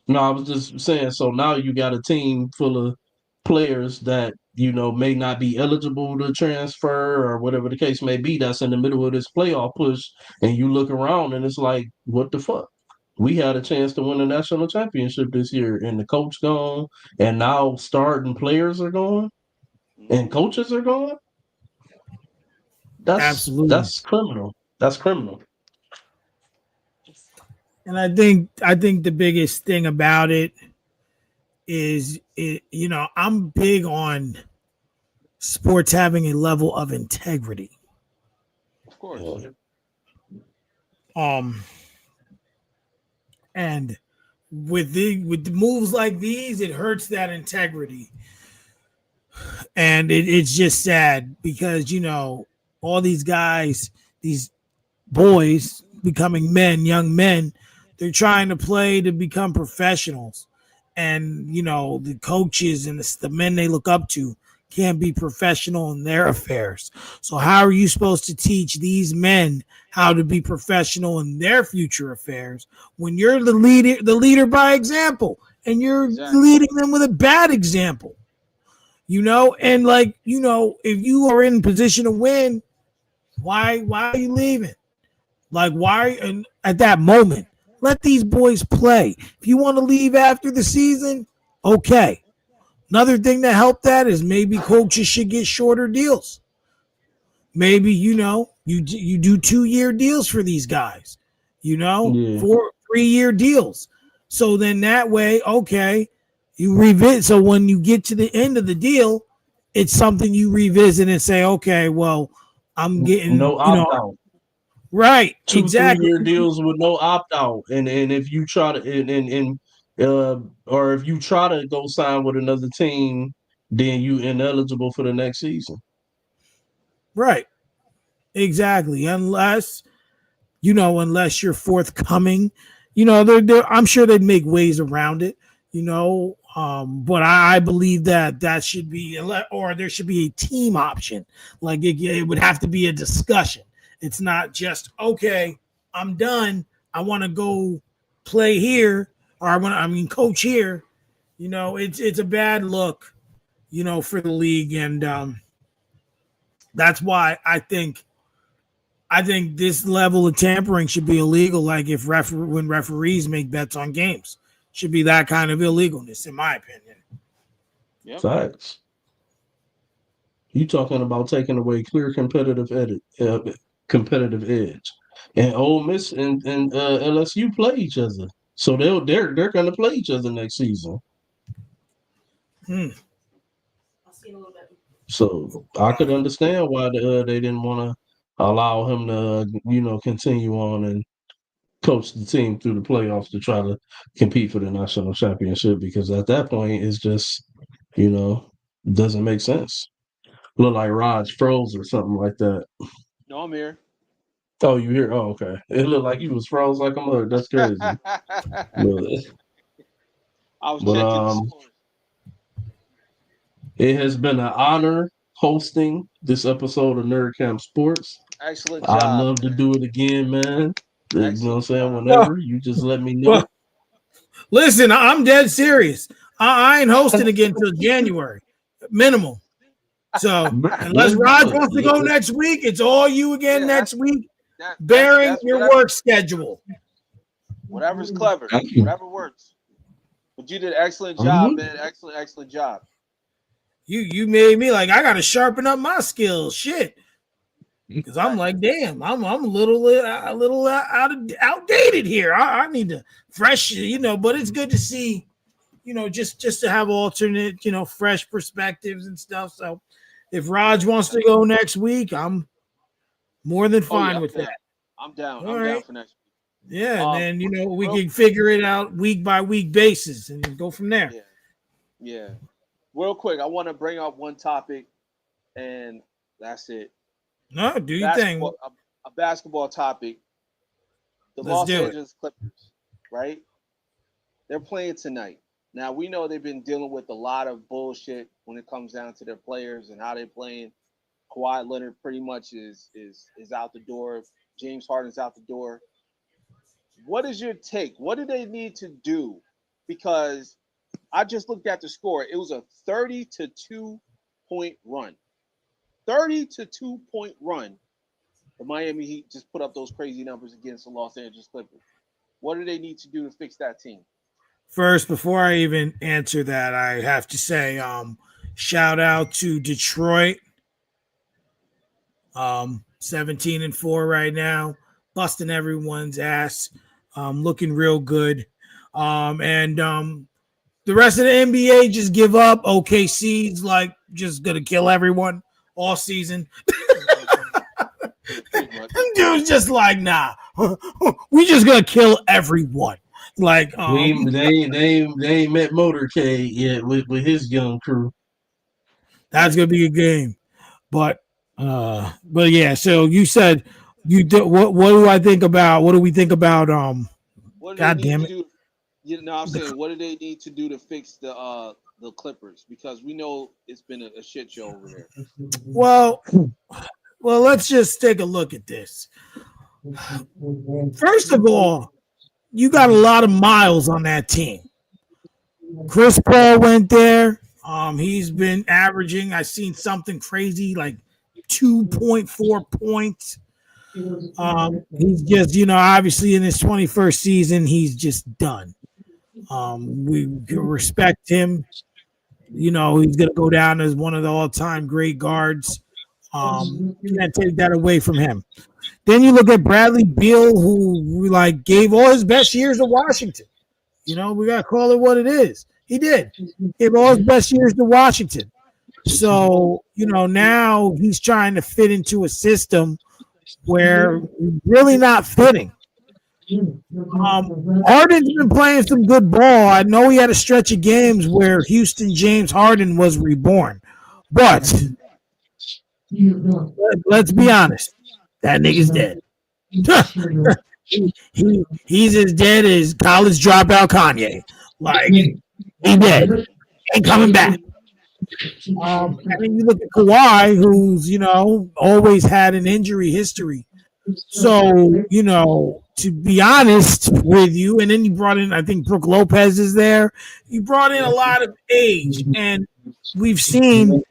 no, I was just saying. So now you got a team full of players that may not be eligible to transfer or whatever the case may be. That's in the middle of this playoff push, and you look around and it's like, what the fuck? We had a chance to win a national championship this year, and the coach gone, and now starting players are gone, and coaches are gone. That's Absolutely. that's criminal. That's criminal. And I think the biggest thing about it is I'm big on sports having a level of integrity. Of course. Um and with the moves like these, it hurts that integrity. And it's just sad because all these guys, these boys becoming men, young men, they're trying to play to become professionals. And the coaches and the men they look up to can't be professional in their affairs. So how are you supposed to teach these men how to be professional in their future affairs when you're the leader by example, and you're leading them with a bad example? And if you are in position to win, why are you leaving? Like, why? And at that moment, let these boys play. If you want to leave after the season, okay. Another thing that helped that is maybe coaches should get shorter deals. Maybe you do 2-year deals for these guys. Yeah. 3-year deals. So then that way, okay, you revisit. So when you get to the end of the deal, it's something you revisit and say, okay, well, I'm getting No opt out. right, 2 3 year exactly. deals with no opt out, and if you try to or if you try to go sign with another team, then you ineligible for the next season. Right. Exactly. Unless you're forthcoming, I'm sure they'd make ways around it, but I believe that should be, or there should be a team option. Like it would have to be a discussion. It's not just, okay, I'm done. I want to go play here, or coach here. It's a bad look, for the league. And that's why I think this level of tampering should be illegal. Like if when referees make bets on games, should be that kind of illegalness, in my opinion. Yep. Facts. You talking about taking away clear competitive edge. And Ole Miss and LSU play each other, so they're going to play each other next season. Hmm. So I could understand why they didn't want to allow him to continue on and coach the team through the playoffs to try to compete for the national championship, because at that point it's just doesn't make sense. Look like Raj froze or something like that. No, I'm here. Oh, you hear? Oh, okay. It looked like you was froze like a mother. That's crazy. But, I was but checking the scores. it has been an honor hosting this episode of Nerdcamp Sports. Excellent I'd job, love to man. do it again, man. You know what I'm Excellent saying? job. Well, Whenever you just let me know. well, listen, I'm dead serious. I ain't hosting again until January, minimal. So unless Let's Raj do wants to go it. next week, it's all you again Yeah, next week, bearing that's your whatever, work schedule. whatever's clever, Thank you. whatever works. But you did an excellent job, Mhm. man. Excellent job. You made me like I got to sharpen up my skills. Shit. Because I'm like, damn, I'm a little outdated here. I need to fresh, but it's good to see, just to have alternate, fresh perspectives and stuff. So if Raj wants to go next week, I'm more than Oh yeah, fine with that. I'm down. All I'm down right. for next week. Yeah, and then we real- can figure it out week by week basis and go from there. Yeah. Real quick, I want to bring up one topic, and that's it. No, do your thing. A basketball topic. The Let's Los do it. Angeles Clippers, right? They're playing tonight. Now we know they've been dealing with a lot of bullshit when it comes down to their players and how they're playing. Kawhi Leonard pretty much is out the door. James Harden's out the door. What is your take? What do they need to do? Because I just looked at the score. It was a 30-2 point run. 30-2 point run. The Miami Heat just put up those crazy numbers against the Los Angeles Clippers. What do they need to do to fix that team? First, before I even answer that, I have to say, shout out to Detroit. 17-4 right now, busting everyone's ass, looking real good. And the rest of the NBA just give up. OKC's like just gonna kill everyone all season. Dude's just like, nah, we just gonna kill everyone. Like they ain't met Motorcade yet with his young crew. That's gonna be a game. But yeah, so you said you did what do I think about what do we think about God damn it. I'm saying what do they need to do to fix the Clippers? Because we know it's been a shit show over there. Well, let's just take a look at this. First of all, you got a lot of miles on that team. Chris Paul went there. He's been averaging, I've seen something crazy like 2.4 points. He's just, obviously in his 21st season, he's just done. We respect him. He's going to go down as one of the all-time great guards. Can't take that away from him. Then you look at Bradley Beal, who gave all his best years to Washington. We got to call it what it is. He did. Gave all his best years to Washington. So, now he's trying to fit into a system where he's really not fitting. Harden's been playing some good ball. I know he had a stretch of games where Houston James Harden was reborn. But let's be honest. That nigga's dead. He's as dead as college dropout Kanye. He dead. Ain't coming back. I mean, you look at Kawhi, who's, always had an injury history. So, to be honest with you, and then you brought in, I think Brooke Lopez is there. You brought in a lot of age, and we've seen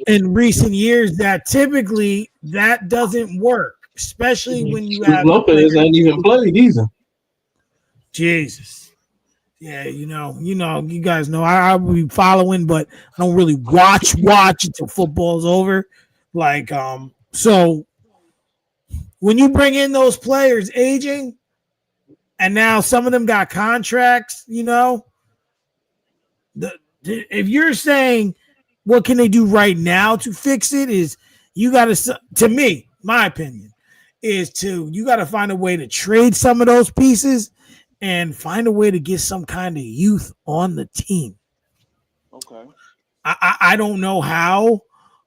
in recent years that typically that doesn't work, especially when you have Lopez ain't even played either. Jesus. Yeah, you guys know I'll be following, but I don't really watch until football's over. So when you bring in those players aging, and now some of them got contracts, the, if you're saying what can they do right now to fix it, is you got to me, my opinion is to you got to find a way to trade some of those pieces and find a way to get some kind of youth on the team. Okay. I don't know how,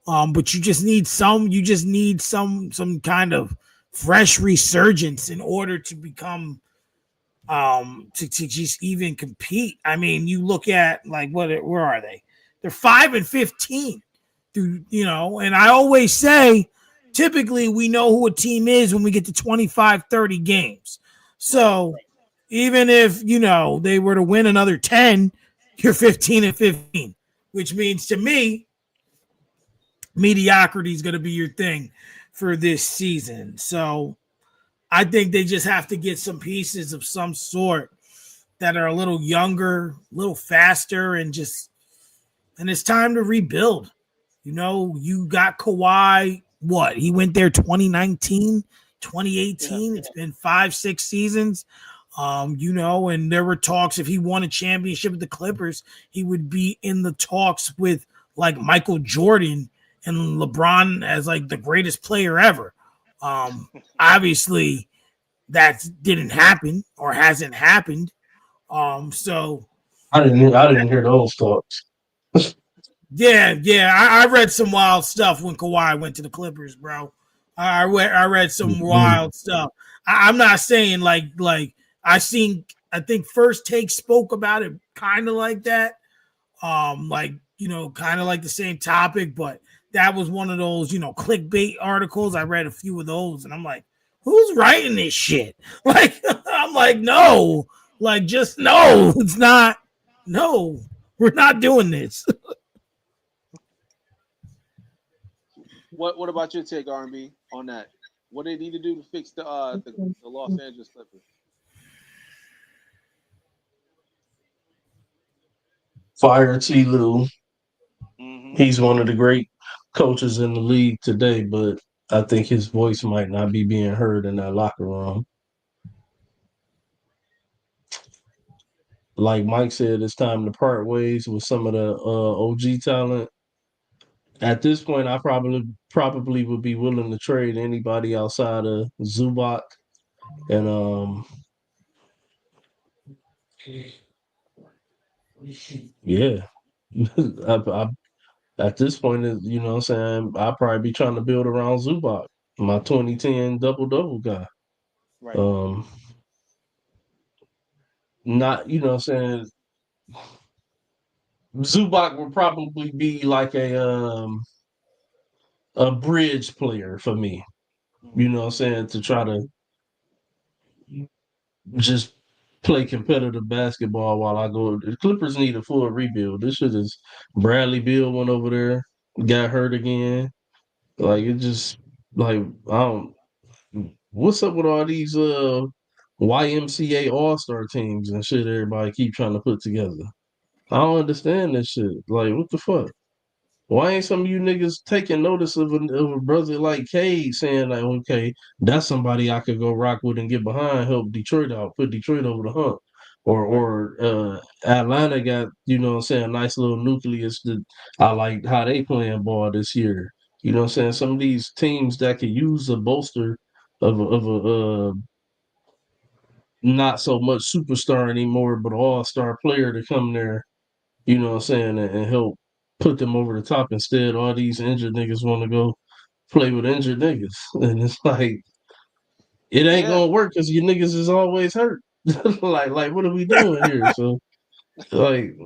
but you just need some kind of fresh resurgence in order to become to just even compete. I mean, you look at like where are they? They're 5-15 through, and I always say typically we know who a team is when we get to 25-30 games. Right. So even if they were to win another 10, you're 15-15, which means to me mediocrity is going to be your thing for this season. So I think they just have to get some pieces of some sort that are a little younger, a little faster, and it's time to rebuild. You got Kawhi. What? He went there 2019, Yeah. 2018. It's been 5-6 seasons. And there were talks if he won a championship with the Clippers, he would be in the talks with like Michael Jordan and LeBron as like the greatest player ever. Obviously that didn't happen or hasn't happened. So I didn't hear those talks. yeah, I read some wild stuff when Kawhi went to the Clippers, bro. I read some Mhm. wild stuff. I'm not saying like I think First Take spoke about it kind of like that, like kind of like the same topic, but that was one of those clickbait articles. I read a few of those, and I'm like, who's writing this shit? Like, I'm like, no, like just no, it's not. No, we're not doing this. What about your take, R&B, on that? What they need to do to fix the Los Angeles Clippers? Fire T. Lue. Mm-hmm. He's one of the great coaches in the league today, but I think his voice might not be being heard in that locker room. Like Mike said, it's time to part ways with some of the OG talent. At this point, I probably would be willing to trade anybody outside of Zubac and yeah. I, at this point, what I'm saying, I'll probably be trying to build around Zubac, my 2010 double double guy. Right. Um, not what I'm saying, Zubac would probably be like a bridge player for me. You Mm-hmm. know what I'm saying, to try to just play competitive basketball while I go. The Clippers need a full rebuild. This shit is Bradley Beal went over there, got hurt again. Like it just like I don't. What's up with all these YMCA All Star teams and shit? Everybody keep trying to put together. I don't understand this shit. Like what the fuck? Why ain't some of you niggas taking notice of a brother like Cade saying like, okay, that's somebody I could go rock with and get behind, help Detroit out, put Detroit over the hump, or Right. Atlanta got what I'm saying, a nice little nucleus that I like how they playing ball this year. You know what I'm saying? Some of these teams that could use a bolster of a not so much superstar anymore, but all star player to come there, you know what I'm saying, and help put them over the top. Instead, all these injured niggas want to go play with injured niggas. And it's like, it ain't Yeah. gonna work because you niggas is always hurt. like, what are we doing here? So, like,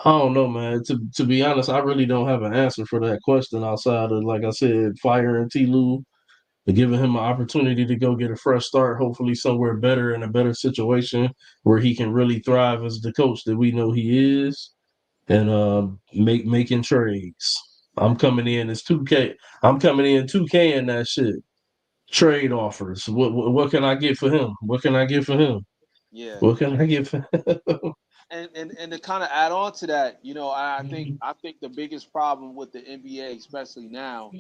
I don't know, man. To be honest, I really don't have an answer for that question outside of, like I said, firing T. Lue, giving him an opportunity to go get a fresh start, hopefully somewhere better in a better situation where he can really thrive as the coach that we know he is, and making trades. I'm coming in as 2K. I'm coming in 2K in that shit. Trade offers. What can I get for him? What can I get for him? Yeah. What can I get for him? And to kind of add on to that, I think the biggest problem with the NBA, especially now,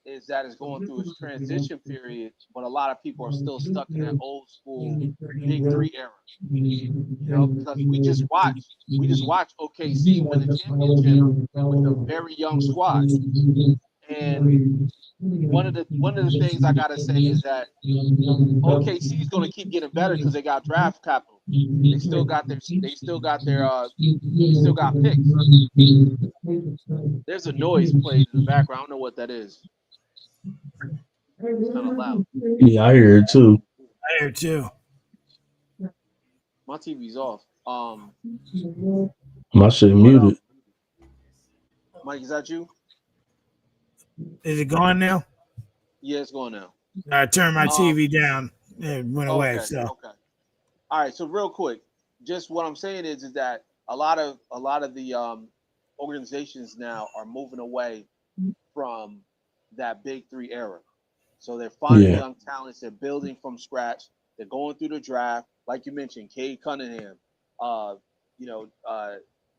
is that it's going through its transition period, but a lot of people are still stuck in that old school Big Three era. Because we just watched OKC win a championship with a very young squad. And one of the things I gotta say is that OKC is going to keep getting better because they got draft capital. They still got picks. There's a noise played in the background. I don't know what that is. It's kind of loud. Yeah, I hear it too. I hear too. My TV's off. My shit But muted. Mike, is that you? Is it gone now? Yeah, it's going now. I turned my TV down. It went away. Okay. So Okay. All right. So real quick, just what I'm saying is that a lot of the organizations now are moving away from that Big Three era. So they're finding Yeah. young talents. They're building from scratch. They're going through the draft, like you mentioned, Cade Cunningham, uh,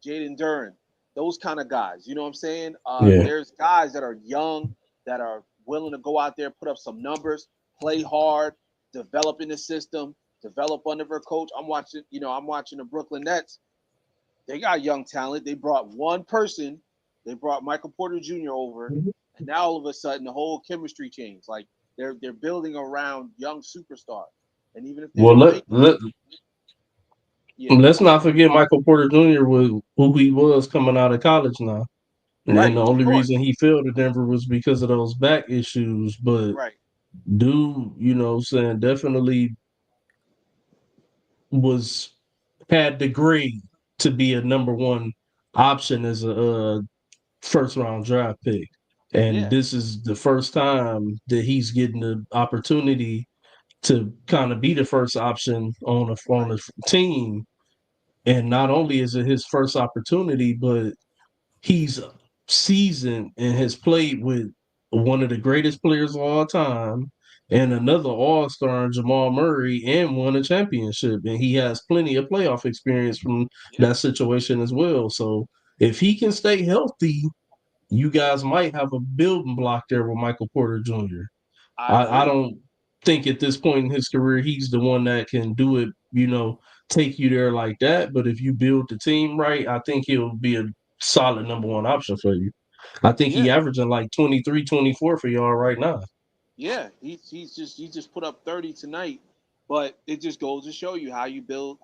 Jaden Duran, those kind of guys. You know what I'm saying? Yeah. There's guys that are young that are willing to go out there, put up some numbers, play hard, develop in the system, develop under their coach. I'm watching the Brooklyn Nets. They got young talent. They brought one person. They brought Michael Porter Jr. over, and now all of a sudden the whole chemistry changed. Like they're building around young superstars, and even if they Well, don't make it, yeah, let's not forget Michael Porter Jr. was who he was coming out of college now. And right, the of only course, reason he failed at Denver was because of those back issues. But right, dude, saying definitely was had the grade to be a number one option as a first round draft pick. And yeah, this is the first time that he's getting the opportunity to kind of be the first option on right, a team. And not only is it his first opportunity, but he's seasoned and has played with one of the greatest players of all time and another all-star Jamal Murray and won a championship. And he has plenty of playoff experience from yeah. that situation as well. So if he can stay healthy, you guys might have a building block there with Michael Porter Jr. I I agree. don't think at this point in his career he's the one that can do it, take you there like that. But if you build the team right, I think he'll be a solid number one option for you. I think he Yeah, averaging like 23, 24 for y'all right now. yeah. He just put up 30 tonight, but it just goes to show you how you build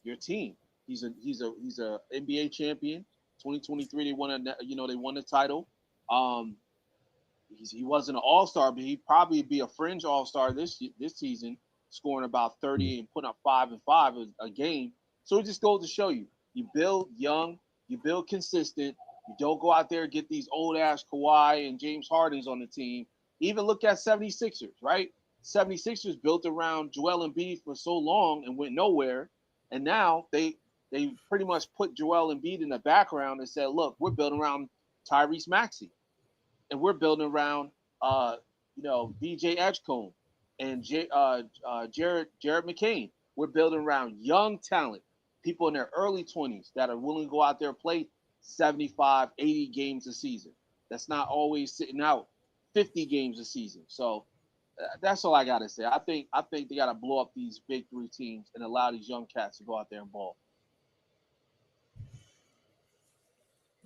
your team. He's a NBA champion. 2023 they won the title. Um, he wasn't an all star, but he'd probably be a fringe all star this season, scoring about 30 and putting up 5 and 5 a game. So it just goes to show you build young, you build consistent. You don't go out there and get these old ass Kawhi and James Hardens on the team. Even look at 76ers, right? 76ers built around Joel Embiid for so long and went nowhere. And now they pretty much put Joel Embiid in the background and said, look, we're building around Tyrese Maxey and we're building around DJ Edgecombe and Jared McCain. We're building around young talent, people in their early 20s that are willing to go out there and play 75, 80 games a season. That's not always sitting out 50 games a season. So that's all I gotta say. I think they gotta blow up these big three teams and allow these young cats to go out there and ball.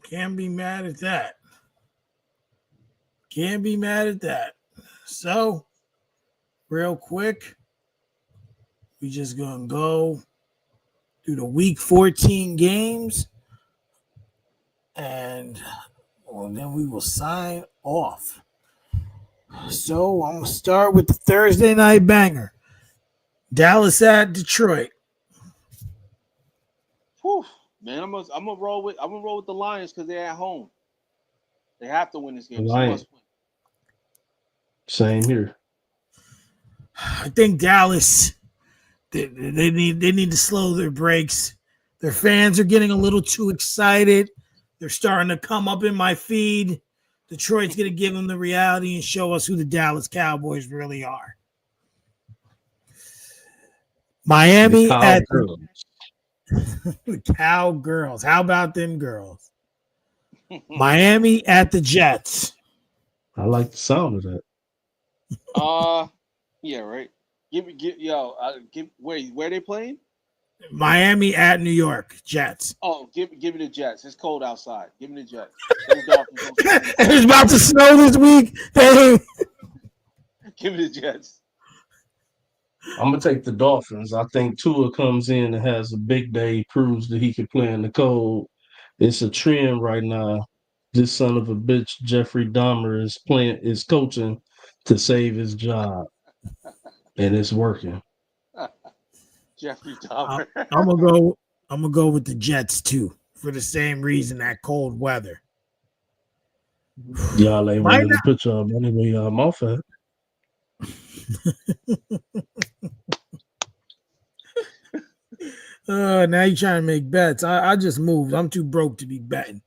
can't be mad at that. Can't be mad at that. So, real quick, we just gonna go through the week 14 games, and then we will sign off. So I'm gonna start with the Thursday night banger. Dallas at Detroit. Whew, man, I'm gonna roll with the Lions because they're at home. They have to win this game. It's a Lion, must win. same here. I think Dallas they need to slow their brakes. Their fans are getting a little too excited. They're starting to come up in my feed. Detroit's going to give them the reality and show us who the Dallas Cowboys really are. The Miami at Cowgirls. the Cowgirls. How about them girls? Miami at the Jets. I like the sound of that. Yeah, right. Where they playing? Miami at New York Jets. Oh, give me the Jets. It's cold outside. Give me the Jets. Those Dolphins don't come in It's cold. about to snow this week. Give me the Jets. I'm gonna take the Dolphins. I think Tua comes in and has a big day, proves that he can play in the cold. It's a trend right now. This son of a bitch, Jeffrey Dahmer, is coaching to save his job, and it's working. Jeffrey I'm Dahmer. gonna go. I'm gonna go with the Jets too for the same reason, that cold weather. Y'all ain't Might willing to put y'all money where y'all mouth at. Now you're trying to make bets. I just moved. I'm too broke to be betting.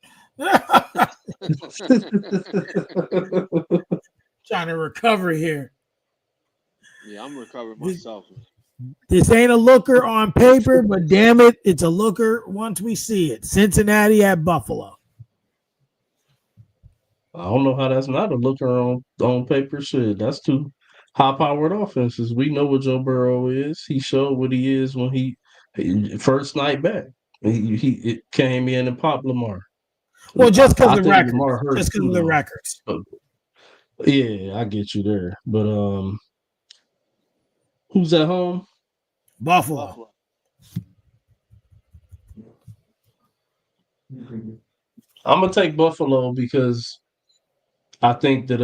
Trying to recover here. Yeah, I'm recovering myself. This ain't a looker on paper, but damn it, it's a looker once we see it. Cincinnati at Buffalo. I don't know how that's not a looker on paper. Shit, that's two high-powered offenses. We know what Joe Burrow is. He showed what he is when he first night back. It came in and popped Lamar. Well, just because I the think records. Lamar hurt Just because too, of the though. records. But, yeah, I get you there. But who's at home? Buffalo. I'm gonna take Buffalo because I think that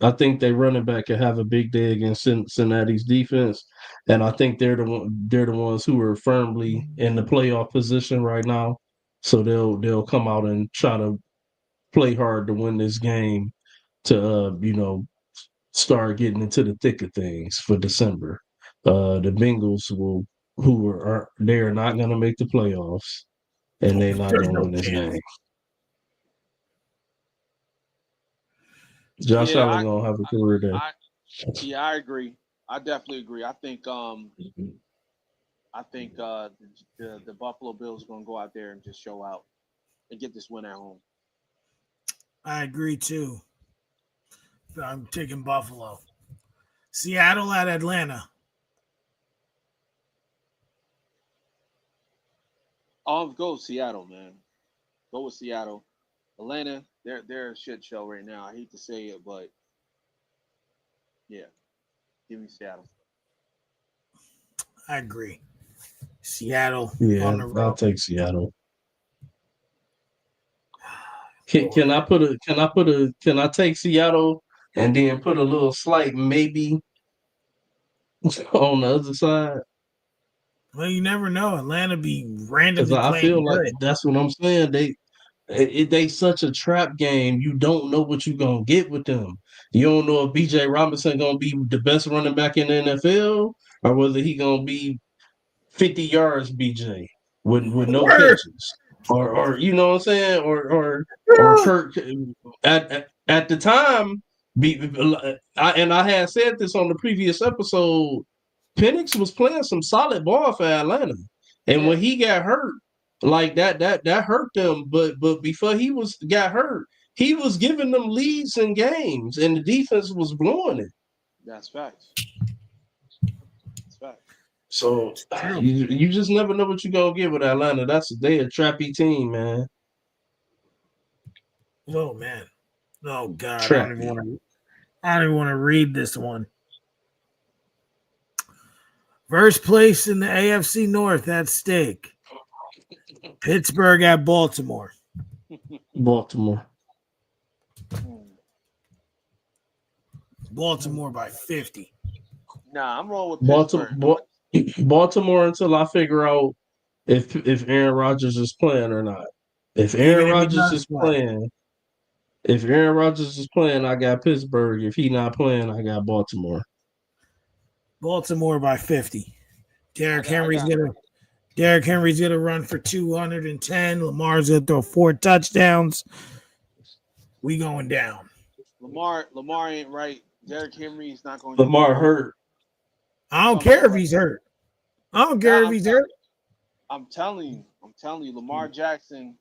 I think they running back can have a big day against Cincinnati's defense, and I think they're the ones who are firmly in the playoff position right now. So they'll come out and try to play hard to win this game to start getting into the thick of things for December. The Bengals they are not going to make the playoffs, and they're not There's going to no win this chance. game. Josh Yeah, Allen gonna have a career day. I agree. I definitely agree. I think the Buffalo Bills are gonna go out there and just show out and get this win at home. I agree too. I'm taking Buffalo. Seattle at Atlanta. Go Seattle, man. Go with Seattle. Atlanta, they're a shit show right now. I hate to say it, but yeah, give me Seattle. I agree. Seattle Yeah, on the I'll road. take Seattle. Can I take Seattle and then put a little slight maybe on the other side? Well, you never know. Atlanta be Because randomly I playing feel like good. that's what I'm saying. They such a trap game. You don't know what you're gonna get with them. You don't know if B.J. Robinson gonna be the best running back in the NFL or whether he gonna be 50 yards BJ with no Word. catches. Or you know what I'm saying? Or Kirk at the time I had said this on the previous episode, Penix was playing some solid ball for Atlanta. And Yeah, when he got hurt, like that hurt them. But before got hurt, he was giving them leads in games and the defense was blowing it. that's facts. That's facts. So True. you just never know what you're gonna get with Atlanta. They a trappy team, man. Oh man. Oh God. I don't even Trappy. want to. I don't even want to read this one. First place in the AFC North at stake. Pittsburgh at Baltimore. Baltimore. Baltimore by 50. Nah, I'm rolling with Pittsburgh. Baltimore until I figure out if Aaron Rodgers is playing or not. If Even Aaron if he Rodgers does is play. playing, I got Pittsburgh. If he not playing, I got Baltimore. Baltimore by 50. Derrick Henry's gonna run for 210. Lamar's gonna throw 4 touchdowns. We going down. Lamar ain't right. Derrick Henry is not going to get the Lamar ball. hurt. I don't care if he's hurt. I don't care if he's hurt. I'm telling you, Lamar Jackson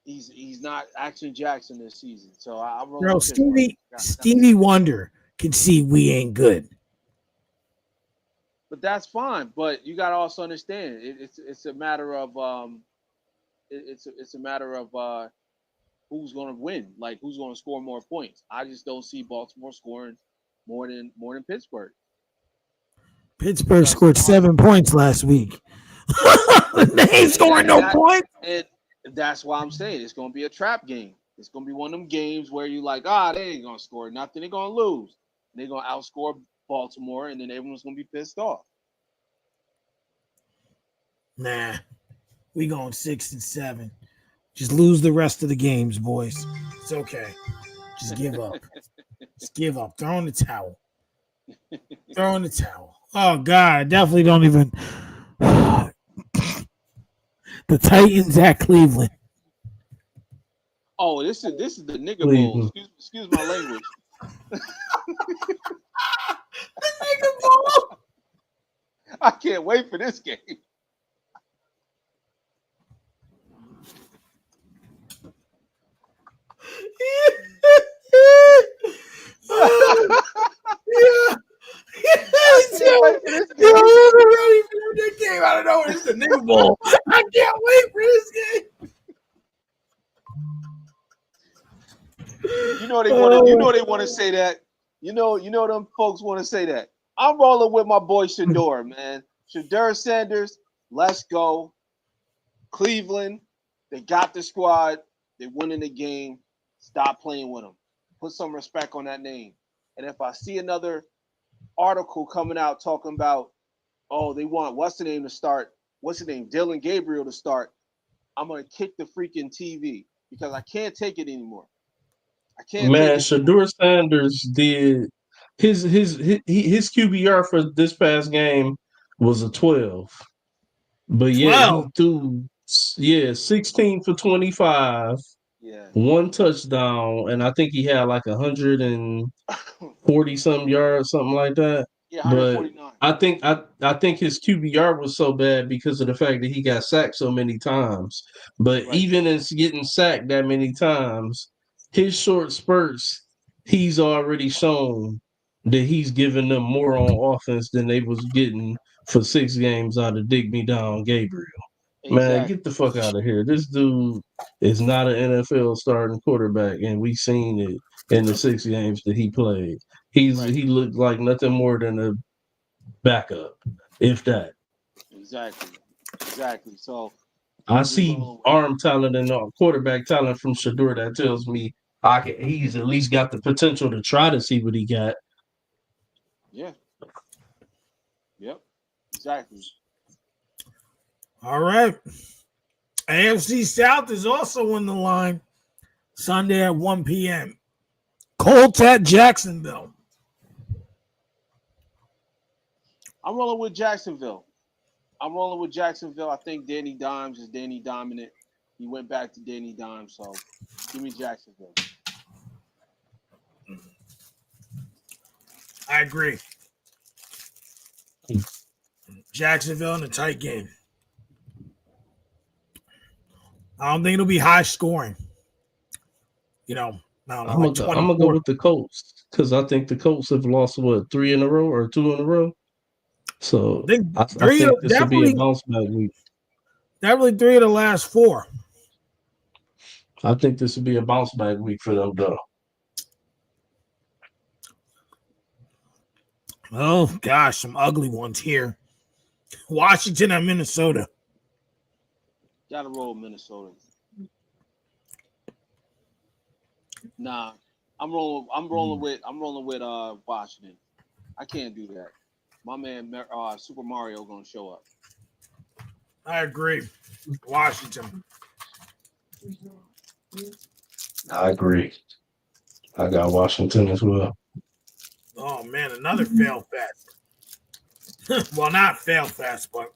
he's not Action Jackson this season. So I'm rolling Bro, with Pittsburgh. Stevie Wonder can see we ain't good. But that's fine. But you got to also understand it's a matter of it's a matter of who's going to win, like who's going to score more points. I just don't see Baltimore scoring more than Pittsburgh. Pittsburgh Because scored 7 points last week. They ain't scoring no points. and that's why I'm saying it's going to be a trap game. It's going to be one of them games where you like, they ain't going to score nothing. They're going to lose. They're going to outscore Baltimore, and then everyone's going to be pissed off. Nah, we going 6-7. Just lose the rest of the games, boys. It's okay. Just give up. Just give up. Throw in the towel. Throw in the towel. Oh God, I definitely don't even. The Titans at Cleveland. Oh, this is the nigga Cleveland. bowl. Excuse my language. The nigga ball. I can't wait for this game. Yeah. That game out of nowhere. It's the nigga bowl. I can't wait for this game. You know they want to say that. You know them folks want to say that. I'm rolling with my boy Shador, man. Shador Sanders, let's go. Cleveland, they got the squad. They winning the game. Stop playing with them. Put some respect on that name. And if I see another article coming out talking about, they want what's the name to start? What's the name? Dylan Gabriel to start. I'm gonna kick the freaking TV because I can't take it anymore. I can't take Man, it. Shador Sanders did his QBR for this past game was a 12. But yet he 12. threw 16 for 25, Yeah. one touchdown, and I think he had like 140 some yards, something like that. Yeah, But 149. I think his QBR was so bad because of the fact that he got sacked so many times. But Right. even as getting sacked that many times, his short spurts, he's already shown that he's giving them more on offense than they was getting for 6 games out of Dig Me Down Gabriel. Man, Exactly. get the fuck out of here. This dude is not an NFL starting quarterback, and we seen it in the 6 games that he played. Right. He looked like nothing more than a backup, if that. Exactly. So I I'm just see rolling. arm talent and quarterback talent from Shador that tells me he's at least got the potential to try to see what he got. Yeah. Yep. Exactly. All right. AFC South is also on the line Sunday at 1 p.m. Colts at Jacksonville. I'm rolling with Jacksonville. I think Danny Dimes is Danny dominant. He went back to Danny Dimes, so give me Jacksonville. I agree. Jacksonville in a tight game. I don't think it'll be high scoring. You know, I don't know, I'm like gonna go 24. with the Colts because I think the Colts have lost 3 in a row or 2 in a row. So I think I three, think this will be a definitely, bounce back week. definitely 3 of the last 4. I think this will be a bounce back week for them, though. Oh, gosh, some ugly ones here. Washington and Minnesota. Gotta roll Minnesota. Nah, I'm rolling with Washington. I can't do that. My man Super Mario gonna show up. I agree. Washington. I agree. I got Washington as well. Oh, man, another fail fest. Well, not fail fest, but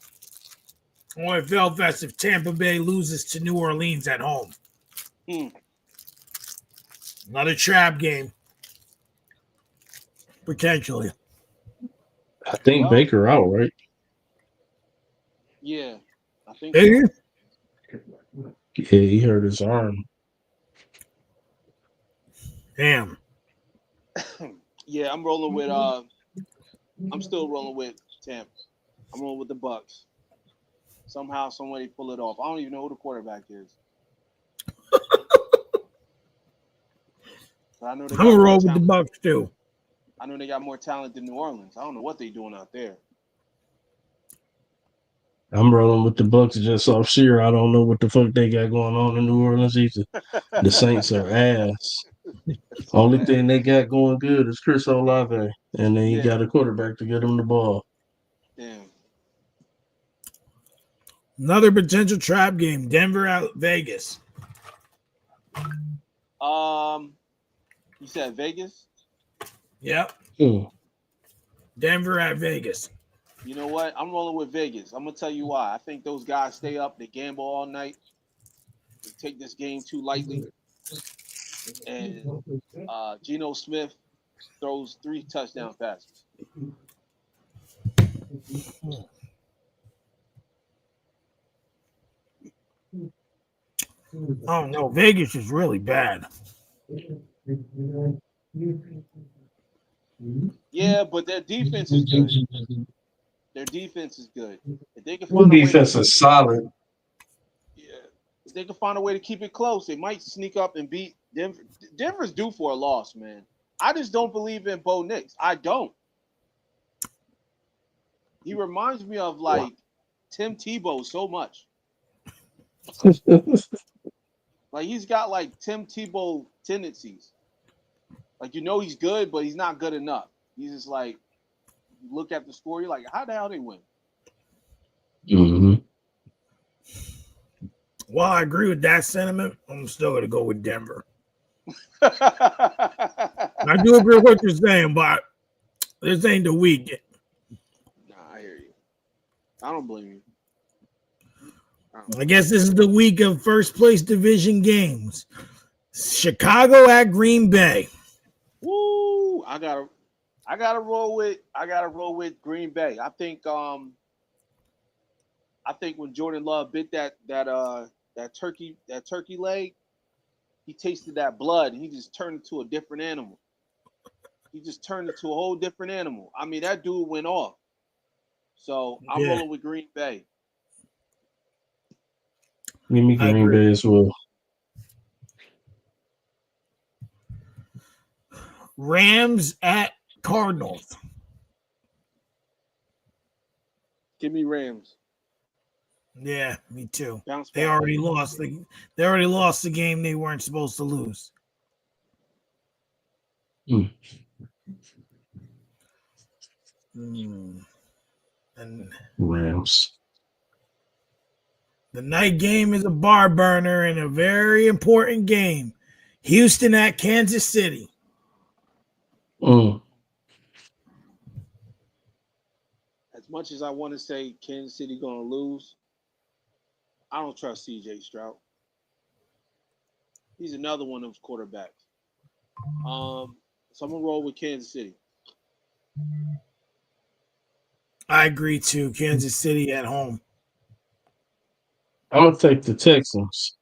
only fail fest if Tampa Bay loses to New Orleans at home. Another trap game. Potentially. I think Baker out, right? Yeah, I think Baker? so. Yeah, he hurt his arm. Damn. Yeah, I'm rolling with I'm still rolling with Tampa. I'm rolling with the Bucks. Somehow, somebody pull it off. I don't even know who the quarterback is. But I know they I'm got gonna more roll with the talent. Bucks too. I know they got more talent than New Orleans. I don't know what they doing out there. I'm rolling with the Bucks just off sheer. I don't know what the fuck they got going on in New Orleans either. The Saints are ass. So Only bad. thing they got going good is Chris Olave, and they ain't Yeah, got a quarterback to get him the ball. damn. Another potential trap game. Denver at Vegas. Um, you said Vegas. Yep. Hmm. Denver at Vegas. You know what? I'm rolling with Vegas. I'm gonna tell you why. I think those guys stay up, they gamble all night, they take this game too lightly, and Geno Smith throws 3 touchdown passes. Oh no, Vegas is really bad. Yeah, but their defense is good. Their defense is good. If they can Their find a way to defense keep is solid. Yeah. If they can find a way to keep it close, they might sneak up and beat Denver. Denver's due for a loss, man. I just don't believe in Bo Nix. I don't. He reminds me of like Tim Tebow so much. Like he's got like Tim Tebow tendencies. Like he's good, but he's not good enough. He's just like you look at the score, you're like, how the hell they win? Mm-hmm. Well, I agree with that sentiment. I'm still gonna go with Denver. Nah, I do agree with what you're saying, but this ain't the week. I hear you. I don't blame you. I guess this is the week of first place division games. Chicago at Green Bay. Woo! I gotta roll with Green Bay. I think when Jordan Love bit that turkey leg, he tasted that blood and he just turned into a different animal. He just turned into a whole different animal. I mean, that dude went off. So I'm Yeah, rolling with Green Bay. Give me I Green agree. Bay as well. Rams at Cardinals. Give me Rams. Yeah, me too. Bounce They back already game. lost they already lost the game they weren't supposed to lose. Mm. And Rams. the night game is a bar burner and a very important game. Houston at Kansas City. Mm. As much as I want to say Kansas City gonna lose, I don't trust CJ Stroud. He's another one of those quarterbacks. So I'm gonna roll with Kansas City. I agree too. Kansas City at home. I'm gonna take the Texans.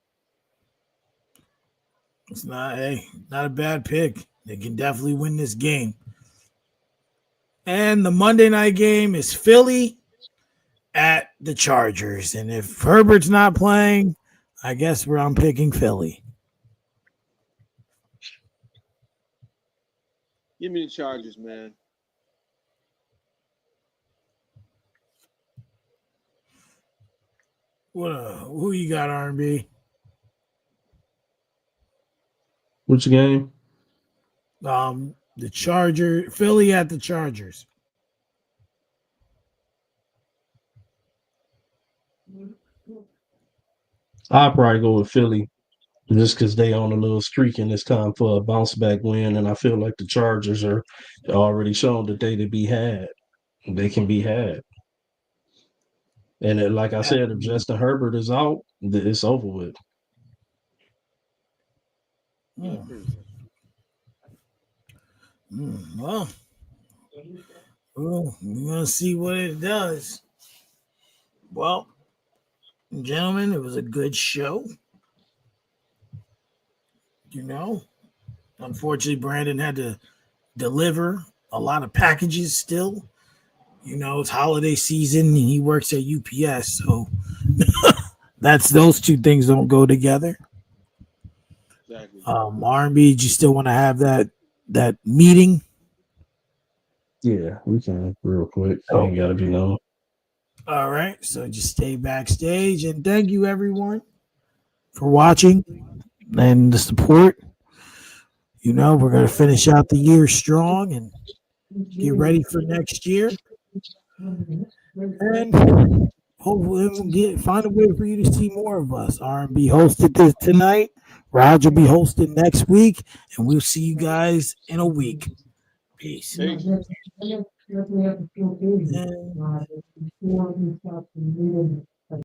It's not not a bad pick. They can definitely win this game. And the Monday night game is Philly at the Chargers. And if Herbert's not playing, I guess I'm picking Philly. Give me the Chargers, man. Who you got, R&B? Which game? The Philly at the Chargers. I'll probably go with Philly just because they on a little streak and it's time for a bounce back win. And I feel like the Chargers are already shown that they to be had. They can be had. And like I said, if Justin Herbert is out, it's over with. Yeah, pretty much. Well, we're going to see what it does. Well, gentlemen, it was a good show. You know, unfortunately, Brandon had to deliver a lot of packages still. You know, it's holiday season and he works at UPS. So that's those two things don't go together. Exactly. R&B, do you still want to have that meeting? Yeah, we can real quick. Oh, Ain't gotta be no. all right. So just stay backstage and thank you everyone for watching and the support. You know, we're gonna finish out the year strong and get ready for next year. And hopefully we'll find a way for you to see more of us. R&B hosted this tonight. Raj will be hosting next week, and we'll see you guys in a week. Peace. Peace. And